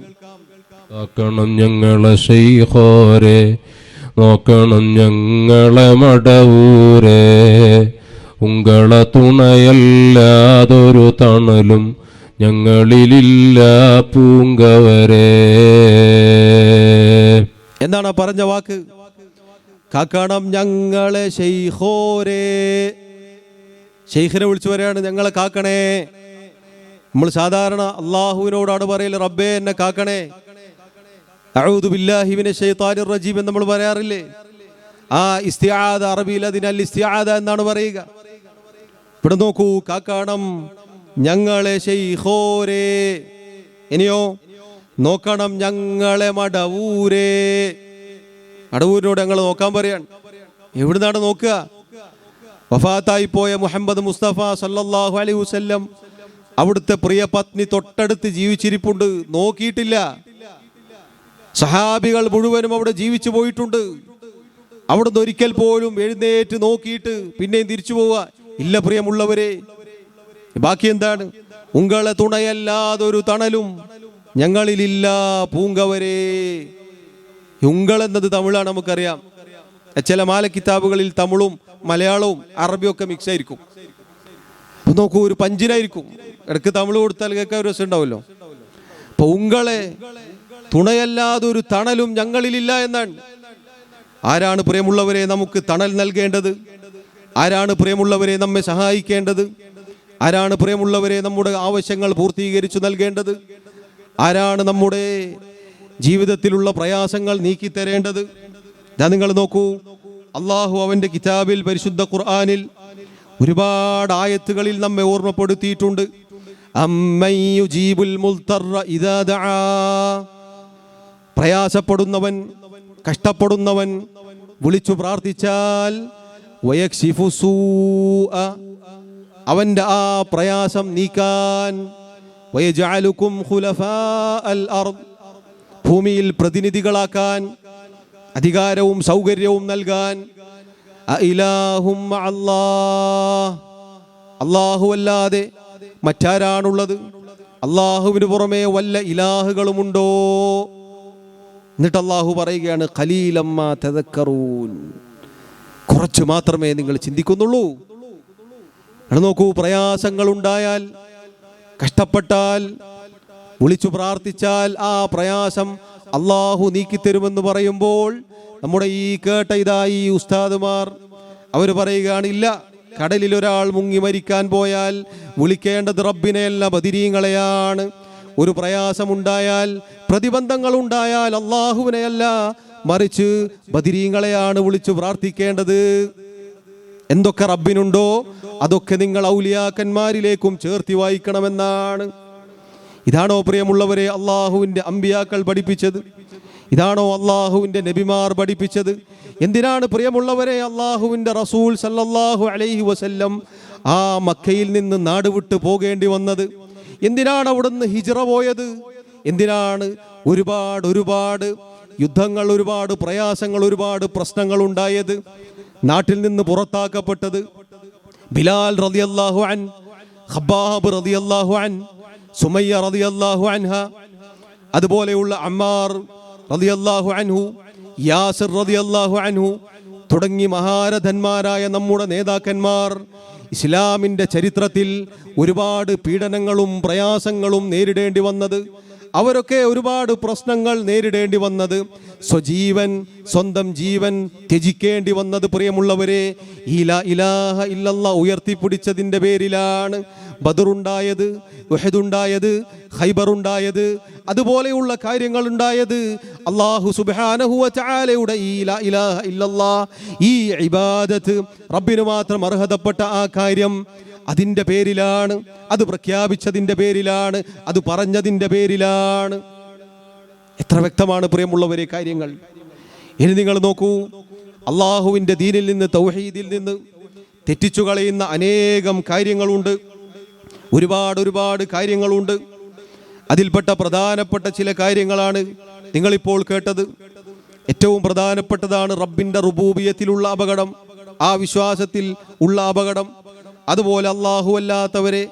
നോക്കണം ഞങ്ങളെ ശൈഖോരെ, നോക്കണം ഞങ്ങളെ മടവൂരെ, ഉങ്ങളെ തുണയല്ലാതൊരു തണലും ഞങ്ങളിലില്ല പൂങ്കവരെ. എന്താണ് പറഞ്ഞ വാക്ക്? കാക്കണം ഞങ്ങളെ ശൈഖോരെ. ശൈഖിനെ വിളിച്ചു പറയാണ്, ഞങ്ങളെ കാക്കണേ. നമ്മൾ സാധാരണ അള്ളാഹുവിനോടാണ് പറയല്, റബ്ബേ എന്നെ കാക്കണേ, അഊദു ബില്ലാഹി മിനശ് ശൈത്താനിർ റജീം എന്ന് നമ്മൾ പറയാറില്ലേ? ആ ഇസ്തിആദ, അറബിയിൽ അതിനൽ ഇസ്തിആദ എന്നാണ് പറയുക. ഇവിടെ നോക്കൂ, കാക്കണം ഞങ്ങളെ ശൈഖോരെ. ഇനിയോ, നോക്കണം ഞങ്ങളെ മടവൂരെ. മടവൂരിനോട് ഞങ്ങൾ നോക്കാൻ പറയാണ്. എവിടുന്നാണ് നോക്കുക? വഫാത്തായി പോയ മുഹമ്മദ് മുസ്തഫ സല്ലല്ലാഹു അലൈഹി വസല്ലം അവിടുത്തെ പ്രിയ പത്നി തൊട്ടടുത്ത് ജീവിച്ചിരിപ്പുണ്ട്, നോക്കിയിട്ടില്ല. സഹാബികൾ മുഴുവനും അവിടെ ജീവിച്ചു പോയിട്ടുണ്ട്. അവിടുന്ന് ഒരിക്കൽ പോലും എഴുന്നേറ്റ് നോക്കിയിട്ട് പിന്നെയും തിരിച്ചു പോവുക ഇല്ല. പ്രിയമുള്ളവരെ, ബാക്കി എന്താണ്? ഉങ്ങളെ തുണയല്ലാതൊരു തണലും ഞങ്ങളിലില്ല പൂങ്കവരെ. ഉങ്കൾ എന്നത് തമിഴാണ്, നമുക്കറിയാം. ചില മാല കിതാബുകളിൽ തമിഴും മലയാളവും അറബിയൊക്കെ മിക്സ് ആയിരിക്കും. അപ്പൊ നോക്കൂ, ഒരു പഞ്ചിനായിരിക്കും. ഇടയ്ക്ക് തമിഴ് കൊടുത്താൽ കേൾക്കാൻ ഒരു രസം ഉണ്ടാവുമല്ലോ. അപ്പൊ ഉങ്ങളെ തുണയല്ലാതൊരു തണലും ഞങ്ങളിലില്ല എന്നാണ്. ആരാണ് പ്രിയമുള്ളവരെ നമുക്ക് തണൽ നൽകേണ്ടത്? ആരാണ് പ്രിയമുള്ളവരെ നമ്മെ സഹായിക്കേണ്ടത്? ആരാണ് പ്രിയമുള്ളവരെ നമ്മുടെ ആവശ്യങ്ങൾ പൂർത്തീകരിച്ചു നൽകേണ്ടത്? ആരാണ് നമ്മുടെ ജീവിതത്തിലുള്ള പ്രയാസങ്ങൾ നീക്കിത്തരേണ്ടത്? ഇതാ നിങ്ങൾ നോക്കൂ, അള്ളാഹു അവന്റെ കിതാബിൽ, പരിശുദ്ധ ഖുർആനിൽ ഒരുപാട് ആയത്തുകളിൽ നമ്മെ ഓർമ്മപ്പെടുത്തിയിട്ടുണ്ട്. അമ്മൻ യുജീബുൽ മുൽത്തറ ഇദാ ദആ. പ്രയാസപ്പെടുന്നവൻ, കഷ്ടപ്പെടുന്നവൻ വിളിച്ചു പ്രാർത്ഥിച്ചാൽ വയക്ഷിഫു സൂഅ, അവന്റെ ആ പ്രയാസം നീക്കാൻ, വയജഅലുകും ഖുലഫാഅൽ അർദ്, ഭൂമിയിൽ പ്രതിനിധികളാക്കാൻ, അധികാരവും സൗകര്യവും നൽകാൻ. അഇലാഹും മഅല്ലാഹ്, അല്ലാഹു അല്ലാതെ മറ്റാരാണുള്ളത്? അല്ലാഹുവിന് പുറമെ വല്ല ഇലാഹുകളുമുണ്ടോ? എന്നിട്ട് അല്ലാഹു പറയുകയാണ്, ഖലീലമ്മാ തദക്കറൂൻ, കുറച്ച് മാത്രമേ നിങ്ങൾ ചിന്തിക്കുന്നുള്ളൂ. നോക്കൂ, പ്രയാസങ്ങൾ ഉണ്ടായാൽ, കഷ്ടപ്പെട്ടാൽ, വിളിച്ചു പ്രാർത്ഥിച്ചാൽ ആ പ്രയാസം അള്ളാഹു നീക്കിത്തരുമെന്ന് പറയുമ്പോൾ നമ്മുടെ ഈ കേട്ട ഈ ഉസ്താദുമാർ അവർ പറയുകയാണ്, ഇല്ല, കടലിൽ ഒരാൾ മുങ്ങി മരിക്കാൻ പോയാൽ വിളിക്കേണ്ടത് റബ്ബിനെയല്ല, ബദിരീങ്ങളെയാണ്. ഒരു പ്രയാസമുണ്ടായാൽ, പ്രതിബന്ധങ്ങൾ ഉണ്ടായാൽ അള്ളാഹുവിനെയല്ല, മറിച്ച് ബദിരീങ്ങളെയാണ് വിളിച്ചു പ്രാർത്ഥിക്കേണ്ടത്. എന്തൊക്കെ റബ്ബിനുണ്ടോ അതൊക്കെ നിങ്ങൾ ഔലിയാക്കന്മാരിലേക്കും ചേർത്തി വായിക്കണമെന്നാണ്. ഇതാണോ പ്രിയമുള്ളവരെ അള്ളാഹുവിൻ്റെ അമ്പിയാക്കൾ പഠിപ്പിച്ചത്? ഇതാണോ അള്ളാഹുവിൻ്റെ നബിമാർ പഠിപ്പിച്ചത്? എന്തിനാണ് പ്രിയമുള്ളവരെ അള്ളാഹുവിൻ്റെ റസൂൽ സല്ലല്ലാഹു അലൈഹി വസല്ലം ആ മക്കയിൽ നിന്ന് നാട് വിട്ട് പോകേണ്ടി വന്നത്? എന്തിനാണ് അവിടുന്ന് ഹിജ്റ പോയത്? എന്തിനാണ് ഒരുപാട് യുദ്ധങ്ങൾ, ഒരുപാട് പ്രയാസങ്ങൾ, ഒരുപാട് പ്രശ്നങ്ങൾ ഉണ്ടായത്? നാട്ടിൽ നിന്ന് പുറത്താക്കപ്പെട്ടത് ബിലാൽ റളിയല്ലാഹു അൻ, ഖബ്ബാബ് റളിയല്ലാഹു അൻ, സുമയ്യ റളിയല്ലാഹു അൻഹ, അതുപോലെയുള്ള അമ്മാർ റളിയല്ലാഹു അൻഹു, യാസിർ റളിയല്ലാഹു അൻഹു തുടങ്ങി മഹാരഥന്മാരായ നമ്മുടെ നേതാക്കന്മാർ ഇസ്ലാമിൻ്റെ ചരിത്രത്തിൽ ഒരുപാട് പീഡനങ്ങളും പ്രയാസങ്ങളും നേരിടേണ്ടി വന്നത്, അവരൊക്കെ ഒരുപാട് പ്രശ്നങ്ങൾ നേരിടേണ്ടി വന്നത്, സ്വന്തം ജീവൻ ത്യജിക്കേണ്ടി വന്നത് പ്രിയമുള്ളവരെ ഈ ലാ ഇലാഹ ഇല്ലല്ലാഹ് ഉയർത്തിപ്പിടിച്ചതിൻ്റെ പേരിലാണ്. ബദറുണ്ടായത്, ഉഹദുണ്ടായത്, ഖൈബറുണ്ടായത്, അതുപോലെയുള്ള കാര്യങ്ങൾ ഉണ്ടായത് അല്ലാഹു സുബ്ഹാനഹു വ തആലയുടെ ഈ ലാ ഇലാഹ ഇല്ലല്ലാഹ്, ഈ ഇബാദത്ത്, റബ്ബിന് മാത്രം അർഹതപ്പെട്ട ആ കാര്യം, അതിൻ്റെ പേരിലാണ്, അത് പ്രഖ്യാപിച്ചതിൻ്റെ പേരിലാണ്, അത് പറഞ്ഞതിൻ്റെ പേരിലാണ്. എത്ര വ്യക്തമാണ് പ്രിയമുള്ളവരെ കാര്യങ്ങൾ. ഇനി നിങ്ങൾ നോക്കൂ, അള്ളാഹുവിൻ്റെ ദീനിൽ നിന്ന്, തൗഹീദിൽ നിന്ന് തെറ്റിച്ചു കളയുന്ന അനേകം കാര്യങ്ങളുണ്ട്, ഒരുപാട് കാര്യങ്ങളുണ്ട്. അതിൽപ്പെട്ട പ്രധാനപ്പെട്ട ചില കാര്യങ്ങളാണ് നിങ്ങളിപ്പോൾ കേട്ടത്. ഏറ്റവും പ്രധാനപ്പെട്ടതാണ് റബ്ബിൻ്റെ റുബൂബിയത്തിലുള്ള അപകടം, ആ വിശ്വാസത്തിൽ ഉള്ള അപകടം. അതുപോലെ അല്ലാഹു അല്ലാത്തവരെ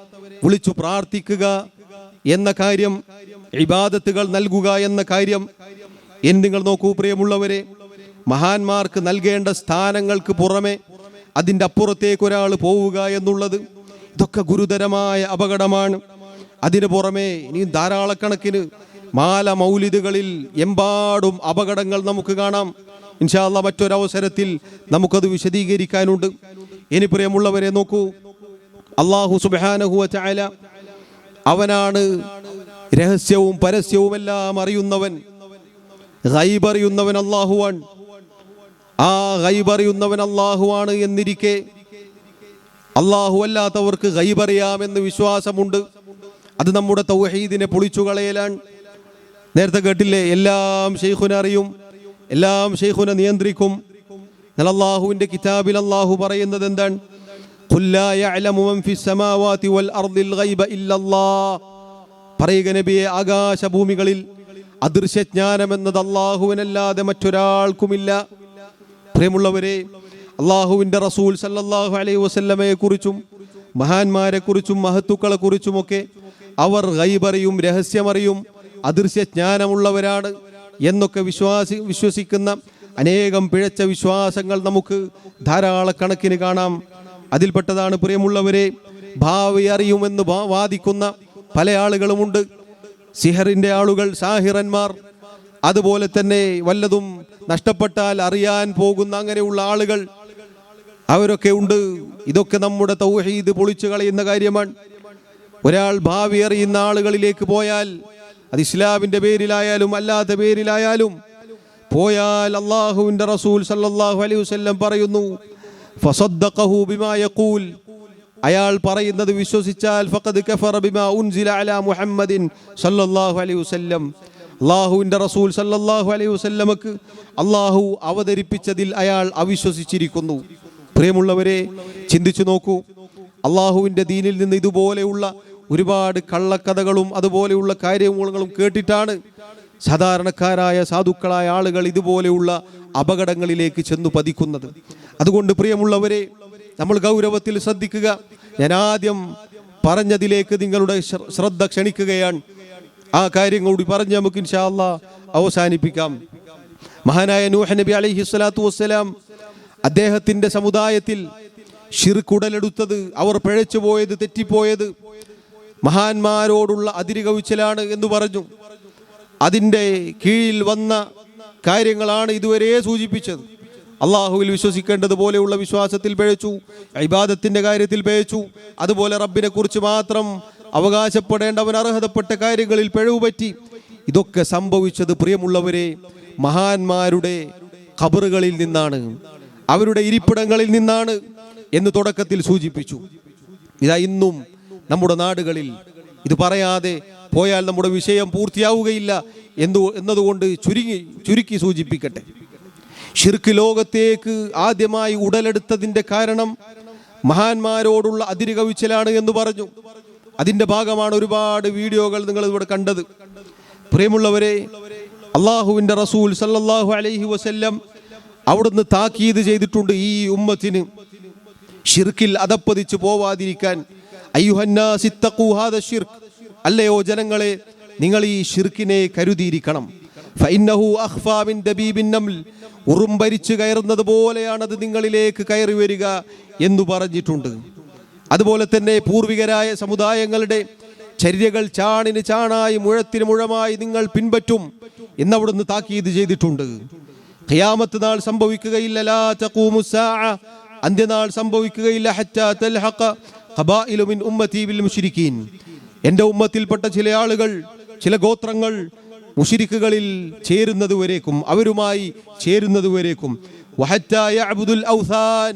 വിളിച്ചു പ്രാർത്ഥിക്കുക എന്ന കാര്യം, ഇബാദത്തുകൾ നൽകുക എന്ന കാര്യം. എന്ന് നിങ്ങൾ നോക്കൂ പ്രിയമുള്ളവരെ, മഹാന്മാർക്ക് നൽകേണ്ട സ്ഥാനങ്ങൾക്ക് പുറമെ അതിൻ്റെ അപ്പുറത്തേക്ക് ഒരാൾ പോവുക എന്നുള്ളത്, ഇതൊക്കെ ഗുരുതരമായ അപകടമാണ്. അതിനു പുറമെ ഇനി ധാരാളക്കണക്കിന് മാല മൗലിദുകളിൽ എമ്പാടും അപകടങ്ങൾ നമുക്ക് കാണാം. ഇൻഷാ അല്ലാഹ് മറ്റൊരവസരത്തിൽ നമുക്കത് വിശദീകരിക്കാനുണ്ട്. ഇനി പ്രിയമുള്ളവരെ നോക്കൂ, അല്ലാഹു സുബ്ഹാനഹു വ തആല അവനാണ് രഹസ്യവും പരസ്യവും എല്ലാം അറിയുന്നവൻ, ഗൈബ് അറിയുന്നവൻ അല്ലാഹുവാണ്. ആ ഗൈബ് അറിയുന്നവൻ അല്ലാഹുവാണ് എന്നിരിക്കെ അല്ലാഹു അല്ലാത്തവർക്ക് ഗൈബ് അറിയാമെന്ന് വിശ്വാസമുണ്ട്. അത് നമ്മുടെ തൗഹീദിനെ പൊളിച്ചു കളയലാണ്. നേരത്തെ കേട്ടില്ലേ, എല്ലാം ശൈഖുന അറിയും, എല്ലാം ശൈഖുന നിയന്ത്രിക്കും. അല്ലാഹുവിൻ്റെ കിതാബിൽ അല്ലാഹു പറയുന്നത് എന്താണ്? ഖുൽ ലാ യഅലമു മൻ ഫിസ് സമാവാതി വൽ അർദിൽ ഗൈബ ഇല്ലല്ലാഹ്. പറയുക നബിയെ, ആകാശഭൂമികളിൽ അദൃശ്യജ്ഞാനം എന്നത് അല്ലാഹുവിനല്ലാതെ മറ്റൊരാൾക്കുമില്ല. പ്രിയമുള്ളവരെ, അല്ലാഹുവിൻ്റെ റസൂൽ സല്ലല്ലാഹു അലൈഹി വസല്ലമയെ കുറിച്ചും മഹാന്മാരെ കുറിച്ചും മഹത്തുക്കളെ കുറിച്ചുമൊക്കെ അവർ ഗൈബറിയും രഹസ്യമറിയും അദൃശ്യജ്ഞാനമുള്ളവരാണ് എന്നൊക്കെ വിശ്വസിക്കുന്ന അനേകം പിഴച്ച വിശ്വാസങ്ങൾ നമുക്ക് ധാരാളക്കണക്കിന് കാണാം. അതിൽപ്പെട്ടതാണ് പ്രിയമുള്ളവരെ, ഭാവി അറിയുമെന്ന് വാദിക്കുന്ന പല ആളുകളുമുണ്ട്. സിഹറിൻ്റെ ആളുകൾ, സാഹിറന്മാർ, അതുപോലെ തന്നെ വല്ലതും നഷ്ടപ്പെട്ടാൽ അറിയാൻ പോകുന്ന അങ്ങനെയുള്ള ആളുകൾ, അവരൊക്കെ ഉണ്ട്. ഇതൊക്കെ നമ്മുടെ തൗഹീദ് പൊളിച്ചു കളയുന്ന കാര്യമാണ്. ഒരാൾ ഭാവി അറിയുന്ന ആളുകളിലേക്ക് പോയാൽ, അത് ഇസ്ലാമിൻ്റെ പേരിലായാലും അല്ലാത്ത പേരിലായാലും പോയാൽ, അല്ലാഹുവിൻ്റെ റസൂൽ സല്ലല്ലാഹു അലൈഹി വസല്ലം പറയുന്നു, ഫസദ്ദഖഹു ബിമാ യഖൂൽ, അയാൾ പറയുന്നത് വിശ്വസിച്ചാൽ ഫഖദ് കഫറ ബിമാ ഉൻസില അലാ മുഹമ്മദിൻ സല്ലല്ലാഹു അലൈഹി വസല്ലം, അല്ലാഹുവിൻ്റെ റസൂൽ സല്ലല്ലാഹു അലൈഹി വസല്ലമക്ക് അല്ലാഹു അവതരിപ്പിച്ചതിൽ അയാൾ അവിശ്വസിച്ചിരിക്കുന്നു. പ്രിയമുള്ളവരെ, ചിന്തിച്ചു നോക്കൂ, അല്ലാഹുവിൻ്റെ ദീനിൽ നിന്ന് ഇതുപോലെയുള്ള ഒരുപാട് കള്ളക്കഥകളും അതുപോലെയുള്ള കാര്യങ്ങളും കേട്ടിട്ടാണ് സാധാരണക്കാരായ സാധുക്കളായ ആളുകൾ ഇതുപോലെയുള്ള അപകടങ്ങളിലേക്ക് ചെന്നു പതിക്കുന്നത്. അതുകൊണ്ട് പ്രിയമുള്ളവരെ, നമ്മൾ ഗൗരവത്തിൽ ശ്രദ്ധിക്കുക. ഞാൻ ആദ്യം പറഞ്ഞതിലേക്ക് നിങ്ങളുടെ ശ്രദ്ധ ക്ഷണിക്കുകയാണ്. ആ കാര്യം കൂടി പറഞ്ഞ് നമുക്ക് ഇൻഷാ അല്ലാഹ് അവസാനിപ്പിക്കാം. മഹാനായ നൂഹ് നബി അലൈഹി സ്വലാത്തു വസ്സലാം, അദ്ദേഹത്തിൻ്റെ സമുദായത്തിൽ ശിർക്ക് ഉടലെടുത്തത്, അവർ പിഴച്ചുപോയത്, തെറ്റിപ്പോയത് മഹാന്മാരോടുള്ള അതിരുകവിച്ചലാണ് എന്ന് പറഞ്ഞു. അതിൻ്റെ കീഴിൽ വന്ന കാര്യങ്ങളാണ് ഇതുവരെ സൂചിപ്പിച്ചത്. അള്ളാഹുവിൽ വിശ്വസിക്കേണ്ടതുപോലെയുള്ള വിശ്വാസത്തിൽ പിഴച്ചു, ഇബാദത്തിൻ്റെ കാര്യത്തിൽ പിഴച്ചു, അതുപോലെ റബ്ബിനെ കുറിച്ച് മാത്രം അവകാശപ്പെടേണ്ടവൻ അർഹതപ്പെട്ട കാര്യങ്ങളിൽ പിഴവ് പറ്റി. ഇതൊക്കെ സംഭവിച്ചത് പ്രിയമുള്ളവരെ മഹാന്മാരുടെ ഖബറുകളിൽ നിന്നാണ്, അവരുടെ ഇരിപ്പിടങ്ങളിൽ നിന്നാണ് എന്ന് തുടക്കത്തിൽ സൂചിപ്പിച്ചു. ഇതാ ഇന്നും നമ്മുടെ നാടുകളിൽ ഇത് പറയാതെ പോയാൽ നമ്മുടെ വിഷയം പൂർത്തിയാവുകയില്ല എന്നതുകൊണ്ട് ചുരുക്കി സൂചിപ്പിക്കട്ടെ. ശിർക്ക് ലോകത്തേക്ക് ആദ്യമായി ഉടലെടുത്തതിൻ്റെ കാരണം മഹാന്മാരോടുള്ള അതിരുകവിച്ചലാണ് എന്ന് പറഞ്ഞു. അതിൻ്റെ ഭാഗമാണ് ഒരുപാട് വീഡിയോകൾ നിങ്ങൾ ഇവിടെ കണ്ടത്. പ്രിയമുള്ളവരെ, അള്ളാഹുവിൻ്റെ റസൂൽ സല്ലല്ലാഹു അലൈഹി വസല്ലം അവിടുന്ന് താക്കീത് ചെയ്തിട്ടുണ്ട് ഈ ഉമ്മത്തിന് ശിർക്കിൽ അധപ്പതിച്ചു പോവാതിരിക്കാൻ. അയ്യുഹന്നാസ് ഇത്തഖൂ ഹാദ ശിർക്ക്, അല്ലയോ ജനങ്ങളെ, നിങ്ങൾ ഈ ശിർക്കിനെ കരുതിയിരിക്കണം. ഫഇന്നഹു അഖ്ഫാ മിൻ ദബീബിൻ നംൽ, ഉറുമ്പരിച്ചു കയറുന്നത് പോലെയാണത് നിങ്ങളിലേക്ക് കയറി വരിക എന്ന് പറഞ്ഞിട്ടുണ്ട്. അതുപോലെ തന്നെ പൂർവികരായ സമുദായങ്ങളുടെ ചര്യകൾ ചാണിന് ചാണായി മുഴത്തിന് മുഴമായി നിങ്ങൾ പിൻപറ്റും എന്നവിടുന്ന് താക്കീത് ചെയ്തിട്ടുണ്ട്. ഖിയാമത്ത് നാൾ സംഭവിക്കുകയില്ല, ലാ തഖൂമു സ്സാഅ, അന്ത്യനാൾ സംഭവിക്കുകയില്ല, ഹത്താ തൽഹഖ ഖബായിലു മിൻ ഉമ്മതി ബിൽ മുശ്രിക്കീൻ, എൻ്റെ ഉമ്മത്തിൽപ്പെട്ട ചില ആളുകൾ, ചില ഗോത്രങ്ങൾ മുശ്രിക്കുകളിൽ ചേരുന്നതുവരേക്കും, അവരുമായി ചേരുന്നതുവരേക്കും, വഹത്താ യഅ്ബുദുൽ ഔസാൻ,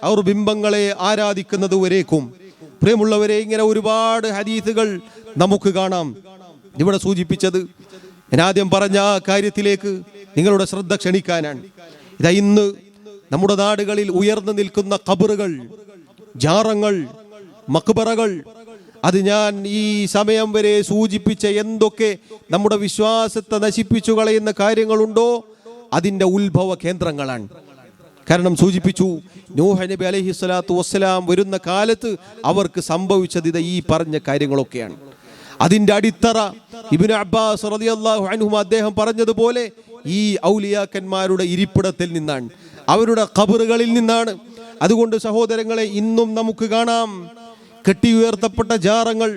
അവർ ബിംബങ്ങളെ ആരാധിക്കുന്നതുവരേക്കും. പ്രിയമുള്ളവരെ, ഇങ്ങനെ ഒരുപാട് ഹദീസുകൾ നമുക്ക് കാണാം. ഇവിടെ സൂചിപ്പിച്ചത് ഞാൻ ആദ്യം പറഞ്ഞ ആ കാര്യത്തിലേക്ക് നിങ്ങളുടെ ശ്രദ്ധ ക്ഷണിക്കാനാണ്. ഇതാ ഇന്ന് നമ്മുടെ നാടുകളിൽ ഉയർന്നു നിൽക്കുന്ന ഖബറുകൾ, ജാറങ്ങൾ, മക്ബറകൾ, അത് ഞാൻ ഈ സമയം വരെ സൂചിപ്പിച്ച എന്തൊക്കെ നമ്മുടെ വിശ്വാസത്തെ നശിപ്പിച്ചു കളയുന്ന കാര്യങ്ങളുണ്ടോ അതിൻ്റെ ഉത്ഭവ കേന്ദ്രങ്ങളാണ്. കാരണം സൂചിപ്പിച്ചു, നൂഹ് നബി അലൈഹി സ്വലാത്തു വസ്സലാം വരുന്ന കാലത്ത് അവർക്ക് സംഭവിച്ചത് ഇത് ഈ പറഞ്ഞ കാര്യങ്ങളൊക്കെയാണ്. അതിൻ്റെ അടിത്തറ ഇബ്നു അബ്ബാസ് റളിയല്ലാഹു അൻഹുമ അദ്ദേഹം പറഞ്ഞതുപോലെ ഈ ഔലിയാക്കന്മാരുടെ ഇരിപ്പിടത്തിൽ നിന്നാണ്, അവരുടെ ഖബറുകളിൽ നിന്നാണ്. അതുകൊണ്ട് സഹോദരങ്ങളെ, ഇന്നും നമുക്ക് കാണാം കെട്ടിയുയർത്തപ്പെട്ട ജാറങ്ങൾ,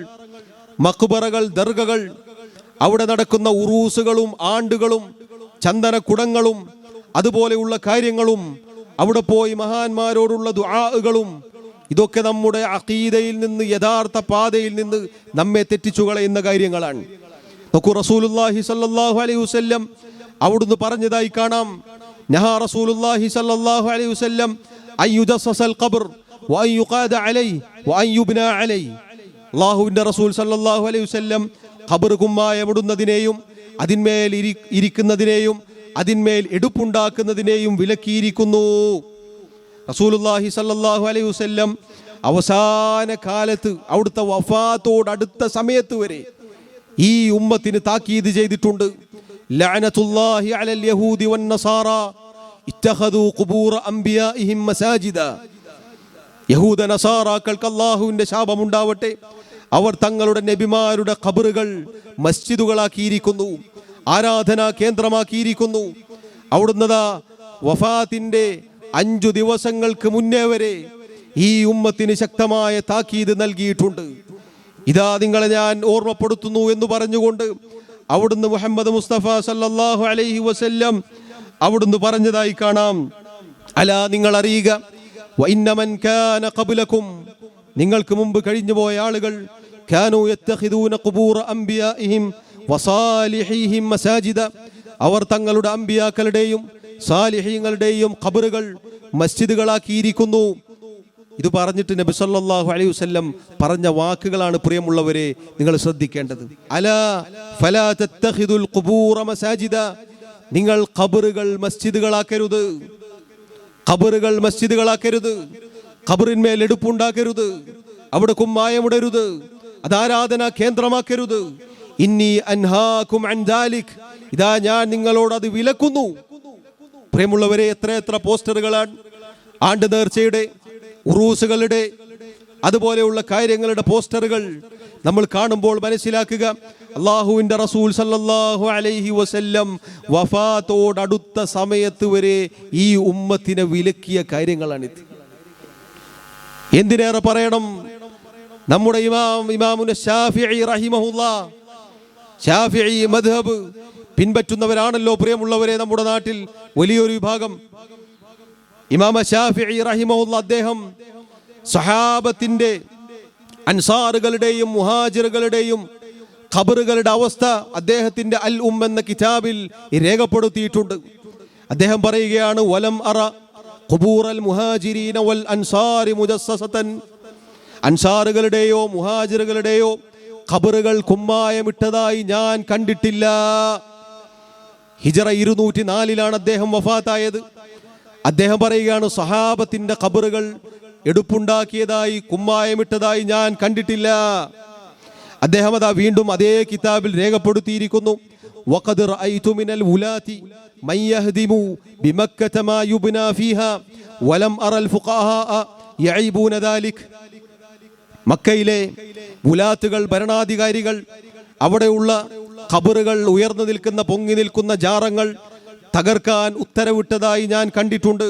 മക്ബറകൾ, ദർഗകൾ, അവിടെ നടക്കുന്ന ഉറൂസുകളും ആണ്ടുകളും ചന്ദനക്കുടങ്ങളും അതുപോലെയുള്ള കാര്യങ്ങളും, അവിടെ പോയി മഹാന്മാരോടുള്ള ദുആകളും, ഇതൊക്കെ നമ്മുടെ അഖീദയിൽ നിന്ന്, യഥാർത്ഥ പാതയിൽ നിന്ന് നമ്മെ തെറ്റിച്ചു കളയുന്ന കാര്യങ്ങളാണ്. നോക്കൂ, റസൂലുള്ളാഹി സ്വല്ലല്ലാഹു അലൈഹി വസല്ലം അവിടുന്ന് പറഞ്ഞതായി കാണാം. നഹാ റസൂലുള്ളാഹി സ്വല്ലല്ലാഹു അലൈഹി വസല്ലം അയ്യുജസ്സൽ ഖബർ വഅൻ യുഖാദ അലൈഹി വഅൻ യുബ്നാ അലൈഹി. അല്ലാഹുവിൻ്റെ റസൂൽ സ്വല്ലല്ലാഹു അലൈഹി വസല്ലം ഖബർ കുമ്മായമിടുന്നതിനെയും അതിന്മേൽ ഇരിക്കുന്നതിനെയും അതിന്മേൽ എടുപ്പുണ്ടാക്കുന്നതിനെയും വിലക്കിയിരിക്കുന്നു. റസൂലുള്ളാഹി സ്വല്ലല്ലാഹു അലൈഹി വസല്ലം അവസാന കാലത്ത്, അവിടുത്തെ വഫാത്തോടടുത്ത സമയത്ത് വരെ ഈ ഉമ്മത്തിന് താക്കീത് ചെയ്തിട്ടുണ്ട്. ലഅനത്തുല്ലാഹി അലൽ യഹൂദി വൻ നസാറ ഇത്തഖദു ഖുബൂറ അംബിയാഇഹിം മസാജിദ. യഹൂദ നസാറാക്കൾക്ക് അല്ലാഹുവിൻ്റെ ശാപമുണ്ടാവട്ടെ, അവർ തങ്ങളുടെ നബിമാരുടെ ഖബറുകൾ മസ്ജിദുകളാക്കിയിരിക്കുന്നു, ആരാധനാ കേന്ദ്രമാക്കിയിരിക്കുന്നു. അവിടുന്ന് വഫാത്തിന്റെ 5 ദിവസങ്ങൾക്ക് മുന്നേ വരെ ഈ ഉമ്മത്തിന് ശക്തമായ താക്കീത് നൽകിയിട്ടുണ്ട്. ഇതാ നിങ്ങളെ ഞാൻ ഓർമ്മപ്പെടുത്തുന്നു എന്ന് പറഞ്ഞുകൊണ്ട് അവിടുന്ന് മുഹമ്മദ് മുസ്തഫ സല്ലല്ലാഹു അലൈഹി വസല്ലം അവിടുന്ന് പറഞ്ഞതായി കാണാം. അലാ, നിങ്ങൾ അറിയുക, വഇന്ന മൻ കാന ഖബ്ലകും, നിങ്ങൾക്ക് മുമ്പ് കഴിഞ്ഞുപോയ ആളുകൾ, കാനൂ യത്തഖിദൂന ഖുബൂറ അംബിയാഇഹിം വസാലിഹീഹിം മസാജിദ, അവർ തങ്ങളുടെ അമ്പിയാക്കളുടെയും സാലിഹീങ്ങളുടെയും ഖബറുകൾ മസ്ജിദുകളാക്കിയിരിക്കുന്നു. ഇത് പറഞ്ഞിട്ട് നബി സല്ലല്ലാഹു അലൈഹി വസല്ലം പറഞ്ഞ വാക്കുകളാണ് പ്രിയമുള്ളവരെ നിങ്ങൾ ശ്രദ്ധിക്കേണ്ടത്. അലാ ഫലാ തത്തഖിദുൽ ഖുബൂറ മസാജിദ, നിങ്ങൾ ഖബറുകൾ മസ്ജിദുകളാക്കരുത്, ഖബറുകൾ മസ്ജിദുകളാക്കരുത്, ഖബറിന്മേൽ എടുപ്പുണ്ടാക്കരുത്, അവിടെ കുമ്മായമിടരുത്, അത് ആരാധനാ കേന്ദ്രമാക്കരുത്. ഇന്നി അൻഹാകും അൻ ദാലിക്, ഇതാ ഞാൻ നിങ്ങളോട് അത് വിലക്കുന്നു. പ്രിയമുള്ളവരെ, എത്ര പോസ്റ്ററുകളാണ് ആണ്ട് നേർച്ചയുടെ, ഉറൂസുകളുടെ, അതുപോലെയുള്ള കാര്യങ്ങളുടെ പോസ്റ്ററുകൾ നമ്മൾ കാണുമ്പോൾ മനസ്സിലാക്കുക, അല്ലാഹുവിൻ്റെ റസൂൽ സല്ലല്ലാഹു അലൈഹി വസല്ലം വഫാത്തോടടുത്ത സമയത്ത് വരെ ഈ ഉമ്മത്തിനെ വിലക്കിയ കാര്യങ്ങളാണിത്. എന്തിനേറെ പറയണം, നമ്മുടെ ഇമാമുന ശാഫിഈ റഹിമഹുല്ലാഹ്, ശാഫിഈ മദ്ഹബ് പിൻപറ്റുന്നവരാണല്ലോ പ്രിയമുള്ളവരെ നമ്മുടെ നാട്ടിൽ വലിയൊരു വിഭാഗം. ഇമാമ ശാഫിഈ റഹിമഹുല്ലാഹ് അദ്ദേഹം സഹാബത്തിന്റെ, അൻസാറുകളുടെയും മുഹാജിറുകളുടെയും ഖബറുകളുടെ അവസ്ഥ അദ്ദേഹത്തിന്റെ അൽ ഉം എന്ന കിതാബിൽ രേഖപ്പെടുത്തിയിട്ടുണ്ട്. അദ്ദേഹം പറയുകയാണ്, വലം അറ ഖുബൂറൽ മുഹാജിരീന വൽ അൻസാരി മുജസ്സസതൻ, അൻസാറുകളുടെയോ മുഹാജിറുകളുടെയോ ഖബറുകൾ കുമ്മായമിട്ടതായി ഞാൻ കണ്ടിട്ടില്ല. ഹിജറ 204 അദ്ദേഹം വഫാത്തായത്. അദ്ദേഹം പറയുകയാണ്, സഹാബത്തിന്റെ ഖബറുകൾ എടുപ്പുണ്ടാക്കിയതായി, കുമ്മായമിട്ടതായി ഞാൻ കണ്ടിട്ടില്ല. അദ്ദേഹം അതാ വീണ്ടും അതേ കിതാബിൽ രേഖപ്പെടുത്തിയിരിക്കുന്നു, വഖദ് റഅയ്തു മിനൽ ഉലാതി മൻ യഹ്ദിമു ബിമക്കത മാ യുബ്നാ ഫീഹാ വലം അറൽ ഫുഖഹാ യഈബൂന ദാലിക്. മക്കയിലെ ഉലാത്തുകൾ, ഭരണാധികാരികൾ, അവിടെയുള്ള ഖബറുകൾ, ഉയർന്നു നിൽക്കുന്ന, പൊങ്ങി നിൽക്കുന്ന ജാറങ്ങൾ തകർക്കാൻ ഉത്തരവിട്ടതായി ഞാൻ കണ്ടിട്ടുണ്ട്.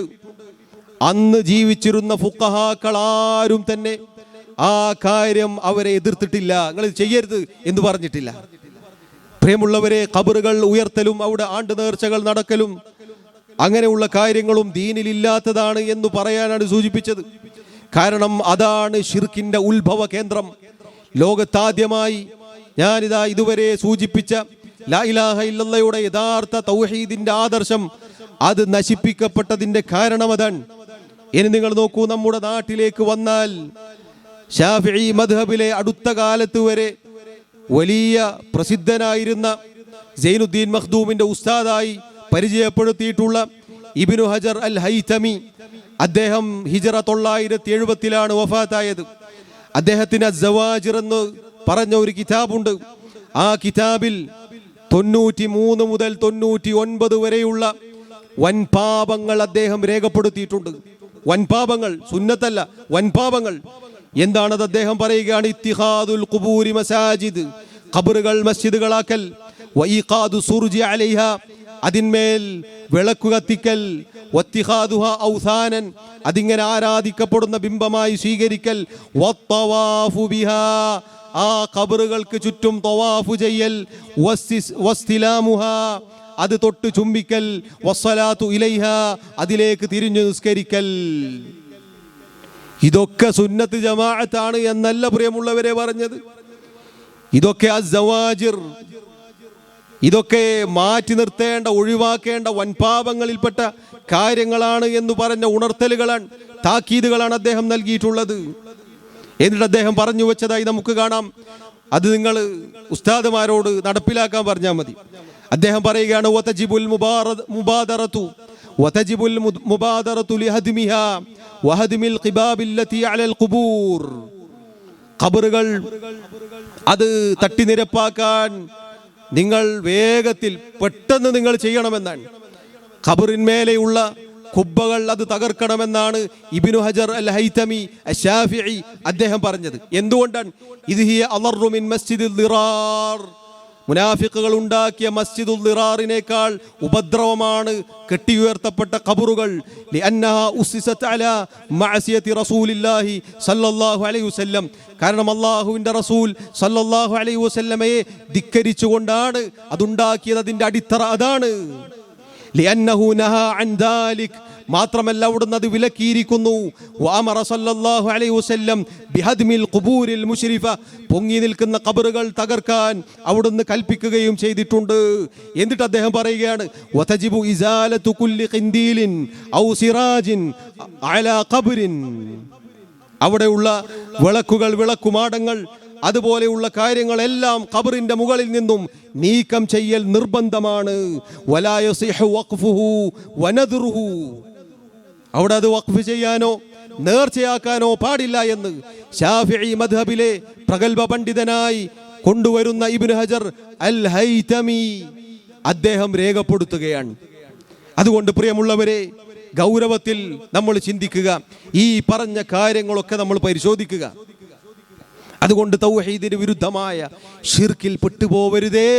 അന്ന് ജീവിച്ചിരുന്ന ഫുഖഹാക്കൾ ആരും തന്നെ ആ കാര്യം അവരെ എതിർത്തിട്ടില്ല, നിങ്ങൾ ചെയ്യരുത് എന്ന് പറഞ്ഞിട്ടില്ല. പ്രിയമുള്ളവരെ, ഖബറുകൾ ഉയർത്തലും അവിടെ ആണ്ട് നേർച്ചകൾ നടക്കലും അങ്ങനെയുള്ള കാര്യങ്ങളും ദീനിലില്ലാത്തതാണ് എന്ന് പറയാനാണ് സൂചിപ്പിച്ചത്. കാരണം അതാണ് ഷിർക്കിന്റെ ഉത്ഭവ കേന്ദ്രം. ലോകത്താദ്യമായി ഞാനിതാ ഇതുവരെ സൂചിപ്പിച്ച ലാ ഇലാഹ ഇല്ലല്ലയുടെ യഥാർത്ഥ തൗഹീദിന്റെ ആദർശം അത് നശിപ്പിക്കപ്പെട്ടതിന്റെ കാരണം അതാണ്. ഇനി നിങ്ങൾ നോക്കൂ, നമ്മുടെ നാട്ടിലേക്ക് വന്നാൽ ശാഫിഈ മദ്ഹബിലെ അടുത്ത കാലത്ത് വരെ വലിയ പ്രസിദ്ധനായിരുന്ന സൈനുദ്ദീൻ മഖ്ദൂമിന്റെ ഉസ്താദായി പരിചയപ്പെടുത്തിയിട്ടുള്ള ഇബ്നു ഹജർ അൽ ഹൈതമി, അദ്ദേഹം ഹിജ്റ 970 വഫാത്തായത്. അദ്ദേഹത്തിന് അസ്സവാജിർ എന്ന് പറഞ്ഞ ഒരു കിതാബുണ്ട്. ആ കിതാബിൽ 93 മുതൽ 99 വരെയുള്ള വൻപാപങ്ങൾ അദ്ദേഹം രേഖപ്പെടുത്തിയിട്ടുണ്ട്. വൻപാപങ്ങൾ, സുന്നത്തല്ല, വൻപാപങ്ങൾ. എന്താണത് അദ്ദേഹം പറയുകയാണ്? ഇത്തിഖാദുൽ ഖുബൂരി മസാജിദ്, ഖബറുകൾ മസ്ജിദുകളാക്കൽ, വഈഖാദു സുർജി അലൈഹ, അതിന്മേൽ വിളക്കു കത്തിക്കൽ, വത്തിഖാദുഹ ഔസാനൻ, അതിങ്ങനെ ആരാധിക്കപ്പെടുന്ന ബിംബമായി സ്വീകരിക്കൽ, വത്തവാഫു ബിഹാ, ആ ഖബറുകൾക്ക് ചുറ്റും തവാഫ് ചെയ്യൽ, വസ്തിലാമുഹ, അത് തൊട്ട് ചുംബിക്കൽ, വസ്സലാത്തു ഇലൈഹ, അതിലേക്ക് തിരിഞ്ഞു നിസ്കരിക്കൽ. ഇതൊക്കെ സുന്നത്ത് ജമാഅത്താണ് എന്നല്ല പ്രിയമുള്ളവരെ പറഞ്ഞത്. ഇതൊക്കെ അസ്സവാജിർ, ഇതൊക്കെ മാറ്റി നിർത്തേണ്ട, ഒഴിവാക്കേണ്ട വൻപാപങ്ങളിൽപ്പെട്ട കാര്യങ്ങളാണ് എന്ന് പറഞ്ഞ ഉണർത്തലുകളാണ്, താക്കീതുകളാണ് അദ്ദേഹം നൽകിയിട്ടുള്ളത്. എന്നിട്ട് അദ്ദേഹം പറഞ്ഞു വെച്ചതായി നമുക്ക് കാണാം. അത് നിങ്ങൾ ഉസ്താദുമാരോട് നടപ്പിലാക്കാൻ പറഞ്ഞാൽ മതി. അദ്ദേഹം പറയുകയാണ്, വതജിബുൽ മുബാദറതു ലിഹദ്മിഹാ വഹദ്മിൽ ഖിബാബില്ലതി അലൽ ഖുബൂർ, ഖബറുകൾ അത് തട്ടി നിരപ്പാക്കാൻ നിങ്ങൾ വേഗത്തിൽ പെട്ടെന്ന് നിങ്ങൾ ചെയ്യണമെന്നാണ്. ഖബറിന്മേലെയുള്ള കുബ്ബകൾ അത് തകർക്കണമെന്നാണ് ഇബ്നു ഹജർ അൽ ഹൈതമി അശ്ശാഫിഈ അദ്ദേഹം പറഞ്ഞത്. എന്തുകൊണ്ടാണ്? ഇത് ഹിയ അളറു മിൻ മസ്ജിദിൽ ദിറാർ, മുനാഫിഖുകൾ ഉണ്ടാക്കിയ മസ്ജിദുൽ ദിറാറിനേക്കാൾ ഉപദ്രവമാണ് കെട്ടിയുയർത്തപ്പെട്ട ഖബറുകൾ. ലിഅന്നഹാ ഉസ്സിസത് അലാ മഅസിയതി റസൂലില്ലാഹി സല്ലല്ലാഹു അലൈഹി വസല്ലം, കാരണം അല്ലാഹുവിൻ്റെ റസൂൽ സല്ലല്ലാഹു അലൈഹി വസല്ലമയെ ധിക്കരിച്ചുകൊണ്ടാണ് അതുണ്ടാക്കിയത്. അതിൻ്റെ അടിത്തറ അതാണ്. ലിഅന്നഹു നഹാ അൻ ദാലിക്, മാത്രമല്ല അവിടുന്ന് അത് വിലക്കിയിരിക്കുന്നു. വഅമറ സല്ലല്ലാഹു അലൈഹി വസല്ലം ബിഹദ്മിൽ ഖുബൂരിൽ മുശ്രിഫ, പൊങ്ങി നിൽക്കുന്ന ഖബറുകൾ തകർക്കാൻ അവിടുന്ന് കൽപ്പിക്കുകയും ചെയ്തിട്ടുണ്ട്. എന്നിട്ട് അദ്ദേഹം പറയുകയാണ്, വതജിബു ഇസാലതു കുല്ലി ഖിൻദീലിൻ ഔ സിറാജിൻ അലാ ഖബ്രിൻ, അവിടെയുള്ള വിളക്കുകൾ, വിളക്കുമാടങ്ങൾ, അതുപോലെയുള്ള കാര്യങ്ങളെല്ലാം ഖബറിന്റെ മുകളിൽ നിന്നും നീക്കം ചെയ്യൽ നിർബന്ധമാണ്. വലാ യസിഹു വഖ്ഫുഹു വനദ്റുഹു, അവിടെ അത് വഖഫ് ചെയ്യാനോ നേർച്ചയാക്കാനോ പാടില്ല എന്ന് ശാഫിഈ മദ്ഹബിലെ പ്രഗൽഭ പണ്ഡിതനായി കൊണ്ടുവരുന്ന ഇബ്നു ഹജർ അൽ ഹൈതമി അദ്ദേഹം രേഖപ്പെടുത്തുകയാണ്. അതുകൊണ്ട് പ്രിയമുള്ളവരെ, ഗൗരവത്തിൽ നമ്മൾ ചിന്തിക്കുക, ഈ പറഞ്ഞ കാര്യങ്ങളൊക്കെ നമ്മൾ പരിശോധിക്കുക. അതുകൊണ്ട് തൗഹീദിന് വിരുദ്ധമായ ഷിർക്കിൽ പെട്ടുപോവരുതേ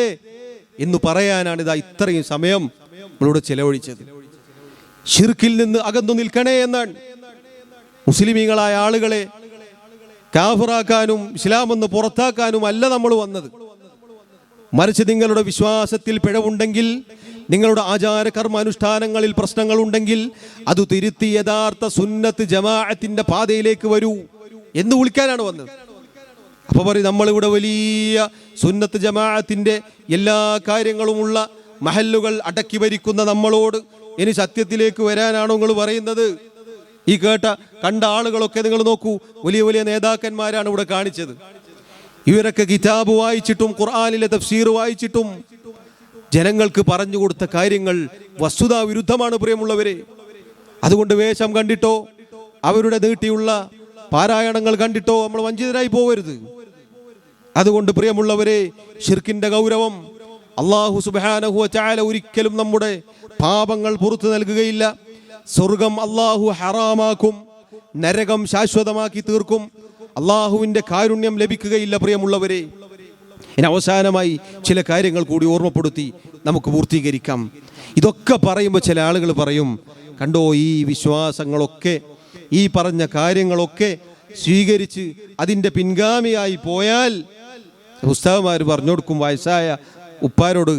എന്ന് പറയാനാണ് ഇതാ ഇത്രയും സമയം നമ്മളോട് ചെലവഴിച്ചത്. ഷിർക്കിൽ നിന്ന് അകന്നു നിൽക്കണേ എന്നാണ്. മുസ്ലിമീങ്ങളായ ആളുകളെ കാഫിറാക്കാനും ഇസ്ലാമെന്ന് പുറത്താക്കാനും അല്ല നമ്മൾ വന്നത്. മറിച്ച് നിങ്ങളുടെ വിശ്വാസത്തിൽ പിഴവുണ്ടെങ്കിൽ, നിങ്ങളുടെ ആചാര കർമാനുഷ്ഠാനങ്ങളിൽ പ്രശ്നങ്ങളുണ്ടെങ്കിൽ അത് തിരുത്തി യഥാർത്ഥ സുന്നത്ത് ജമാഅത്തിന്റെ പാതയിലേക്ക് വരൂ എന്ന് വിളിക്കാനാണ് വന്നത്. അപ്പോൾ പറയും, നമ്മളിവിടെ വലിയ സുന്നത്ത് ജമാഅത്തിന്റെ എല്ലാ കാര്യങ്ങളുമുള്ള മഹല്ലുകൾ അടക്കി ഭരിക്കുന്ന നമ്മളോട് ഇനി സത്യത്തിലേക്ക് വരാനാണോ നിങ്ങൾ പറയുന്നത്? ഈ കണ്ട ആളുകളൊക്കെ നിങ്ങൾ നോക്കൂ, വലിയ വലിയ നേതാക്കന്മാരാണ് ഇവിടെ കാണിച്ചത്. ഇവരൊക്കെ കിതാബ് വായിച്ചിട്ടും ഖുർആനിലെ തഫ്സീർ വായിച്ചിട്ടും ജനങ്ങൾക്ക് പറഞ്ഞു കൊടുത്ത കാര്യങ്ങൾ വസ്തുതാ വിരുദ്ധമാണ് പ്രിയമുള്ളവരെ. അതുകൊണ്ട് വേഷം കണ്ടിട്ടോ അവരുടെ നീട്ടിയുള്ള പാരായണങ്ങൾ കണ്ടിട്ടോ നമ്മൾ വഞ്ചിതരായി പോകരുത്. അതുകൊണ്ട് പ്രിയമുള്ളവരെ, ഷിർക്കിന്റെ ഗൗരവം അല്ലാഹു സുബ്ഹാനഹു വ തആല ഒരിക്കലും നമ്മുടെ പാപങ്ങൾ പുറത്തു നൽകുകയില്ല. സ്വർഗം അല്ലാഹു ഹറാമാക്കും, നരകം ശാശ്വതമാക്കി തീർക്കും. അല്ലാഹുവിന്റെ കാരുണ്യം ലഭിക്കുകയില്ല പ്രിയമുള്ളവരെ. ഇനി അവസാനമായി ചില കാര്യങ്ങൾ കൂടി ഓർമ്മപ്പെടുത്തി നമുക്ക് പൂർത്തീകരിക്കാം. ഇതൊക്കെ പറയുമ്പോൾ ചില ആളുകൾ പറയും, കണ്ടോ, ഈ വിശ്വാസങ്ങളൊക്കെ, ഈ പറഞ്ഞ കാര്യങ്ങളൊക്കെ സ്വീകരിച്ച് അതിൻ്റെ പിൻഗാമിയായി പോയാൽ ഉസ്താദുമാർ പറഞ്ഞു കൊടുക്കും വയസ്സായ ഉപ്പാരോട്,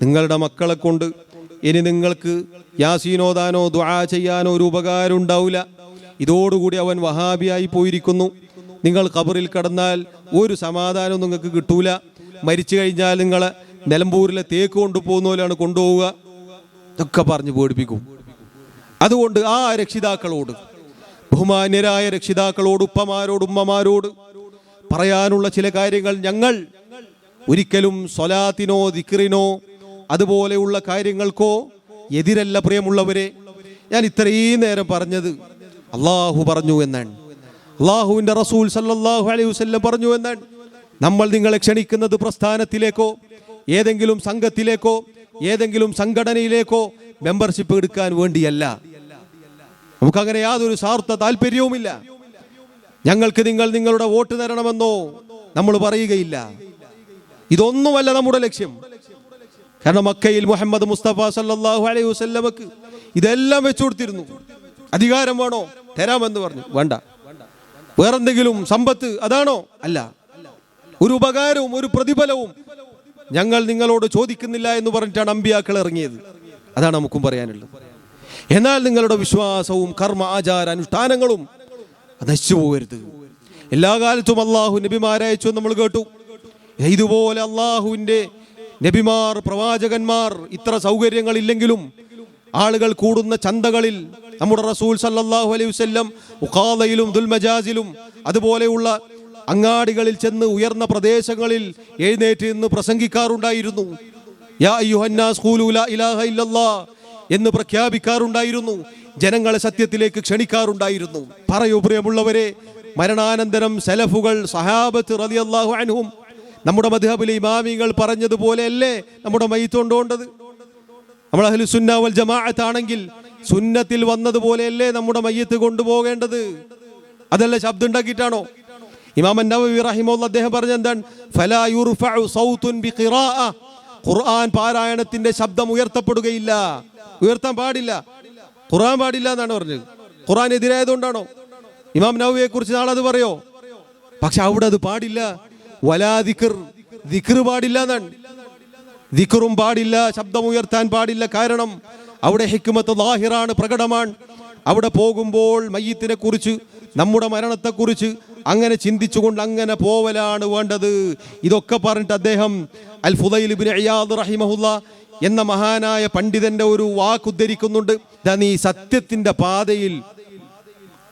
നിങ്ങളുടെ മക്കളെ കൊണ്ട് ഇനി നിങ്ങൾക്ക് യാസീനോദാനോ ദുആ ചെയ്യാനോ ഒരു ഉപകാരം ഉണ്ടാവില്ല. ഇതോടുകൂടി അവൻ വഹാബിയായി പോയിരിക്കുന്നു. നിങ്ങൾ ഖബറിൽ കിടന്നാൽ ഒരു സമാധാനവും നിങ്ങൾക്ക് കിട്ടൂല. മരിച്ചു കഴിഞ്ഞാൽ നിങ്ങളെ നിലമ്പൂരിലെ തേക്ക് കൊണ്ടുപോകുന്ന പോലെയാണ് കൊണ്ടുപോവുക. ഇതൊക്കെ പറഞ്ഞ് പേടിപ്പിക്കും. അതുകൊണ്ട് ആ രക്ഷിതാക്കളോട്, ബഹുമാന്യരായ രക്ഷിതാക്കളോട്, ഉപ്പമാരോട്, ഉമ്മമാരോട് പറയാനുള്ള ചില കാര്യങ്ങൾ, ഞങ്ങൾ ഒരിക്കലും സ്വലാത്തിനോ ദിക്റിനോ അതുപോലെയുള്ള കാര്യങ്ങൾക്കോ എതിരല്ല. പ്രിയമുള്ളവരെ, ഞാൻ ഇത്രയും നേരം പറഞ്ഞത് അള്ളാഹു പറഞ്ഞു എന്നാണ്, അള്ളാഹുവിൻ്റെ റസൂൽ സല്ലല്ലാഹു അലൈഹി വസല്ലം പറഞ്ഞു എന്നാണ്. നമ്മൾ നിങ്ങളെ ക്ഷണിക്കുന്നത് പ്രസ്ഥാനത്തിലേക്കോ ഏതെങ്കിലും സംഘത്തിലേക്കോ ഏതെങ്കിലും സംഘടനയിലേക്കോ മെമ്പർഷിപ്പ് എടുക്കാൻ വേണ്ടിയല്ല. നമുക്കങ്ങനെ യാതൊരു സ്വാർത്ഥ താല്പര്യവുമില്ല. ഞങ്ങൾക്ക് നിങ്ങൾ നിങ്ങളുടെ വോട്ട് തരണമെന്നോ നമ്മൾ പറയുകയില്ല. ഇതൊന്നുമല്ല നമ്മുടെ ലക്ഷ്യം. കാരണം മക്കയിൽ മുഹമ്മദ് മുസ്തഫ സല്ലല്ലാഹു അലൈഹി വസല്ലമക്ക് ഇതെല്ലാം വെച്ചു കൊടുത്തിരുന്നു. അധികാരം വേണോ? തരാമെന്ന് പറഞ്ഞു. വേണ്ട. വേറെന്തെങ്കിലും സമ്പത്ത് അതാണോ? അല്ല. ഒരു ഉപകാരവും ഒരു പ്രതിഫലവും ഞങ്ങൾ നിങ്ങളോട് ചോദിക്കുന്നില്ല എന്ന് പറഞ്ഞിട്ടാണ് അമ്പിയാക്കൾ ഇറങ്ങിയത്. അതാണ് നമുക്കും പറയാനുള്ളത്. എന്നാൽ നിങ്ങളുടെ വിശ്വാസവും കർമ്മ ആചാര അനുഷ്ഠാനങ്ങളും നശിച്ചു പോകരുത്. എല്ലാ കാലത്തും അള്ളാഹു നബിമാരയച്ചു നമ്മൾ കേട്ടു. ഇതുപോലെ അള്ളാഹുവിൻ്റെ നബിമാർ, പ്രവാചകന്മാർ ഇത്ര സൗകര്യങ്ങളില്ലെങ്കിലും ആളുകൾ കൂടുന്ന ചന്തകളിൽ നമ്മുടെ റസൂൽ സല്ലല്ലാഹു അലൈഹി വസല്ലം ഉഖാദയിലും ദുൽമജാസിലും അതുപോലെയുള്ള അങ്ങാടികളിൽ ചെന്ന് ഉയർന്ന പ്രദേശങ്ങളിൽ എഴുന്നേറ്റ് നിന്ന് പ്രസംഗിക്കാറുണ്ടായിരുന്നു. യാ അയ്യുഹന്നാസ് ഖൂലൂ ലാ ഇലാഹ ഇല്ലല്ലാഹ് എന്ന് പ്രഖ്യാപിക്കാറുണ്ടായിരുന്നു. ജനങ്ങളെ സത്യത്തിലേക്ക് ക്ഷണിക്കാറുണ്ടായിരുന്നു. പറയൂ പ്രിയമുള്ളവരെ, മരണാനന്തരം സലഫുകൾ, സഹാബത്ത് റളിയല്ലാഹു അൻഹും നമ്മുടെ മദ്ഹബിലെ ഇമാമികൾ പറഞ്ഞതുപോലെയല്ലേ നമ്മുടെ മയ്യിത്ത് കൊണ്ടുപോകേണ്ടത്? നമ്മൾ അഹ്ലു സുന്ന വൽ ജമാഅത്ത് ആണെങ്കിൽ സുന്നത്തിൽ വന്നതുപോലെയല്ലേ നമ്മുടെ മയ്യിത്ത് കൊണ്ടുപോകേണ്ടത്? അതല്ല ശബ്ദം ഉണ്ടാക്കിയിട്ടാണോ? ഇമാം നവവി റഹിമഹുല്ലാഹ് അദ്ദേഹം പറഞ്ഞ എന്താണ്? ഫലാ യുർഫഉ സൗതുൻ ബിഖിറാഅ, ഖുർആൻ പാരായണത്തിന്റെ ശബ്ദം ഉയർത്തപ്പെടുകയില്ല, ഉയർത്താൻ പാടില്ല, ഖുർആൻ പാടില്ല എന്നാണ് പറഞ്ഞത്. ഖുർആൻ എതിരായതുകൊണ്ടാണോ? ഇമാം നവവിയെ കുറിച്ച് നാളെ അത് പറയോ? പക്ഷെ അവിടെ അത് പാടില്ല. വലാ ദിക്ർ, ദിക്ർ പാടില്ല എന്നാണ്. ദിക്റും പാടില്ല, ശബ്ദം ഉയർത്താൻ പാടില്ല. കാരണം അവിടെ ഹിക്മത്ത് ലാഹിറാണ്, പ്രകടമാണ്. അവിടെ പോകുമ്പോൾ മയ്യിത്തിനെ കുറിച്ച്, നമ്മുടെ മരണത്തെക്കുറിച്ച് അങ്ങനെ ചിന്തിച്ചുകൊണ്ട് അങ്ങനെ പോവലാണ് വേണ്ടത്. ഇതൊക്കെ പറഞ്ഞിട്ട് അദ്ദേഹം അൽ ഫുദൈൽ ഇബ്നു ഇയാദ് റഹിമഹുല്ലാ എന്ന മഹാനായ പണ്ഡിതന്റെ ഒരു വാക്ക് ഉദ്ധരിക്കുന്നുണ്ട്. നീ സത്യത്തിന്റെ പാതയിൽ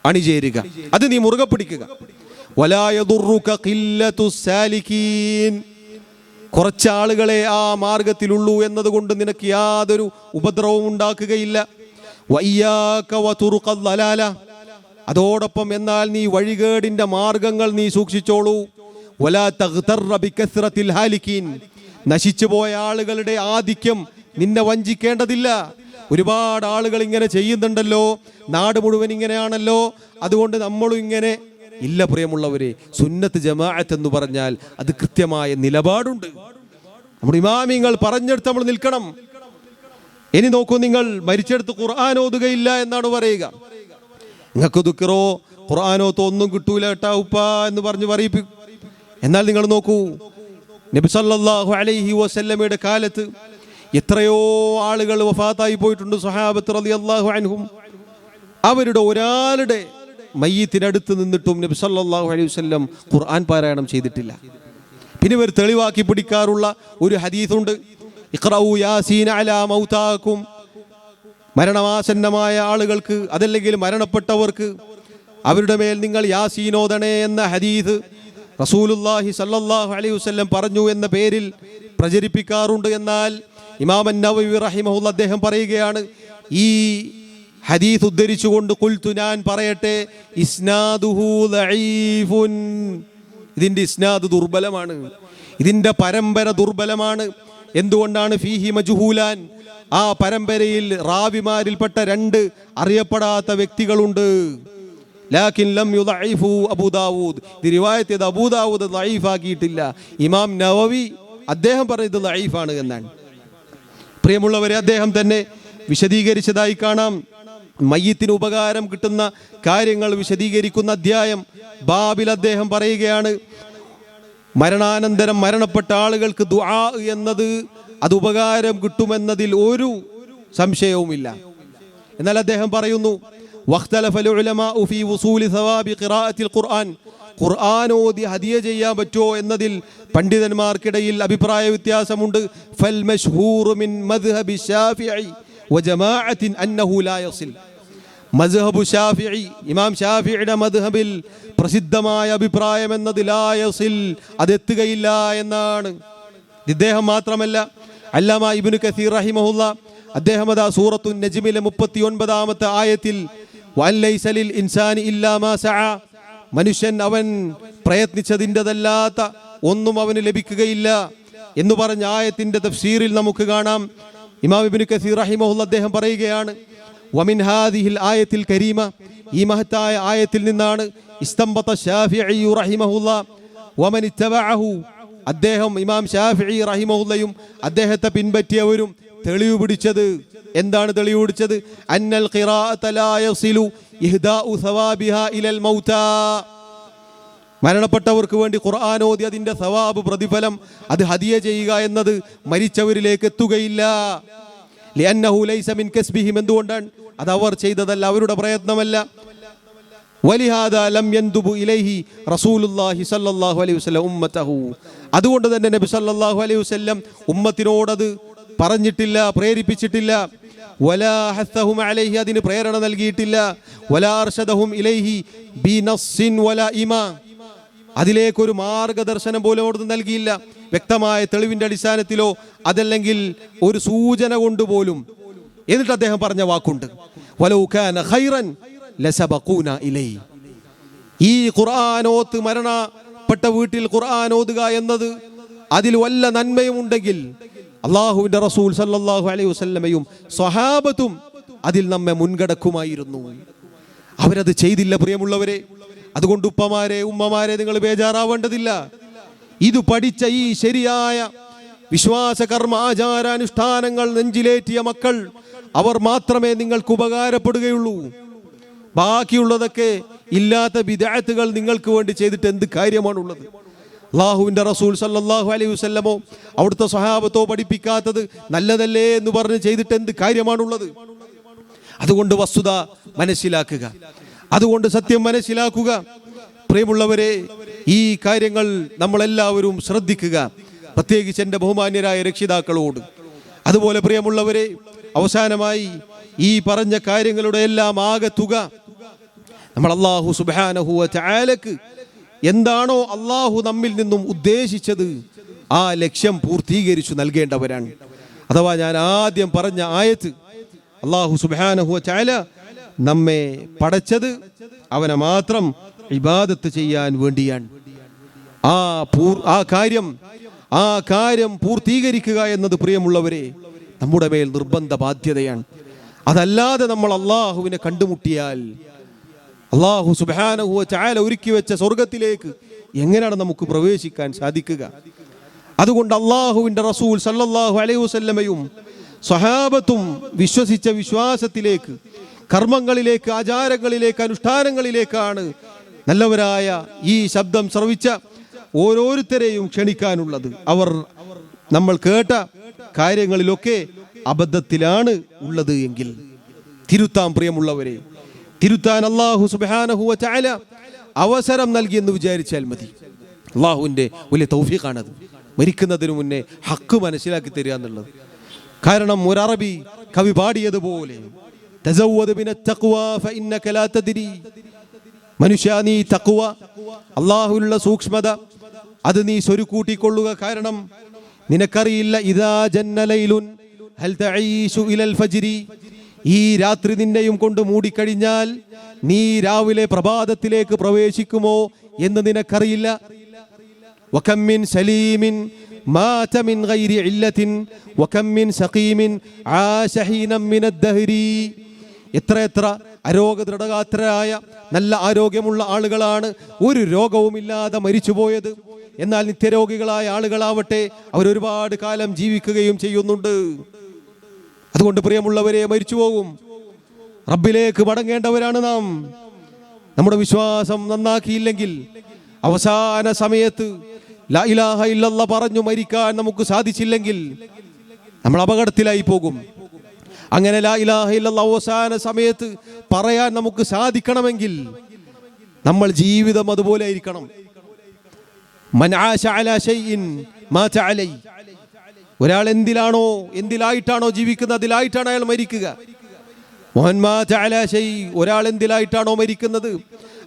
അണിചേരുക, അത് നീ മുറുകെ പിടിക്കുക. വലാ യദുറുക ഖില്ലതു സാലികീൻ, കുറച്ച് ആളുകളെ ആ മാർഗത്തിലുള്ളൂ എന്നതുകൊണ്ട് നിനക്ക് യാതൊരു ഉപദ്രവവും ഉണ്ടാക്കുകയില്ല. വയ്യാക വതുറുഖൽ ദലാല, അതോടൊപ്പം എന്നാൽ നീ വഴികേടിന്റെ മാർഗങ്ങൾ നീ സൂക്ഷിച്ചോളൂ. വലാ തഗ്തറ ബികസ്റത്തിൽ ഹാലികീൻ, നശിച്ചുപോയ ആളുകളുടെ ആധിക്യം നിന്നെ വഞ്ചിക്കേണ്ടതില്ല. ഒരുപാട് ആളുകൾ ഇങ്ങനെ ചെയ്യുന്നുണ്ടല്ലോ, നാട് മുഴുവൻ ഇങ്ങനെയാണല്ലോ, അതുകൊണ്ട് നമ്മളും ഇങ്ങനെ ഇല്ല. പ്രിയമുള്ളവരെ, സുന്നത്ത് ജമാഅത്ത് എന്ന് പറഞ്ഞാൽ അത് കൃത്യമായ നിലപാടുണ്ട്. നമ്മുടെ ഇമാമിങ്ങൾ പറഞ്ഞെടുത്ത് നമ്മൾ നിൽക്കണം. ഇനി നോക്കൂ, നിങ്ങൾ മരിച്ചെടുത്ത് ഖുർആൻ ഓതുകയില്ല എന്നാണ് പറയുക. നിങ്ങൾക്ക് ദുഃഖറോ ഖുർആനോത്തോ ഒന്നും കിട്ടൂല കേട്ടാ ഉപ്പ എന്ന് പറഞ്ഞ് പറയിപ്പിക്കും. എന്നാൽ നിങ്ങൾ നോക്കൂ, നബി സല്ലല്ലാഹു അലൈഹി വസല്ലമയുടെ കാലത്ത് എത്രയോ ആളുകൾ വഫാത്തായി പോയിട്ടുണ്ട്, സ്വഹാബത്ത് റളിയല്ലാഹു അൻഹും. അവരുടെ ഒരാളുടെ മയ്യിത്തിനടുത്ത് നിന്നിട്ടും നബി സല്ലല്ലാഹു അലൈഹി വസല്ലം ഖുർആൻ പാരായണം ചെയ്തിട്ടില്ല. പിന്നെ ഇവർ തെളിവാക്കി പിടിക്കാറുള്ള ഒരു ഹദീസുണ്ട്, ഇഖ്റഊ യാസീൻ അലാ മൗതാക്കും, മരണമാസന്നമായ ആളുകൾക്ക് അതല്ലെങ്കിൽ മരണപ്പെട്ടവർക്ക് അവരുടെ മേൽ നിങ്ങൾ യാസീൻ ഓതണേ എന്ന ഹദീസ് റസൂലുള്ളാഹി സല്ലല്ലാഹു അലൈഹി വസല്ലം പറഞ്ഞു എന്ന പേരിൽ പ്രചരിപ്പിക്കാറുണ്ട്. എന്നാൽ ഇമാം നവവി റഹിമഹുല്ലാഹ് അദ്ദേഹം പറയുകയാണ്, ഈ ഹദീസ് ഉദ്ധരിച്ചുകൊണ്ട് ഖുൽതു, ഞാൻ പറയട്ടെ, ഇസ്നാദുഹു ദഈഫുൻ, ഇതിന്റെ ഇസ്നാദ് ദുർബലമാണ്, ഇതിന്റെ പരമ്പര ദുർബലമാണ്. എന്തുകൊണ്ടാണ്? ഫീഹി മജ്ഹൂലാൻ, ആ പരമ്പരയിൽ റാവിമാരിൽപ്പെട്ട 2 അറിയപ്പെടാത്ത വ്യക്തികളുണ്ട്. ലാകിൻ ലം യുദഈഫു അബൂ ദാവൂദ്, ഇത് റിവായത്ത് ചെയ്ത അബൂ ദാവൂദ് ദഈഫാക്കിയിട്ടില്ല. ഇമാം നവവി അദ്ദേഹം പറഞ്ഞത് ദഈഫാണ് എന്നാണ്. പ്രിയമുള്ളവരെ, അദ്ദേഹം തന്നെ വിശദീകരിച്ചതായി കാണാം. മയ്യിത്തിന് ഉപകാരം കിട്ടുന്ന കാര്യങ്ങൾ വിശദീകരിക്കുന്ന അധ്യായം ബാബിൽ അദ്ദേഹം പറയുകയാണ്, മരണാനന്തരം മരണപ്പെട്ട ആളുകൾക്ക് ദുആ എന്നത് അത് ഉപകാരം കിട്ടുമെന്നതിൽ ഒരു സംശയവുമില്ല. എന്നാൽ അദ്ദേഹം പറയുന്നു, واختلف العلماء في وصول ثواب قراءة القرآن ഖുർആൻ ഓതി ഹദിയ ചെയ്യാൻ പറ്റുമോ എന്നതിൽ പണ്ഡിതന്മാർക്കിടയിൽ അഭിപ്രായ വ്യത്യാസമുണ്ട്. ഫൽ മശ്ഹൂറു മിൻ മദ്ഹബി ശാഫിഈ വജമാഅത്തിൻ അന്നഹു ലാ യസിൽ. മദ്ഹബു ശാഫിഈ, ഇമാം ശാഫിഈയുടെ മദ്ഹബിൽ പ്രസിദ്ധമായ അഭിപ്രായം എന്നത് ലാ യസിൽ, അതെത്തുകയില്ല എന്നാണ്. ഇദ്ദേഹം മാത്രമല്ല, അല്ലാമ ഇബ്നു കസീർ റഹിമഹുല്ലാ അദ്ദേഹം അതാ സൂറത്തു നജ്മിലെ 39-ാമത്തെ ആയത്തിൽ വഅൻ ലൈസ ലിൽ ഇൻസാനി ഇല്ലാ മാ സഅ, മനുഷ്യൻ അവൻ പ്രയത്നിച്ചതിൻ്റെതല്ലാത്ത ഒന്നും അവന് ലഭിക്കുകയില്ല എന്ന് പറഞ്ഞ ആയത്തിന്റെ തഫ്സീറിൽ നമുക്ക് കാണാം. ഇമാം ഇബ്നു കസീർ റഹിമഹുല്ലാ അദ്ദേഹം പറയുകയാണ്, വമിൻ ഹാദിഹിൽ ആയത്തിൽ കരീമ, ഈ മഹത്തായ ആയത്തിൽ നിന്നാണ് ഇസ്തംബത ശാഫിഈ റഹിമഹുല്ലാ വമൻ ഇത്തബഅഹു, അദ്ദേഹം ഇമാം ശാഫിഈ റഹിമഹുല്ലയും അദ്ദേഹത്തെ പിൻപറ്റിയവരും തെളിവ് പിടിച്ചത്. എന്താണ് തെളിവ് പിടിച്ചത്? അന്നൽ ഖിറാഅത ലാ യസിലു ഇഹ്ദാഉ സവാബിഹാ ഇലൽ മൗതാ, മരണപ്പെട്ടവർക്ക് വേണ്ടി ഖുർആൻ ഓതി അതിന്റെ സവാബ് പ്രതിഫലം അത് ഹദിയ ചെയ്യുക എന്നത് മരിച്ചവരിലേക്ക് എത്തുകയില്ല. ലിഅന്നഹു ലൈസ മിൻ കസ്ബിഹിം, എന്തുകൊണ്ടാണ്? അത് അവർ ചെയ്തതല്ല, അവരുടെ പ്രയത്നമല്ല. വലിഹാദാ ലം യൻദുബു ഇലൈഹി റസൂലുള്ളാഹി സ്വല്ലല്ലാഹു അലൈഹി വസല്ലം ഉമ്മതഹു, അതുകൊണ്ട് തന്നെ നബി സല്ലല്ലാഹു അലൈഹി വസല്ലം ഉമ്മത്തിനോടത് പറഞ്ഞിട്ടില്ല, പ്രേരിപ്പിച്ചിട്ടില്ല. വലാ ഹസ്സഹും അലൈഹി, അതിന് പ്രേരണ നൽകിയിട്ടില്ല. വലാ അർശദഹും ഇലൈഹി ബിനസ്സിൻ വലാ ഇമാ, അതിലേക്കൊരു മാർഗദർശനം പോലും അവിടുന്ന് നൽകിയില്ല, വ്യക്തമായ തെളിവിന്റെ അടിസ്ഥാനത്തിലോ അതല്ലെങ്കിൽ ഒരു സൂചന കൊണ്ടുപോലും. എന്നിട്ട് അദ്ദേഹം പറഞ്ഞ വാക്കുണ്ട്, വലൗ കാന ഖൈറൻ ലസബഖൂന ഇലൈഹി, ഈ ഖുർആനോത്ത് മരണപ്പെട്ട വീട്ടിൽ ഖുർആൻ ഓതുക എന്നത് അതിൽ വല്ല നന്മയും ഉണ്ടെങ്കിൽ അള്ളാഹുവിന്റെ റസൂൽ സല്ലല്ലാഹു അലൈഹി വസല്ലമയും സ്വഹാബത്തും അതിൽ നമ്മെ മുൻകടക്കുമായിരുന്നു. അവരത് ചെയ്തില്ല പ്രിയമുള്ളവരെ. അതുകൊണ്ട് ഉപ്പമാരെ, ഉമ്മമാരെ, നിങ്ങൾ ബേജാറാവേണ്ടതില്ല. ഇത് പഠിച്ച ഈ ശരിയായ വിശ്വാസ കർമ്മ ആചാരാനുഷ്ഠാനങ്ങൾ നെഞ്ചിലേറ്റിയ മക്കൾ, അവർ മാത്രമേ നിങ്ങൾക്ക് ഉപകാരപ്പെടുകയുള്ളൂ. ബാക്കിയുള്ളതൊക്കെ ഇല്ലാത്ത ബിദ്അത്തുകൾ നിങ്ങൾക്ക് വേണ്ടി ചെയ്തിട്ട് എന്ത് കാര്യമാണുള്ളത്? അല്ലാഹുവിന്റെ റസൂൽ സല്ലല്ലാഹു അലൈഹി വസല്ലമോ അവിടുത്തെ സ്വഹാബത്തോ പഠിപ്പിക്കാത്തത് നല്ലതല്ലേ എന്ന് പറഞ്ഞ് ചെയ്തിട്ട് എന്ത് കാര്യമാണുള്ളത്? അതുകൊണ്ട് വസ്തുത മനസ്സിലാക്കുക, അതുകൊണ്ട് സത്യം മനസ്സിലാക്കുക. പ്രിയമുള്ളവരെ, ഈ കാര്യങ്ങൾ നമ്മളെല്ലാവരും ശ്രദ്ധിക്കുക, പ്രത്യേകിച്ച് എൻ്റെ ബഹുമാന്യരായ രക്ഷിതാക്കളോട്. അതുപോലെ പ്രിയമുള്ളവരെ, അവസാനമായി ഈ പറഞ്ഞ കാര്യങ്ങളുടെ എല്ലാം ആകെ തുക നമ്മൾ അല്ലാഹു സുബ്ഹാനഹു വ തആലക്ക് എന്താണോ അള്ളാഹു നമ്മിൽ നിന്നും ഉദ്ദേശിച്ചത് ആ ലക്ഷ്യം പൂർത്തീകരിച്ചു നൽകേണ്ടവരാണ്. അഥവാ ഞാൻ ആദ്യം പറഞ്ഞ ആയത്ത്, അള്ളാഹു സുബ്ഹാനഹു വ തആല നമ്മെ പടച്ചത് അവനെ മാത്രം ഇബാദത്ത് ചെയ്യാൻ വേണ്ടിയാണ്. ആ കാര്യം പൂർത്തീകരിക്കുക എന്നത് പ്രിയമുള്ളവരെ നമ്മുടെ മേൽ നിർബന്ധ ബാധ്യതയാണ്. അതല്ലാതെ നമ്മൾ അള്ളാഹുവിനെ കണ്ടുമുട്ടിയാൽ അള്ളാഹു സുബ്ഹാനഹു വ തആല ഒരുക്കി വെച്ച സ്വർഗത്തിലേക്ക് എങ്ങനെയാണ് നമുക്ക് പ്രവേശിക്കാൻ സാധിക്കുക? അതുകൊണ്ട് അള്ളാഹുവിന്റെ റസൂൽ സല്ലല്ലാഹു അലൈഹി വസല്ലമയും സ്വഹാബത്തും വിശ്വസിച്ച വിശ്വാസത്തിലേക്ക്, കർമ്മങ്ങളിലേക്ക്, ആചാരങ്ങളിലേക്ക്, അനുഷ്ഠാനങ്ങളിലേക്കാണ് നല്ലവരായ ഈ ശബ്ദം ശ്രവിച്ച ഓരോരുത്തരെയും ക്ഷണിക്കാനുള്ളത്. അവർ നമ്മൾ കേട്ട കാര്യങ്ങളിലൊക്കെ അബദ്ധത്തിലാണ് ഉള്ളത് എങ്കിൽ തിരുത്താൻ പ്രിയമുള്ളവരെ, തിരുത്താൻ അല്ലാഹു സുബ്ഹാനഹു വ തആല അവസരം നൽകിയെന്ന് വിചാരിച്ചാൽ മതി. അള്ളാഹുവിൻ്റെ വലിയ തൗഫീഖാണത്, മരിക്കുന്നതിന് മുന്നേ ഹക്ക് മനസ്സിലാക്കി തരിക എന്നുള്ളത്. കാരണം ഒരു അറബി കവി പാടിയതുപോലെ, തസവ്വദ് മിനത് തഖ്വാ ഫഇന്നക ലാ തദ്രി, മനുഷ്യ നീ തഖ്വ, അല്ലാഹുവിലുള്ള സൂക്ഷ്മത അത് നീ സ്വരുക്കൂട്ടിക്കൊള്ളുക. കാരണം നിനക്കറിയില്ല, ഇദാ ജന്ന ലൈലുൻ ഹൽ തഈശു ഇലൽ ഫജ്രി, ഈ രാത്രി നിന്നെയും കൊണ്ട് മൂടിക്കഴിഞ്ഞാൽ നീ രാവിലെ പ്രഭാതത്തിലേക്ക് പ്രവേശിക്കുമോ എന്ന് നിനക്കറിയില്ല. വകം മിൻ സലീമിൻ മാത മിൻ ഗൈരി ഇല്ലത്തിൻ വകം മിൻ സഖീമിൻ ആശ ഹീനം മിനദ് ദഹ്രി, എത്ര അരോഗദൃഢഗാത്രരായ നല്ല ആരോഗ്യമുള്ള ആളുകളാണ് ഒരു രോഗവുമില്ലാതെ മരിച്ചുപോയത്. എന്നാൽ നിത്യരോഗികളായ ആളുകളാവട്ടെ അവരൊരുപാട് കാലം ജീവിക്കുകയും ചെയ്യുന്നുണ്ട്. അതുകൊണ്ട് പ്രിയമുള്ളവരെ, മരിച്ചു പോകും. റബ്ബിലേക്ക് മടങ്ങേണ്ടവരാണ് നാം. നമ്മുടെ വിശ്വാസം നന്നാക്കിയില്ലെങ്കിൽ അവസാന സമയത്ത് ലാ ഇലാഹ ഇല്ലല്ലാഹ് പറഞ്ഞു മരിക്കാൻ നമുക്ക് സാധിച്ചില്ലെങ്കിൽ നമ്മൾ അപകടത്തിലായി പോകും. അങ്ങനെ ലാ ഇലാഹ ഇല്ലല്ലാഹ് അവസാന സമയത്ത് പറയാൻ നമുക്ക് സാധിക്കണമെങ്കിൽ നമ്മൾ ജീവിതം അതുപോലെ ആയിരിക്കണം. മൻ ആശ അലാ ഷൈഇൻ മാത അലൈ. ഒരാൾ എന്തിലായിട്ടാണോ ജീവിക്കുന്നത് അതിലായിട്ടാണ് അയാൾ മരിക്കുക. വൻ മാത അലാ ഷൈ, ഒരാൾ എന്തിലായിട്ടാണോ മരിക്കുന്നത്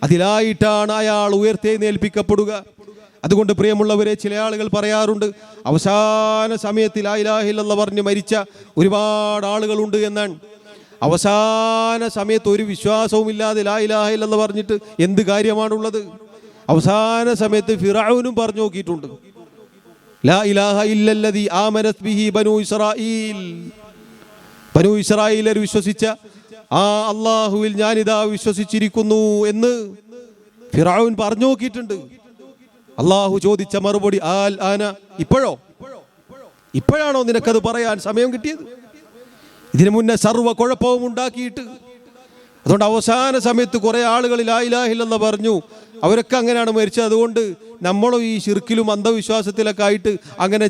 അതിലായിട്ടാണ് അയാൾ ഉയർത്തെഴുന്നേൽപ്പിക്കപ്പെടുക. അതുകൊണ്ട് പ്രിയമുള്ളവരെ, ചില ആളുകൾ പറയാറുണ്ട് അവസാന സമയത്ത് ലാ ഇലാഹ ഇല്ലല്ലാഹ് പറഞ്ഞ് മരിച്ച ഒരുപാട് ആളുകളുണ്ട് എന്നാണ്. അവസാന സമയത്ത് ഒരു വിശ്വാസവും ഇല്ലാതെ ലാ ഇലാഹ ഇല്ലല്ലാഹ് പറഞ്ഞിട്ട് എന്ത് കാര്യമാണുള്ളത്? അവസാന സമയത്ത് ഫിറഔനും പറഞ്ഞു നോക്കിയിട്ടുണ്ട്, ലാ ഇലാഹ ഇല്ലല്ലദീ ആമനത് ബിഹി ബനൂ ഇസ്രായീൽ. ബനൂ ഇസ്രായീലർ വിശ്വസിച്ച ആ അല്ലാഹുവിൽ ഞാനിതാ വിശ്വസിച്ചിരിക്കുന്നു എന്ന് ഫിറഔൻ പറഞ്ഞു നോക്കിയിട്ടുണ്ട്. അള്ളാഹു ചോദിച്ച മറുപടി ആൽ ആന, ഇപ്പോഴാണോ നിനക്കത് പറയാൻ സമയം കിട്ടിയത്? ഇതിനു മുന്നേ സർവ്വ കുഴപ്പവും ഉണ്ടാക്കിയിട്ട്. അതുകൊണ്ട് അവസാന സമയത്ത് കുറെ ആളുകൾ ലാ ഇലാഹ ഇല്ലല്ലാഹ് പറഞ്ഞു, അവരൊക്കെ അങ്ങനെയാണ് മരിച്ചത്. അതുകൊണ്ട് നമ്മളും ഈ ശിർക്കിലും അന്ധവിശ്വാസത്തിലൊക്കെ ആയിട്ട് അങ്ങനെ